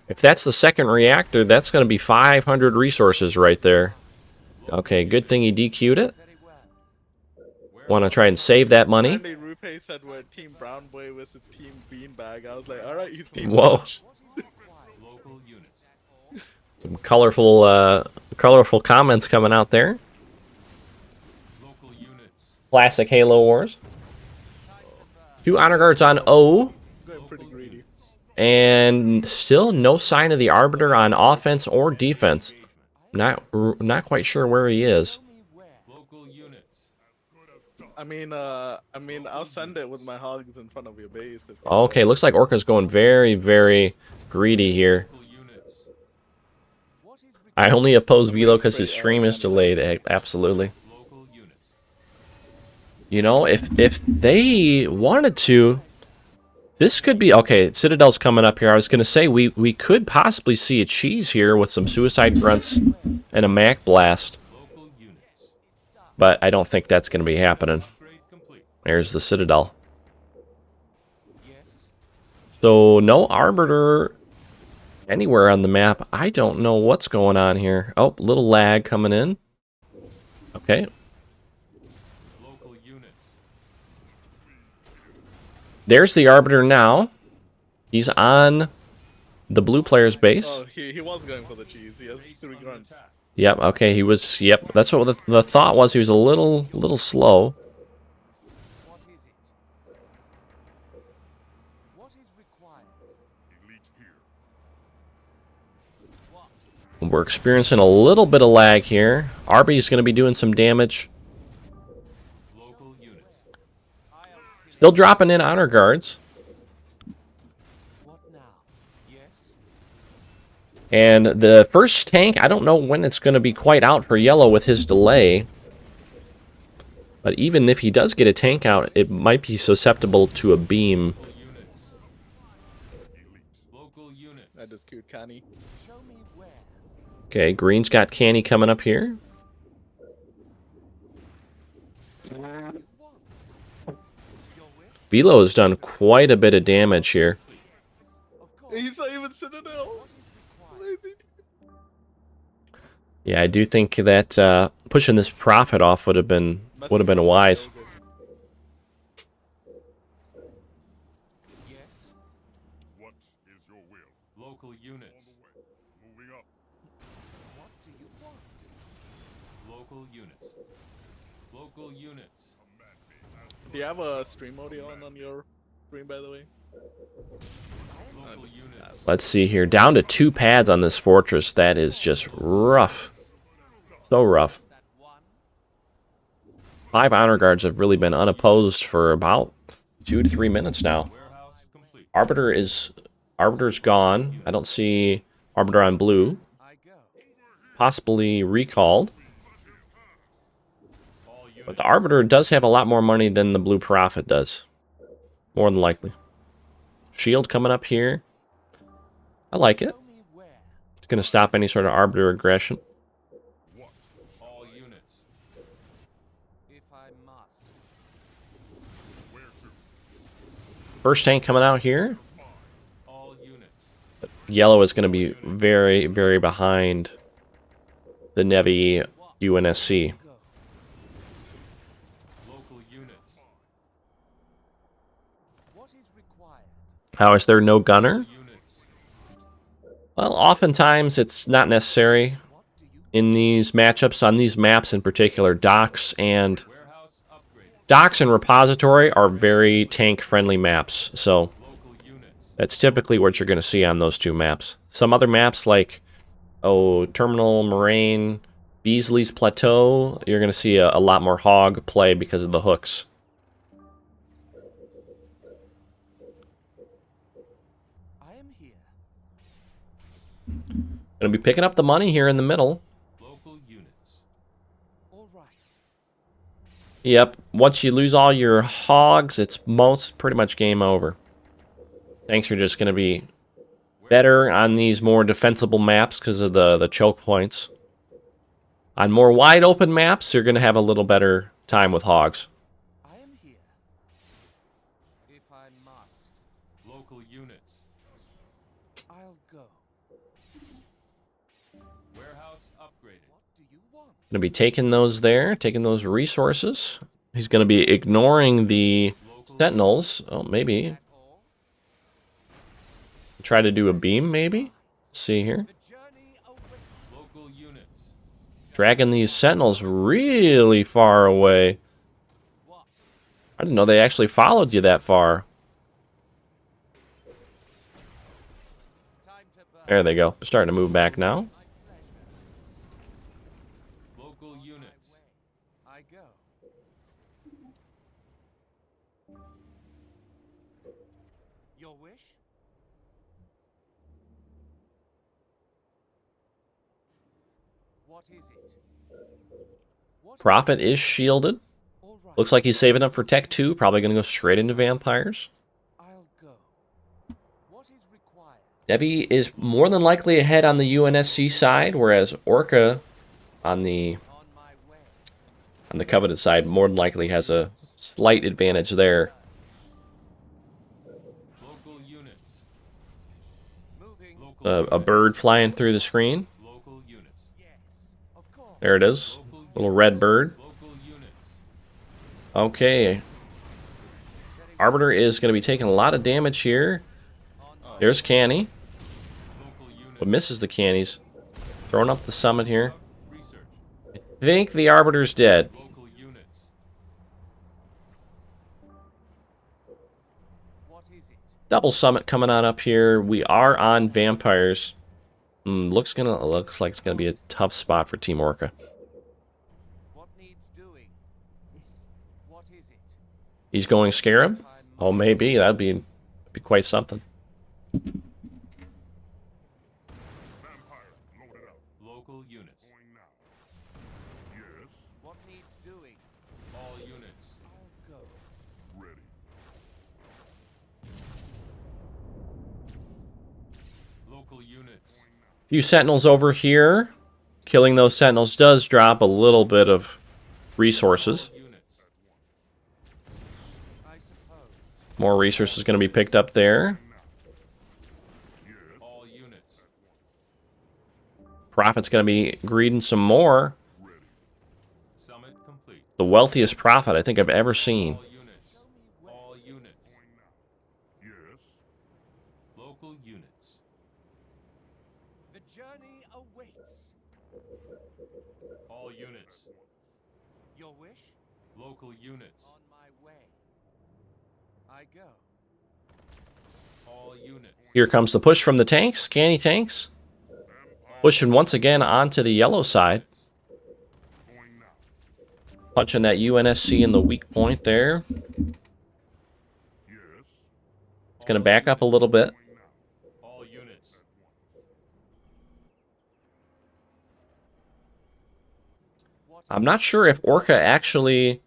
If that's the second reactor, that's going to be 500 resources right there. Okay, good thing he DQ'd it. Very well. Want to try and save that money. Apparently Rupe said we're Team Brown Boy versus Team Beanbag. I was like, alright, he's Team Whoa. Punch. What is required? Local units. Some colorful comments coming out there. Local units. Classic Halo Wars. 2 honor guards on O. Going pretty greedy. And still no sign of the Arbiter on offense or defense. Not quite sure where he is. Local units. I mean, I'll send it with my hogs in front of your base. If Okay, looks like Orca's going very, very greedy here. Local units. I only oppose Velo because his stream is delayed. Absolutely. Local units. You know, if they wanted to, this could be... Okay, Citadel's coming up here. I was going to say, we could possibly see a cheese here with some Suicide Grunts and a Mac Blast. Local units. But I don't think that's going to be happening. Upgrade complete. There's the Citadel. Yes. So, no Arbiter anywhere on the map. I don't know what's going on here. Oh, little lag coming in. Okay. Local units. There's the Arbiter now. He's on the blue player's base. Oh, he was going for the cheese. He has 3 grunts. Attack. Yep, okay, he was... Yep, that's what the thought was. He was a little slow. What is it? What is required? Elite here. What? We're experiencing a little bit of lag here. Arby's going to be doing some damage. Local units. Still dropping in honor guards. What now? Yes. And the first tank, I don't know when it's going to be quite out for yellow with his delay. But even if he does get a tank out, it might be susceptible to a beam. Local units. Elite. Local units. That is cute, Connie. Show me where. Okay, green's got Canny coming up here. What? Your will? Velo has done quite a bit of damage here. Of course. He's not even Citadel. What is required? Yeah, I do think that pushing this Prophet off would have been wise. Yes. What is your will? Local units. On the way. Moving up. What do you want? Local units. Local units. Command me. Do you have a stream audio on your stream, by the way? Local units. Let's see here. Down to 2 pads on this fortress. That is just rough. So rough. That one. 5 honor guards have really been unopposed for about 2 to 3 minutes now. Warehouse complete. Arbiter's gone. I don't see Arbiter on blue. I go. Possibly recalled. All units. But the Arbiter does have a lot more money than the Blue Prophet does. More than likely. Shield coming up here. I like it. Show me where. It's going to stop any sort of Arbiter aggression. What? All units. If I must. Where to? First tank coming out here. All units. Yellow is going to be very, very behind the Nevi UNSC. Go. Local units. What is required? How is there no gunner? Units. Well, oftentimes it's not necessary What do you in these matchups, on these maps in particular. Docks and Warehouse upgraded. Repository are very tank-friendly maps, so Local units. that's typically what you're going to see on those 2 maps. Some other maps like, Terminal, Moraine, Beasley's Plateau, you're going to see a lot more hog play because of the hooks. I am here. Going to be picking up the money here in the middle. Local units. All right. Yep, once you lose all your hogs, it's pretty much game over. Tanks are just going to be better on these more defensible maps because of the choke points. On more wide open maps, you're going to have a little better time with hogs. I am here. If I must. Local units. I'll go. Warehouse upgraded. What do you want? Going to be taking those there, taking those resources. He's going to be ignoring the Local sentinels. Oh, maybe. That all? Try to do a beam, maybe? See here. The journey awaits. Local units. Dragging these sentinels really far away. What? I didn't know they actually followed you that far. Time to burn. There they go. They're starting to move back now. My pleasure. Local units. I go. Your wish? What is it? What Prophet is shielded. All right. Looks like he's saving up for Tech 2. Probably going to go straight into Vampires. I'll go. What is required? Debbie is more than likely ahead on the UNSC side, whereas Orca on the On my way. Coveted side more than likely has a slight advantage there. Local units. Moving. Local A bird flying through the screen. Local units. Yes. Of course. There it is. Little red bird. Local units. Okay. Arbiter is going to be taking a lot of damage here. There's Canny. Local units. But misses the Cannies. Throwing up the summit here. Research. I think the Arbiter's dead. Local units. What is it? Double summit coming on up here. We are on Vampires. Looks like it's gonna be a tough spot for Team Orca. What needs doing? What is it? He's going Scarab. Oh, maybe that'd be quite something. Vampire, loaded up. Local units. Going now. Yes, What needs doing? All units. I'll go. ready. Local units. Few Sentinels over here. Killing those Sentinels does drop a little bit of resources. Units. I suppose. More resources going to be picked up there. All units. Prophet's going to be greeding some more. Summit complete. The wealthiest Prophet I think I've ever seen. All units. All units. Yes, Local units. The journey awaits. All units. Your wish? Local units. On my way. I go. All units. Here comes the push from the tanks. Canny tanks. Pushing once again onto the yellow side. going now. Punching that UNSC in the weak point there. Yes, It's going to back up a little bit. All units. I'm not sure if Orca actually,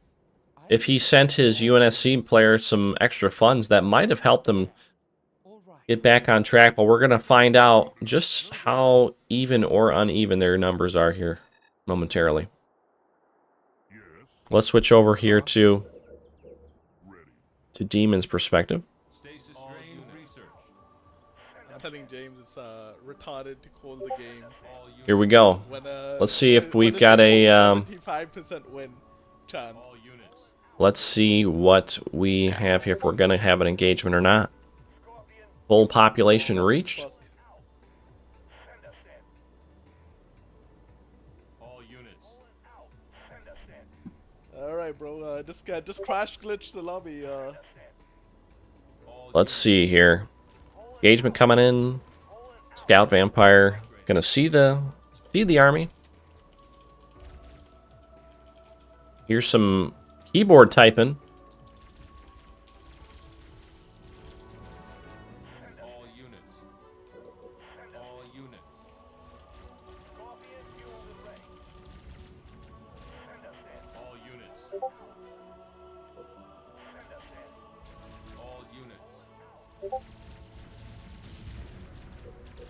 if he sent his UNSC player some extra funds, that might have helped him All right. get back on track. But we're going to find out just how even or uneven their numbers are here momentarily. yes, Let's switch over here to ready. Demon's perspective. Stasis drain research. I'm telling James it's retarded to call the game. All units. Here we go. When, Let's see if when we've it's got a, 75% win chance. All units. Let's see what we have here, if we're going to have an engagement or not. Full population reached. Fuck. All units. Alright, bro. Just crash glitch the lobby. All Let's see here. Engagement coming in. Scout Vampire. Gonna see the army. Here's some keyboard typing. All units. All units. All units. All units.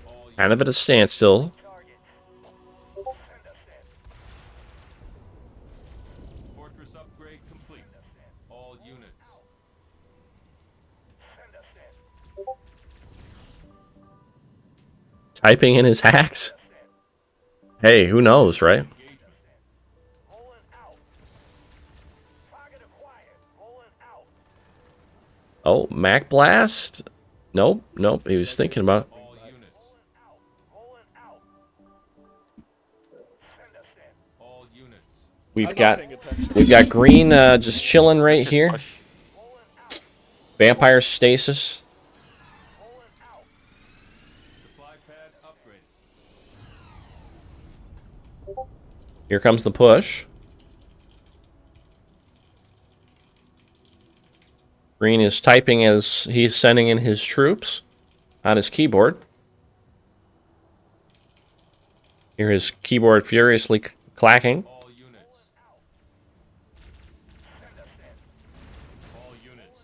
All Kind of at a standstill. Fortress upgrade complete. All units. Typing in his hacks. Hey, who knows, right? Engagement. Oh, Mac Blast? Nope, nope. He was thinking about it. All units. We've I'm not got paying attention. green just chilling right Just here. push. Vampire stasis. Supply pad upgraded. Here comes the push. Green is typing as he's sending in his troops on his keyboard. Hear his keyboard furiously clacking. All units. All units.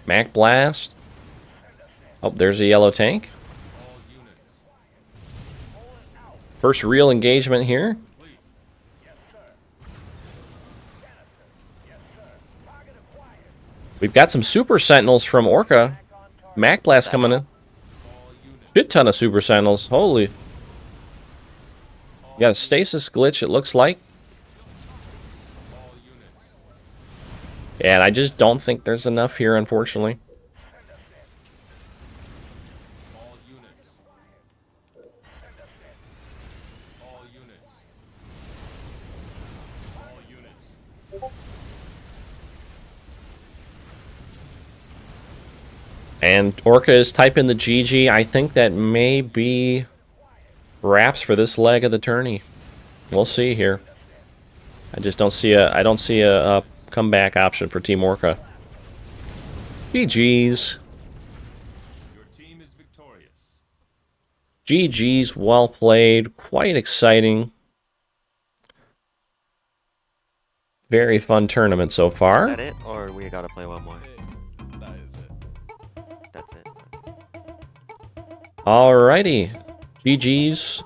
Mac blast. Oh, there's a yellow tank. All units. First real engagement here. Complete. We've got some super sentinels from Orca. Mac blast coming in. All units. Shit ton of super sentinels. Holy. You got a stasis glitch, it looks like. All units. Yeah, and I just don't think there's enough here, unfortunately. All units. All units. All units. And Orca is typing the GG. I think that may be wraps for this leg of the tourney. We'll see here. I just don't see a comeback option for Team Orca. GG's. Your team is victorious. GG's, well played. Quite exciting. Very fun tournament so Is far. that it? Or we gotta play one more? That is it. That's it. Alrighty. GG's.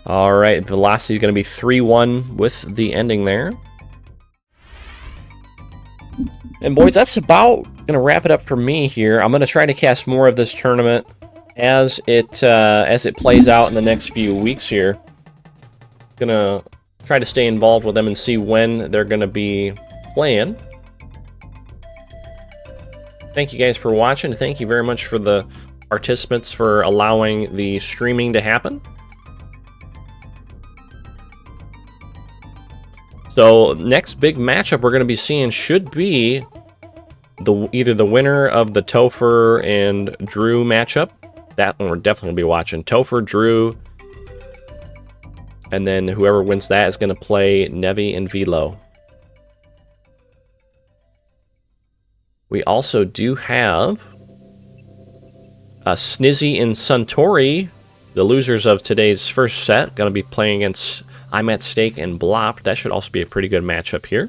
Alright, velocity is going to be 3-1 with the ending there. And boys, that's about going to wrap it up for me here. I'm going to try to cast more of this tournament as it plays out in the next few weeks here. Gonna try to stay involved with them and see when they're going to be playing. Thank you guys for watching. Thank you very much for the participants for allowing the streaming to happen. So next big matchup we're going to be seeing should be either the winner of the Topher and Drew matchup. That one we're definitely going to be watching. Topher, Drew, and then whoever wins that is going to play Nevi and Velo. We also do have a Snizzy and Suntory, the losers of today's first set, going to be playing against I'm at Stake and Blop. That should also be a pretty good matchup here.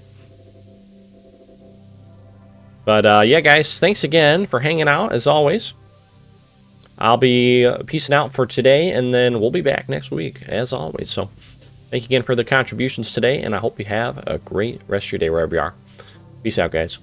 But yeah, guys, thanks again for hanging out, as always. I'll be peacing out for today, and then we'll be back next week, as always. So thank you again for the contributions today, and I hope you have a great rest of your day wherever you are. Peace out, guys.